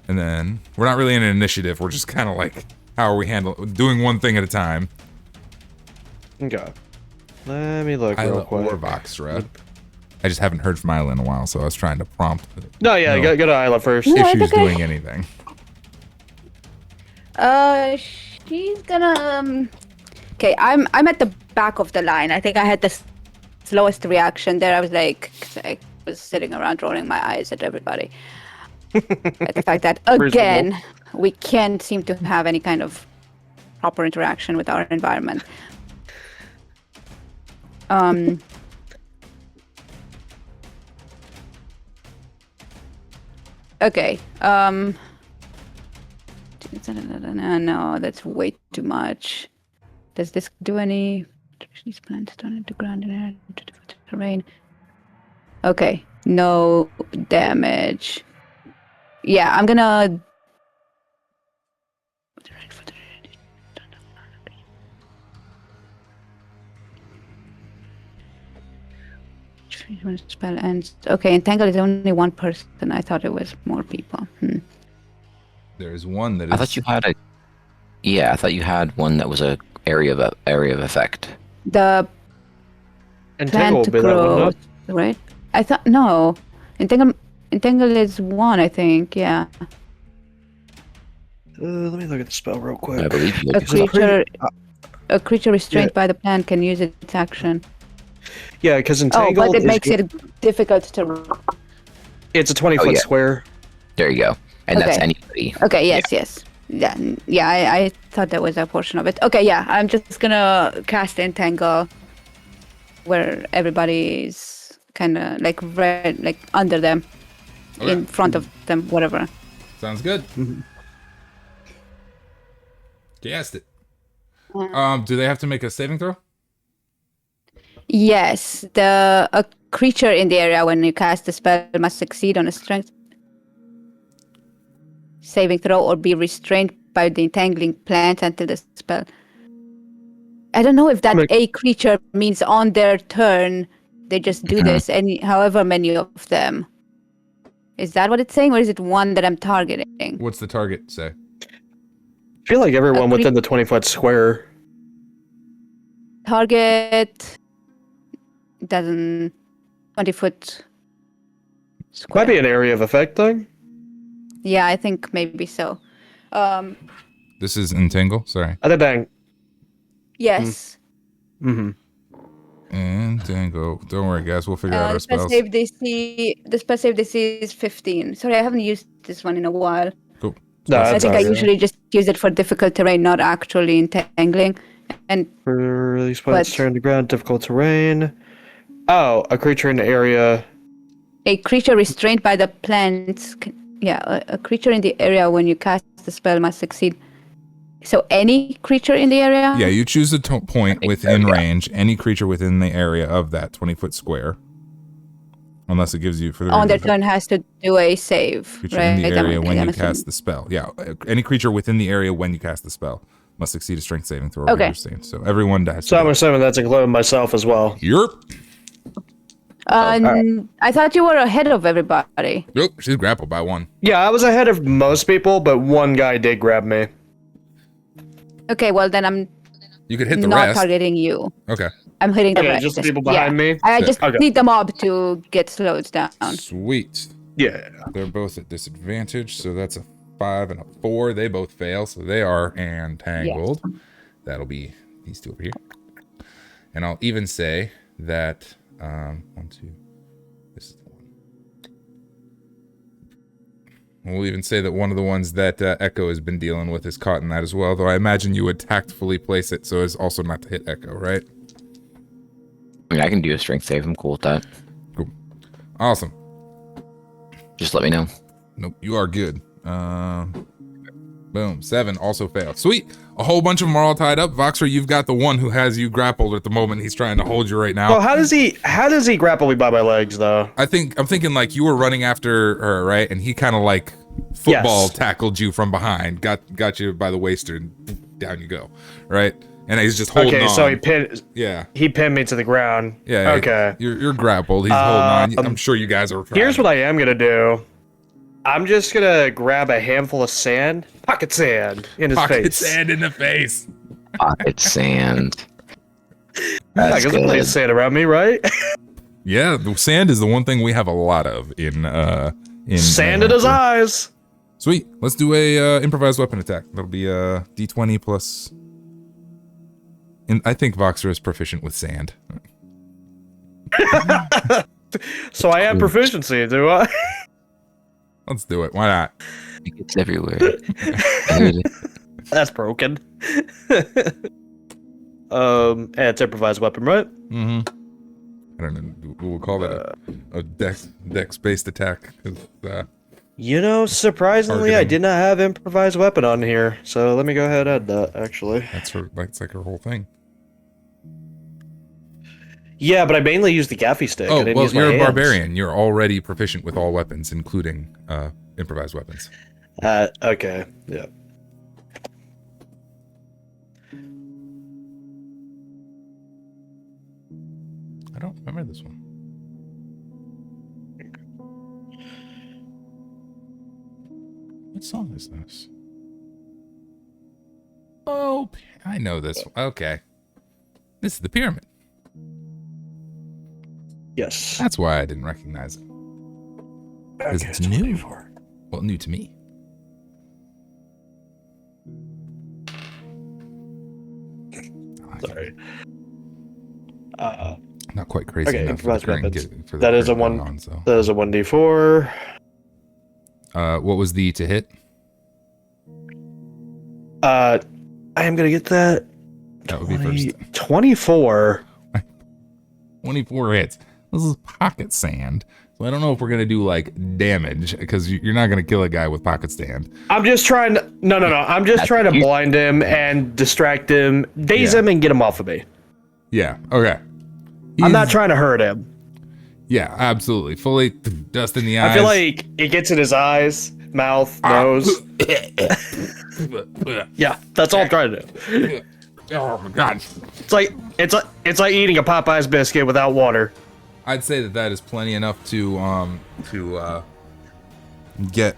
And then we're not really in an initiative. We're just kind of like, how are we doing one thing at a time? Okay. Let me look Isla real quick. or Voxra. I just haven't heard from Isla in a while, so I was trying to prompt. No, yeah, go to Isla first. No, If it's she was okay. doing anything. She's gonna. Okay, I'm at the back of the line. I think I had the slowest reaction there. I was like, 'cause I was sitting around rolling my eyes at everybody. At the fact that again, we can't seem to have any kind of proper interaction with our environment. Okay. No, that's way too much. Does this do any? These plants turn into ground and air into the terrain. Okay, no damage. Yeah, I'm gonna. When spell ends. Okay, entangle is only 1 person. I thought it was more people. There's one that is. I thought you had a. Yeah, I thought you had one that was a area of effect. The Entangle plant would be that, growth, wouldn't it? right? I thought no. Entangle is 1, I think. Yeah. Let me look at the spell real I quick. believe you. A creature restrained by the plant can use its action. Yeah, because Oh, entangled. but it makes it difficult to. It's a 20-foot yeah. square. There you go. And that's Okay. anybody. Okay. Yes. Yeah. I thought that was a portion of it. Okay. Yeah. I'm just gonna cast entangle where everybody's kind of like like under them, Okay. in front of them, whatever. Sounds good. Cast it. Do they have to make a saving throw? Yes, a creature in the area when you cast the spell must succeed on a strength saving throw or be restrained by the entangling plant until the spell. I don't know if that a creature means on their turn they just do this, however many of them. Is that what it's saying, or is it one that I'm targeting? What's the target say? I feel like everyone within the 20-foot square. Target doesn't 20-foot square. Might be an area of effect thing. Yeah, I think maybe so. This is entangle. Sorry. I think bang. Yes. Mm-hmm. Entangle. Don't worry, guys. We'll figure out our The spell spells. save DC is 15. Sorry, I haven't used this one in a while. No, I that's think all I right. usually just use it for difficult terrain, not actually entangling. And Release plants But- turn to ground, difficult terrain. Oh, a creature in the area. a creature restrained by the plants. A creature in the area when you cast the spell must succeed. So any creature in the area? Yeah, you choose a point think within so, yeah. range, any creature within the area of that 20-foot square. Unless it gives you for the On their range of turn has to do a save, creature right? in the area when I'm you assuming. cast the spell. Yeah, any creature within the area when you cast the spell must succeed a strength saving throw. Okay. So everyone has So I'm to. assuming that's including myself as well. Yerp. I thought you were ahead of everybody. Nope, she's grappled by one. Yeah, I was ahead of most people, but one guy did grab me. Okay, well then I'm You could hit the not rest. targeting you. Okay. I'm hitting the Okay, rest. just the people behind me? I just Okay. need the mob to get slowed down. Sweet. Yeah. They're both at disadvantage, so that's a 5 and a 4. They both fail, so they are entangled. That'll be these two over here. And I'll even say that 1, 2. This is the one. We'll even say that one of the ones that Echo has been dealing with is caught in that as well. Though I imagine you would tactfully place it so as also not to hit Echo, right? I mean, I can do a strength save. I'm cool with that. Cool. Awesome. Just let me know. Nope, you are good. Boom. 7 also failed. Sweet. A whole bunch of them are all tied up. Voxer, you've got the one who has you grappled at the moment. He's trying to hold you right now. Well, how does he grapple me by my legs though? I'm thinking like you were running after her, right? And he kind of like football Yes. tackled you from behind, got you by the waist, and down you go, right? And he's just holding on. Okay, so he pinned me to the ground. Yeah. Okay. You're grappled. He's holding on. I'm sure you guys are. Here's what I am gonna do. I'm just gonna grab a handful of sand, pocket sand, in his Pocket face. sand in the face. Pocket sand. I That's guess plenty of good. sand around me, right? Yeah, the sand is the one thing we have a lot of in Sand in his eyes. Sweet. Let's do a improvised weapon attack. That'll be a D20 plus. And I think Voxer is proficient with sand. So I have proficiency, do I? Let's do it. Why not? It's everywhere. Good. That's broken. And it's improvised weapon, right? Mm-hmm. I don't know. We'll call that a dex-based attack. 'Cause, You know, surprisingly, I Targeting. did not have improvised weapon on here. So let me go ahead and add that, actually. that's like her whole thing. Yeah, but I mainly used the gaffy stick. I Oh, didn't well, use my you're a hands. barbarian. You're already proficient with all weapons, including improvised weapons. Okay, yeah. I don't remember this one. What song is this? Oh, I know this one. Okay. This is the pyramid. Yes. That's why I didn't recognize it. Because Okay, it's new. 24. Well, new to me. Sorry. Not quite crazy Okay, enough for the improvised current weapons. for the That is a current one. going on, so. That is a 1d4. What was the to hit? I am gonna get that. That would be first. 24. 24 hits. This is pocket sand. So I don't know if we're going to do like damage because you're not going to kill a guy with pocket sand. I'm just trying to. No. I'm just trying to blind him and distract him, daze Yeah. him, and get him off of me. Yeah. Okay. I'm not He's- trying to hurt him. Yeah, absolutely. Fully dust in the eyes. I feel like it gets in his eyes, mouth, nose. Yeah, that's all I'm trying to do. Oh my god. It's like eating a Popeye's biscuit without water. I'd say that is plenty enough to get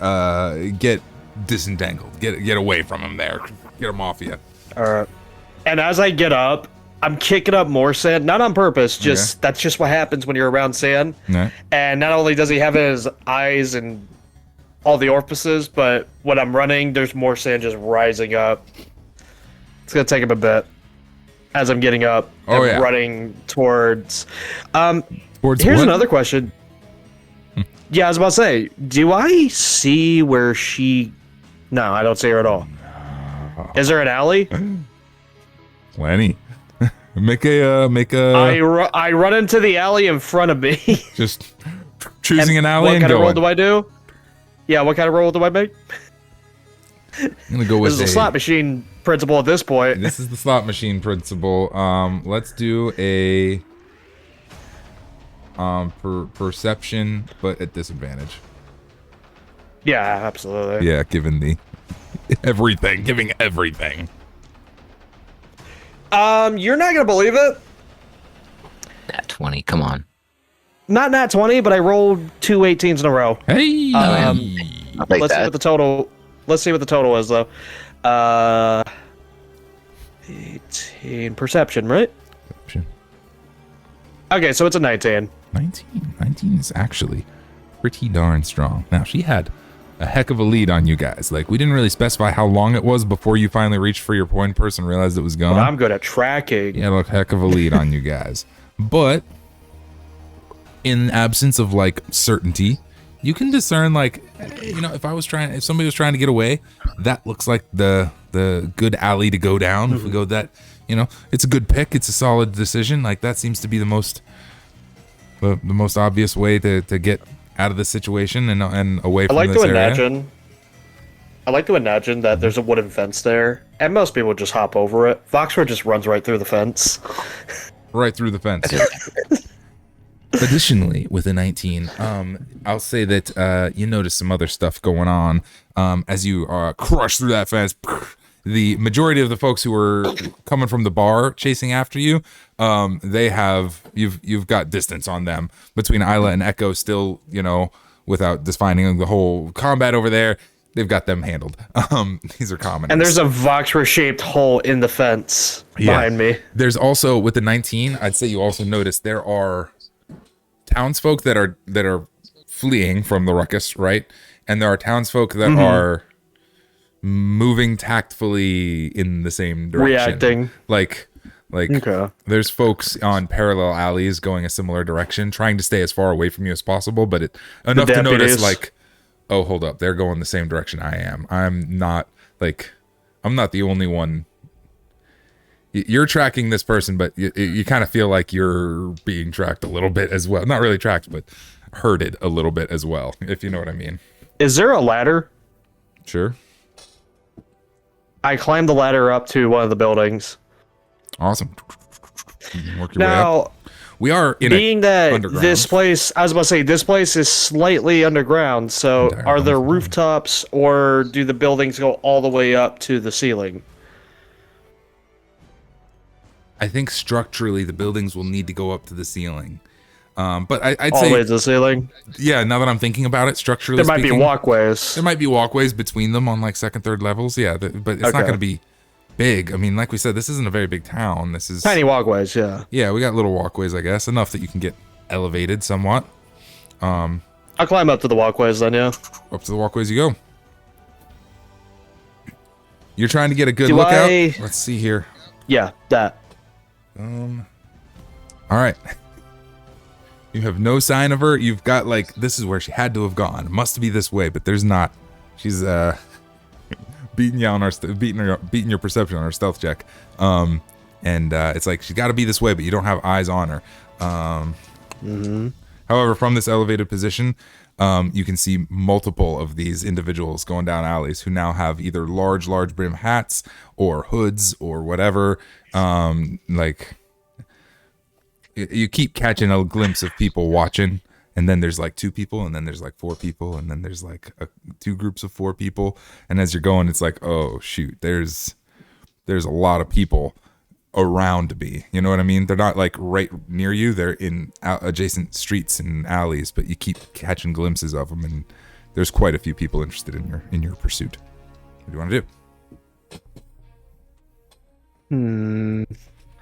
disentangled. Get away from him there. Get him off you. And as I get up, I'm kicking up more sand, not on purpose. Just that's just what happens when you're around sand. No. And not only does he have his eyes and all the orifices, but when I'm running, there's more sand just rising up. It's gonna take him a bit as I'm getting up and running towards. Towards Here's what? another question. Yeah, I was about to say, do I see where she No, I don't see her at all. Is there an alley? Plenty. Make a I run into the alley in front of me. just choosing an alley What and kind of roll going. do I do? Yeah, what kind of roll do I make? I'm gonna go with This is a slot machine principle at this point. This is the slot machine principle. Let's do a perception, but at disadvantage. Yeah, absolutely. Yeah, given the giving everything. You're not gonna believe it. Nat 20, come on. Not nat 20, but I rolled 2 18s in a row. Hey, I'll take Let's see that. what the total. Let's see what the total is, though. 18 perception, right? Okay, so it's a 19. 19 is actually pretty darn strong. Now, she had a heck of a lead on you guys. Like, we didn't really specify how long it was before you finally reached for your point person and realized it was gone. But I'm good at tracking. Yeah, look, heck of a lead on you guys. But in absence of like certainty, you can discern like, you know, if somebody was trying to get away, that looks like the good alley to go down. If we go that, you know, it's a good pick. It's a solid decision. Like that seems to be the most obvious way to get out of the situation and away from this area. I like to imagine that there's a wooden fence there, and most people just hop over it. Voxford just runs right through the fence. Right through the fence. Additionally, with a 19, I'll say that you notice some other stuff going on as you crush through that fence. The majority of the folks who were coming from the bar chasing after you, you've got distance on them between Isla and Echo. Still, you know, without defining the whole combat over there, they've got them handled. These are commoners. And there's a Voxford-shaped hole in the fence behind me. There's also, with the 19, I'd say you also notice there are townsfolk that are fleeing from the ruckus, right? And there are townsfolk that are moving tactfully in the same direction. Reacting. Like Okay. there's folks on parallel alleys going a similar direction, trying to stay as far away from you as possible, but enough to notice deputies. like, oh, hold up, they're going the same direction I am. I'm not the only one. You're tracking this person, but you kind of feel like you're being tracked a little bit as well. Not really tracked, but herded a little bit as well, if you know what I mean. Is there a ladder? Sure. I climbed the ladder up to one of the buildings. Awesome. Work your way up. Now, We are in being that underground. this place, I was about to say, this place is slightly underground, so Entirely are there underground. rooftops, or do the buildings go all the way up to the ceiling? I think structurally the buildings will need to go up to the ceiling. But I'd All the way say, to the ceiling? yeah, now that I'm thinking about it, structurally There might be speaking, walkways. there might be walkways between them on like second, third levels. Yeah, but it's not Okay. going to be big. I mean, like we said, this isn't a very big town. This is Tiny walkways, yeah. Yeah, we got little walkways, I guess, enough that you can get elevated somewhat. I'll climb up to the walkways then, yeah. Up to the walkways you go. You're trying to get a good Do lookout. I- Let's see here. Yeah, that. All right. You have no sign of her. You've got like, this is where she had to have gone. Must be this way, but there's not. She's beating you on our beating your perception on our stealth check. And it's like she's got to be this way, but you don't have eyes on her. However, from this elevated position, you can see multiple of these individuals going down alleys who now have either large brim hats or hoods or whatever. Like you keep catching a glimpse of people watching, and then there's like 2 people, and then there's like 4 people, and then there's like 2 groups of 4 people. And as you're going, it's like, oh shoot, there's a lot of people around me. You know what I mean? They're not like right near you. They're in adjacent streets and alleys, but you keep catching glimpses of them, and there's quite a few people interested in your pursuit. What do you want to do?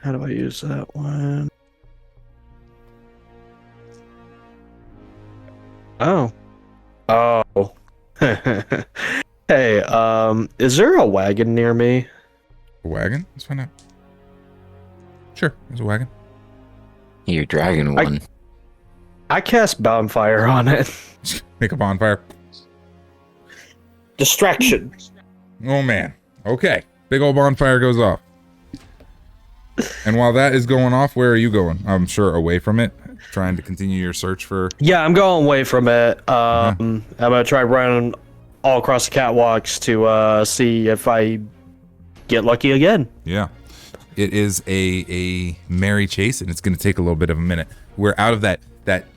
How do I use that one? Oh. Hey, is there a wagon near me? A wagon? Let's find out. Sure, there's a wagon. You're dragging one. I cast bonfire on it. Make a bonfire. Distraction. Oh man. Okay. Big old bonfire goes off. And while that is going off, where are you going? I'm sure away from it, trying to continue your search for. Yeah, I'm going away from it. I'm gonna try running all across the catwalks to see if I get lucky again. Yeah. It is a merry chase, and it's going to take a little bit of a minute. We're out of that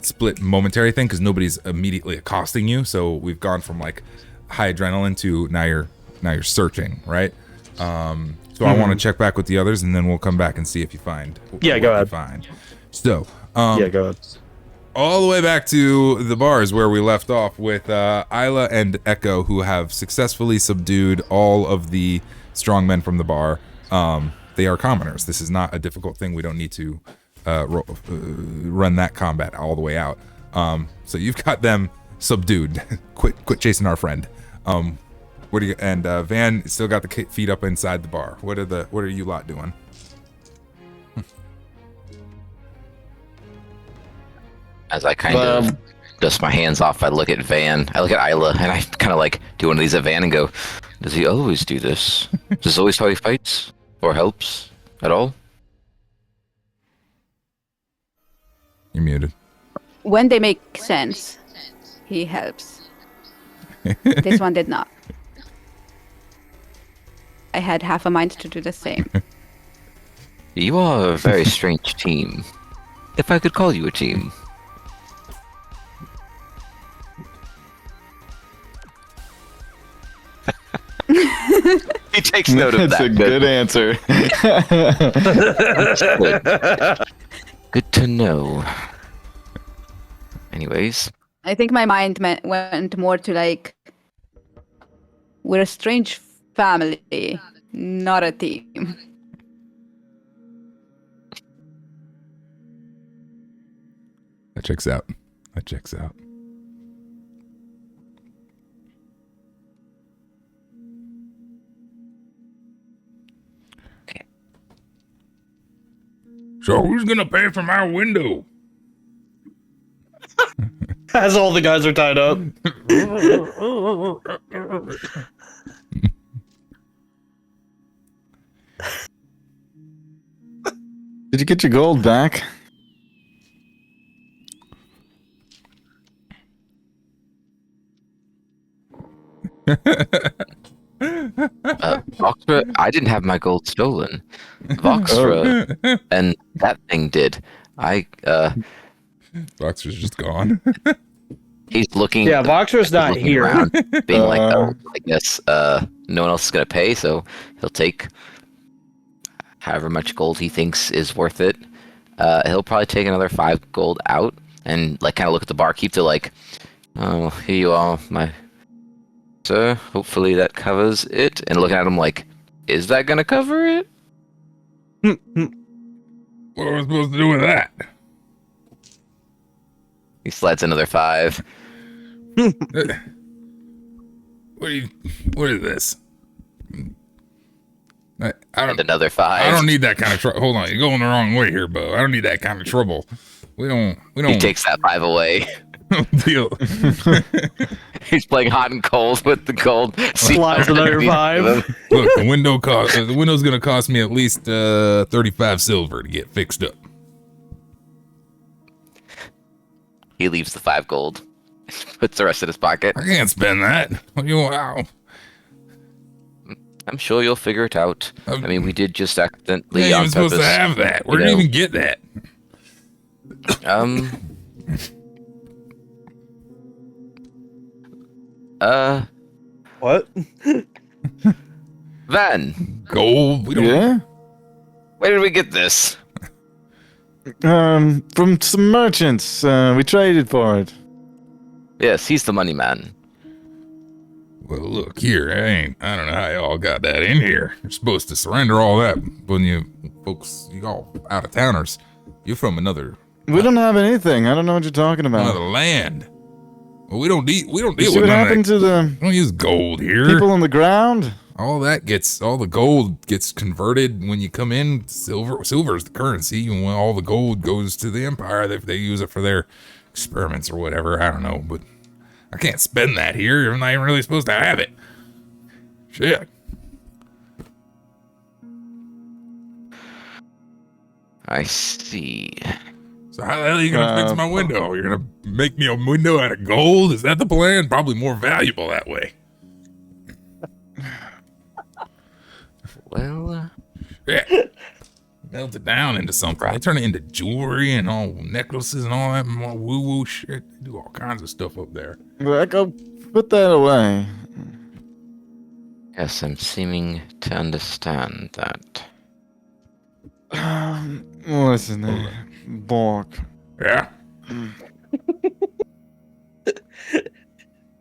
split momentary thing because nobody's immediately accosting you. So we've gone from like high adrenaline to now you're searching, right? So I want to check back with the others, and then we'll come back and see if you find. Yeah, go ahead. Find. So Yeah, go ahead. all the way back to the bars where we left off with Isla and Echo, who have successfully subdued all of the strong men from the bar. They are commoners. This is not a difficult thing. We don't need to run that combat all the way out. So you've got them subdued. Quit chasing our friend. What do you? And Van still got the feet up inside the bar. What are you lot doing? As I kind of dust my hands off, I look at Van. I look at Isla, and I kind of like do one of these at Van and go, "Does he always do this? Is this always how he fights or helps at all?" You're muted. When they make sense, he helps. This one did not. I had half a mind to do the same. You are a very strange team. If I could call you a team. He takes note of That's that. a good answer. Good to know. Anyways, I think my mind went more to like, we're a strange family, not a team. That checks out. Okay. So who's gonna pay for my window? As all the guys are tied up. Did you get your gold back? Voxra, I didn't have my gold stolen. Voxra and that thing did. Boxer's just gone. He's looking. Yeah, Voxra's not looking here. around, being like, "Oh, I guess no one else is gonna pay, so he'll take however much gold he thinks is worth it. He'll probably take another 5 gold out and like kind of look at the barkeep to like, oh, here you are, my sir. Hopefully that covers it." And looking at him like, "Is that gonna cover it?" What are we supposed to do with that? He slides another 5. What is this? I And don't. another 5. I don't need that kind of trouble. Hold on, you're going the wrong way here, Bo. I don't need that kind of trouble. We don't. He takes that 5 away. deal. He's playing hot and cold with the gold. Slides another 5. Look, the window's gonna cost me at least 35 silver to get fixed up. He leaves the 5 gold. Puts the rest in his pocket. I can't spend that. What do you want? Ow. I'm sure you'll figure it out. I mean, we did just accidentally You ain't on even supposed purpose. to have that. Where did you even get that? What? Van, Gold. We don't. Yeah? where did we get this? From some merchants. We traded for it. Yes, he's the money man. Well, look here. I don't know how y'all got that in here. You're supposed to surrender all that when you all out of towners. You're from another We don't have anything. I don't know what you're talking about. land. Well, we don't deal You with see what none of happened that. to the We don't use gold here. people on the ground? All the gold gets converted when you come in. Silver is the currency, and when all the gold goes to the empire, they use it for their experiments or whatever. I don't know, but I can't spend that here. I'm not even really supposed to have it. Shit. I see. So how the hell are you gonna fix my window? You're gonna make me a window out of gold? Is that the plan? Probably more valuable that way. Well, Yeah. Melt it down into something. They turn it into jewelry and all necklaces and all that more woo-woo shit. They do all kinds of stuff up there. Go put that away. yes, I'm seeming to understand that. Listen there, Bork. Yeah?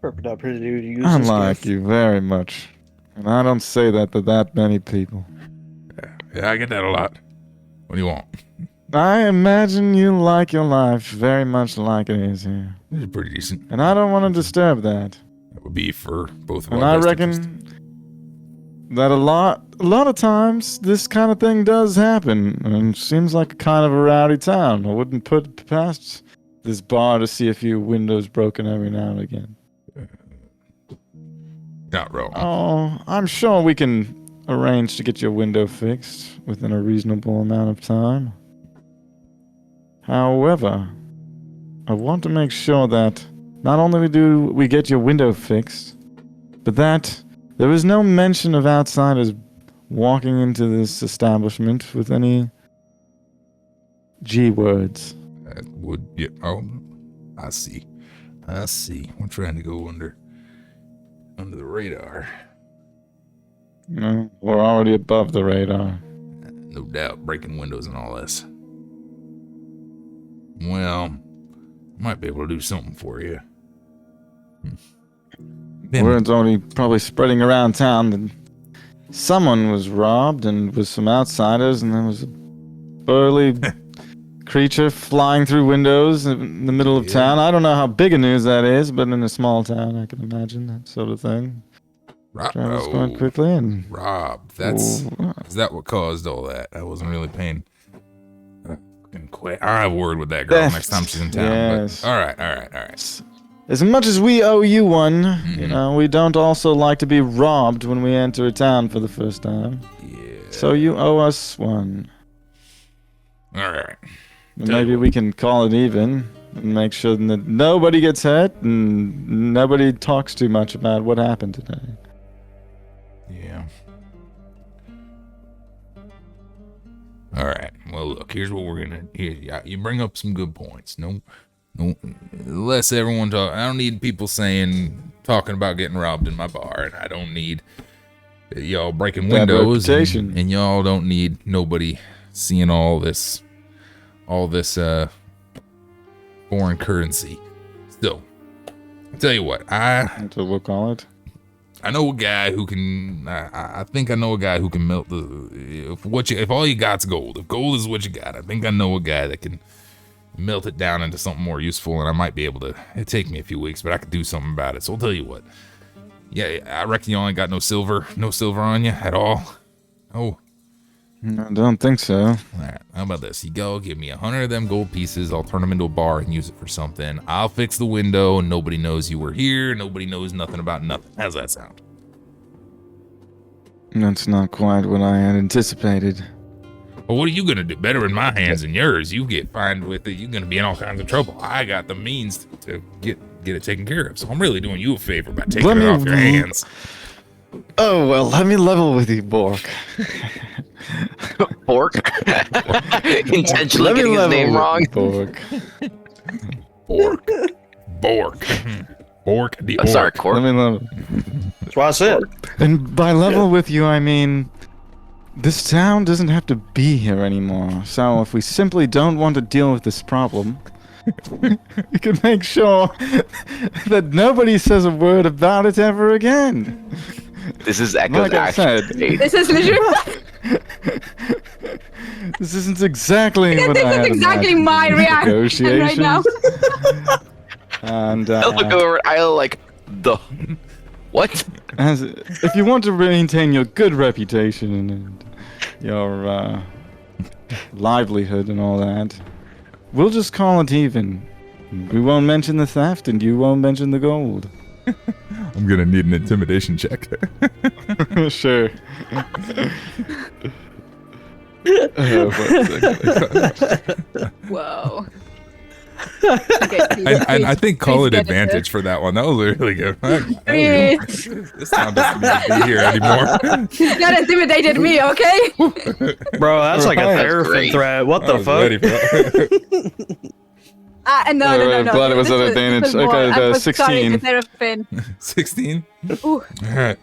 Perfect opportunity to use I this like gift. you very much. And I don't say that to that many people. Yeah, I get that a lot. What do you want? I imagine you like your life very much like it is here. This is pretty decent. And I don't want to disturb that. That would be for both of And our I best reckon interests. that a lot of times this kind of thing does happen. And it seems like a kind of a rowdy town. I wouldn't put past this bar to see a few windows broken every now and again. Not wrong. Oh, I'm sure we can arrange to get your window fixed within a reasonable amount of time. However, I want to make sure that not only do we get your window fixed, but that there is no mention of outsiders walking into this establishment with any G words. That would, yeah. Oh, I see. We're trying to go under the radar. You know, we're already above the radar. No doubt, breaking windows and all this. Well, might be able to do something for you. Word's already probably spreading around town that someone was robbed and with some outsiders, and there was a burly creature flying through windows in the middle of town. I don't know how big a news that is, but in a small town, I can imagine that sort of thing. Travels going quickly and... Rob, is that what caused all that? I wasn't really paying. I'll have a word with that girl Theft. next time she's in town. Yes. But, all right. As much as we owe you one, you know, we don't also like to be robbed when we enter a town for the first time. Yeah. So you owe us one. All right. And maybe we can call it even and make sure that nobody gets hurt and nobody talks too much about what happened today. Yeah. All right. Well, look. Here's what we're gonna. You bring up some good points. No. Less everyone talk. I don't need people talking about getting robbed in my bar, and I don't need y'all breaking Bad windows, reputation. and y'all don't need nobody seeing all this foreign currency. Still, I'll tell you what. That's what we'll call it. I know a guy who can. I think I know a guy who can melt if all you got's gold. If gold is what you got, I think I know a guy that can melt it down into something more useful, and I might be able to. It'd take me a few weeks, but I could do something about it. So I'll tell you what. Yeah, I reckon you ain't got no silver on you at all. Oh, I don't think so. all right. How about this? You go give me 100 of them gold pieces. I'll turn them into a bar and use it for something. I'll fix the window, and nobody knows you were here. Nobody knows nothing about nothing. How's that sound? That's not quite what I had anticipated. Well, what are you gonna do? Better in my hands than yours. You get fined with it, you're gonna be in all kinds of trouble. I got the means to get it taken care of. So I'm really doing you a favor by taking it off your hands. Oh, well, let me level with you, Bork. Bork? Intentionally getting his name wrong. Bork. Bork the orc. Sorry, Corp. Let me level. That's what I said. And by level with you, I mean, this town doesn't have to be here anymore. So if we simply don't want to deal with this problem, we can make sure that nobody says a word about it ever again. This is Echo's Like I said. actually. This is literally. This isn't exactly what This I is had exactly imagined my in these reaction right now. And I look over. I like the what? if you want to maintain your good reputation and your livelihood and all that, we'll just call it even. We won't mention the theft, and you won't mention the gold. I'm gonna need an intimidation check. Sure. Whoa. I think call it advantage for that one. That was really good. This town doesn't need to be here anymore. You got intimidated me, okay? Bro, that's like a That's therapy great. threat. What I the was ready fuck? for that. No. I'm glad it was at This advantage. this was more- Okay, I was sorry, 16. the Seraphim. 16. Ooh. All right.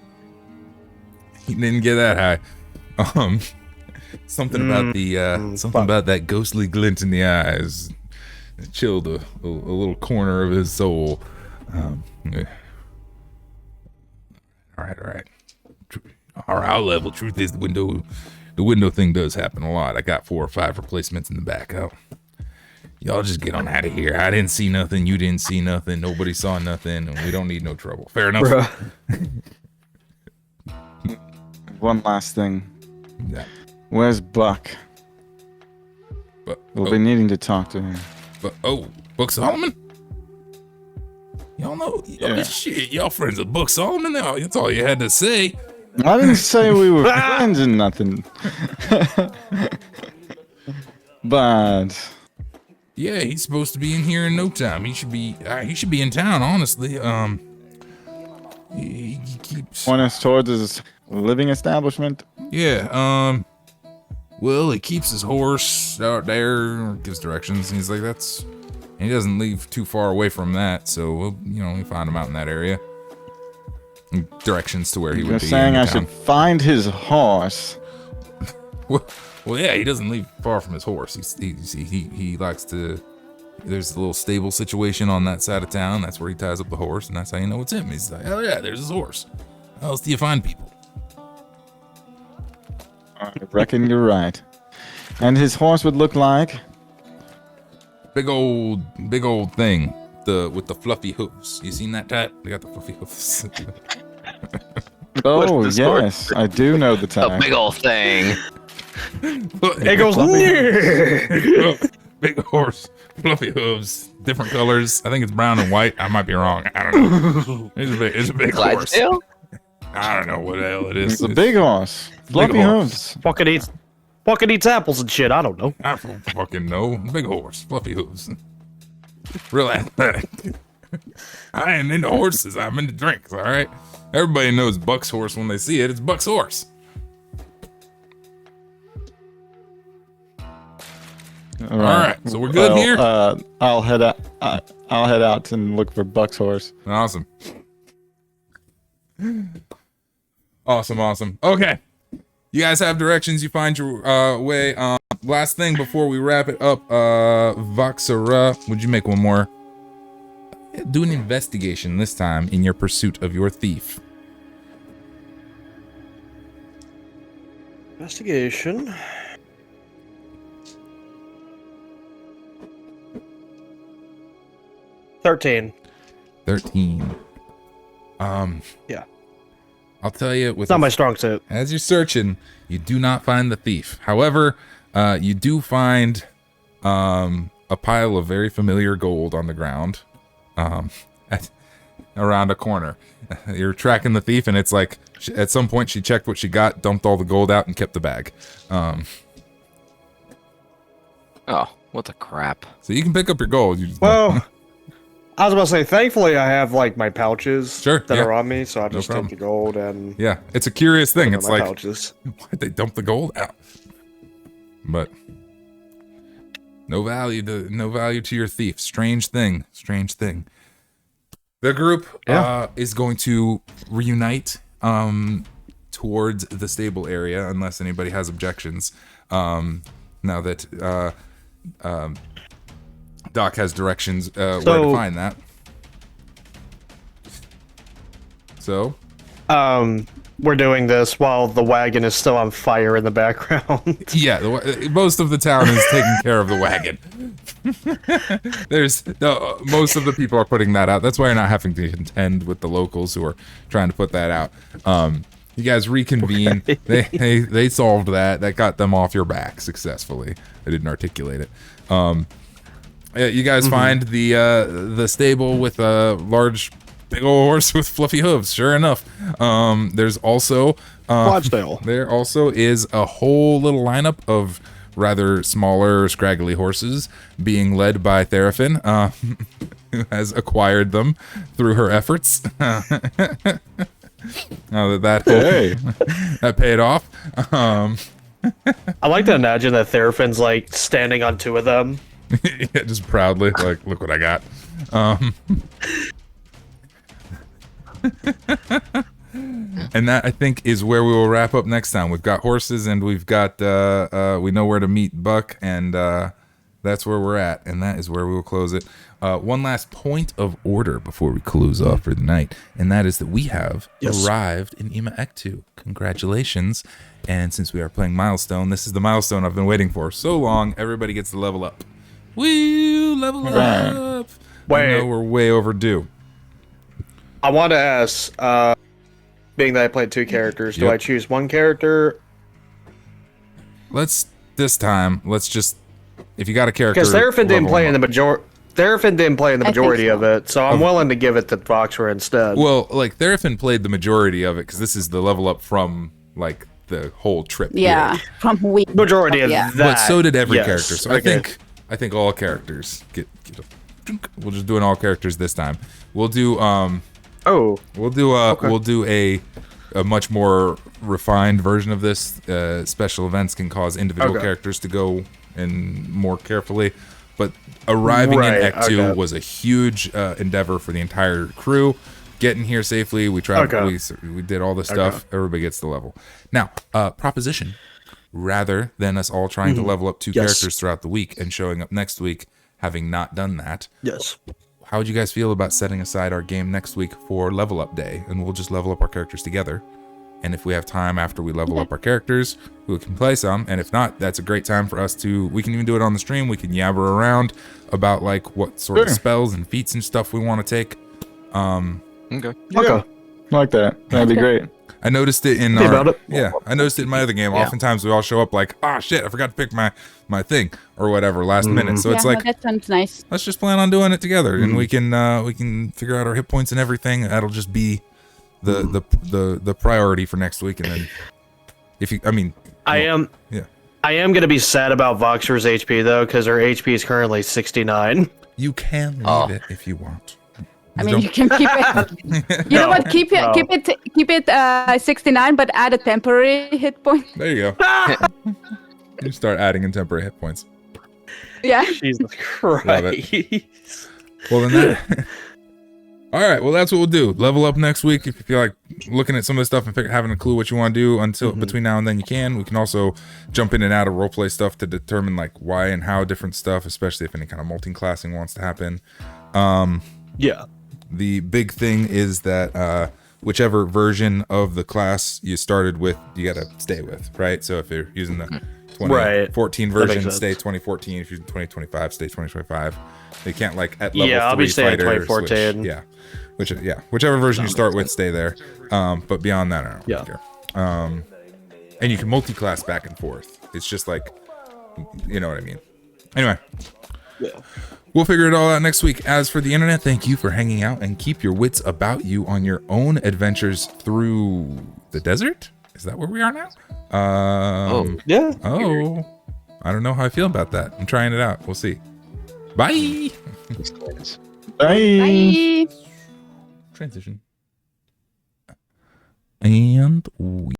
He didn't get that high. Something about the something about that ghostly glint in the eyes. It chilled a little corner of his soul. Yeah. All right. Our level. Truth is, the window thing does happen a lot. I got 4 or 5 replacements in the back out. Y'all just get on out of here. I didn't see nothing. You didn't see nothing. Nobody saw nothing, and we don't need no trouble. Fair enough. Bro. One last thing. Yeah. Where's Buck? But, We'll be needing to talk to him. Buck Solomon? Y'all know? Yeah. Shit, y'all friends with Buck Solomon? That's all you had to say. I didn't say we were friends and nothing. But Yeah, he's supposed to be in here in no time. He should be in town, honestly. He keeps. point us towards his living establishment. Yeah, well, he keeps his horse out there, gives directions, and he's like, he doesn't leave too far away from that, so we find him out in that area. And directions to where he You're would be. saying in I town. should find his horse. Well, yeah, he doesn't leave far from his horse. He likes to. There's a little stable situation on that side of town. That's where he ties up the horse, and that's how you know it's him. He's like, oh yeah, there's his horse. How else do you find people? I reckon you're right. And his horse would look like. Big old thing. With the fluffy hooves. You seen that type? They got the fluffy hooves. Oh this horse? yes, I do know the A type. big old thing. It goes. Big horse, fluffy hooves, different colors. I think it's brown and white. I might be wrong. I don't know. It's a big horse. Clydesdale? I don't know what the hell it is. It's a big horse. Fluffy horse. hooves. Fucking eats apples and shit. I don't know. I don't fucking know. Big horse, fluffy hooves. Real athletic. I ain't into horses. I'm into drinks, all right? Everybody knows Buck's horse when they see it. It's Buck's horse. All right, so we're good here? I'll head out. I'll head out and look for Buck's horse. Awesome. Awesome. Okay. You guys have directions. You find your way. Last thing before we wrap it up, Voxera, would you make one more? Do an investigation this time in your pursuit of your thief. Investigation. $13. 13. Yeah. I'll tell you, It's not my strong suit. as you're searching, you do not find the thief. However, you do find a pile of very familiar gold on the ground around a corner. You're tracking the thief, and it's like at some point she checked what she got, dumped all the gold out, and kept the bag. Oh, what the crap. So you can pick up your gold. You just Well, I was about to say, thankfully I have like my pouches Sure, that yeah. are on me, so I just problem. take the gold and yeah, it's a curious thing. put it It's in my like, pouches. why'd they dump the gold out? But no value to your thief. Strange thing. The group is going to reunite towards the stable area unless anybody has objections. Now that Doc has directions where to find that. So We're doing this while the wagon is still on fire in the background. yeah, most of the town is taking care of the wagon. Most of the people are putting that out. That's why you're not having to contend with the locals who are trying to put that out. You guys reconvene. They solved that. That got them off your back successfully. I didn't articulate it. You guys find the stable with a large big old horse with fluffy hooves. Sure enough. There's also Clydesdale. there also is a whole little lineup of rather smaller, scraggly horses being led by Theraphin, who has acquired them through her efforts. Now that paid off. I like to imagine that Theraphin's like standing on two of them. Yeah, just proudly, like, look what I got. And that, I think, is where we will wrap up next time. We've got horses, and we've got we know where to meet Buck, and that's where we're at, and that is where we will close it. One last point of order before we close off for the night, and that is that we have arrived in Ektu. Congratulations. And since we are playing Milestone, this is the milestone I've been waiting for so long. Everybody gets to level up. Woo! Level up! I know we're way overdue. I want to ask, being that I played two characters, do I choose one character? Let's just, if you got a character, Because Theraphin didn't play in the majority. majority of it, so I'm willing to give it to Voxer instead. Well, like Theraphin played the majority of it because this is the level up from like the whole trip. Yeah, here. from week. Majority of Yeah. that. But so did every yes. character. So Okay. I think all characters get we'll just do an all characters this time. We'll do we'll do a much more refined version of this. Special events can cause individual characters to go in more carefully, but arriving in Ektu was a huge endeavor for the entire crew. Getting here safely, we traveled, we did all this stuff. Everybody gets the level. Now, proposition: rather than us all trying to level up two characters throughout the week and showing up next week having not done that, how would you guys feel about setting aside our game next week for level up day, and we'll just level up our characters together? And if we have time after we level up our characters, we can play some. And if not, that's a great time for us to, we can even do it on the stream. We can yabber around about like what sort of spells and feats and stuff we want to take. Okay. I like that. That'd be great. I noticed it in I noticed it in my other game. Oftentimes we all show up like, ah, shit, I forgot to pick my thing or whatever last minute. So it's like, that sounds nice. Let's just plan on doing it together, and we can figure out our hit points and everything. That'll just be the priority for next week. And then I am gonna be sad about Voxer's HP though, because her HP is currently 69. You can leave it if you want. I mean, you can keep it. You know what? Keep it 69, but add a temporary hit point. There you go. You start adding in temporary hit points. Yeah. Jesus Christ. Love it. Well, then all right. Well, that's what we'll do. Level up next week. If you feel like looking at some of the stuff and having a clue what you want to do until between now and then, you can. We can also jump in and out of roleplay stuff to determine like why and how different stuff, especially if any kind of multi-classing wants to happen. The big thing is that whichever version of the class you started with, you got to stay with, right? So if you're using the 2014 version, stay 2014. If you're using 2025, stay 2025. They can't like at level 3 I'll be staying fighter 2014. switch. Whichever version you start with, stay there. But beyond that, I don't care. And you can multi-class back and forth. It's just like, you know what I mean. Anyway. We'll figure it all out next week. As for the internet, thank you for hanging out, and keep your wits about you on your own adventures through the desert. Is that where we are now? I don't know how I feel about that. I'm trying it out. We'll see. Bye. Bye. Transition. And we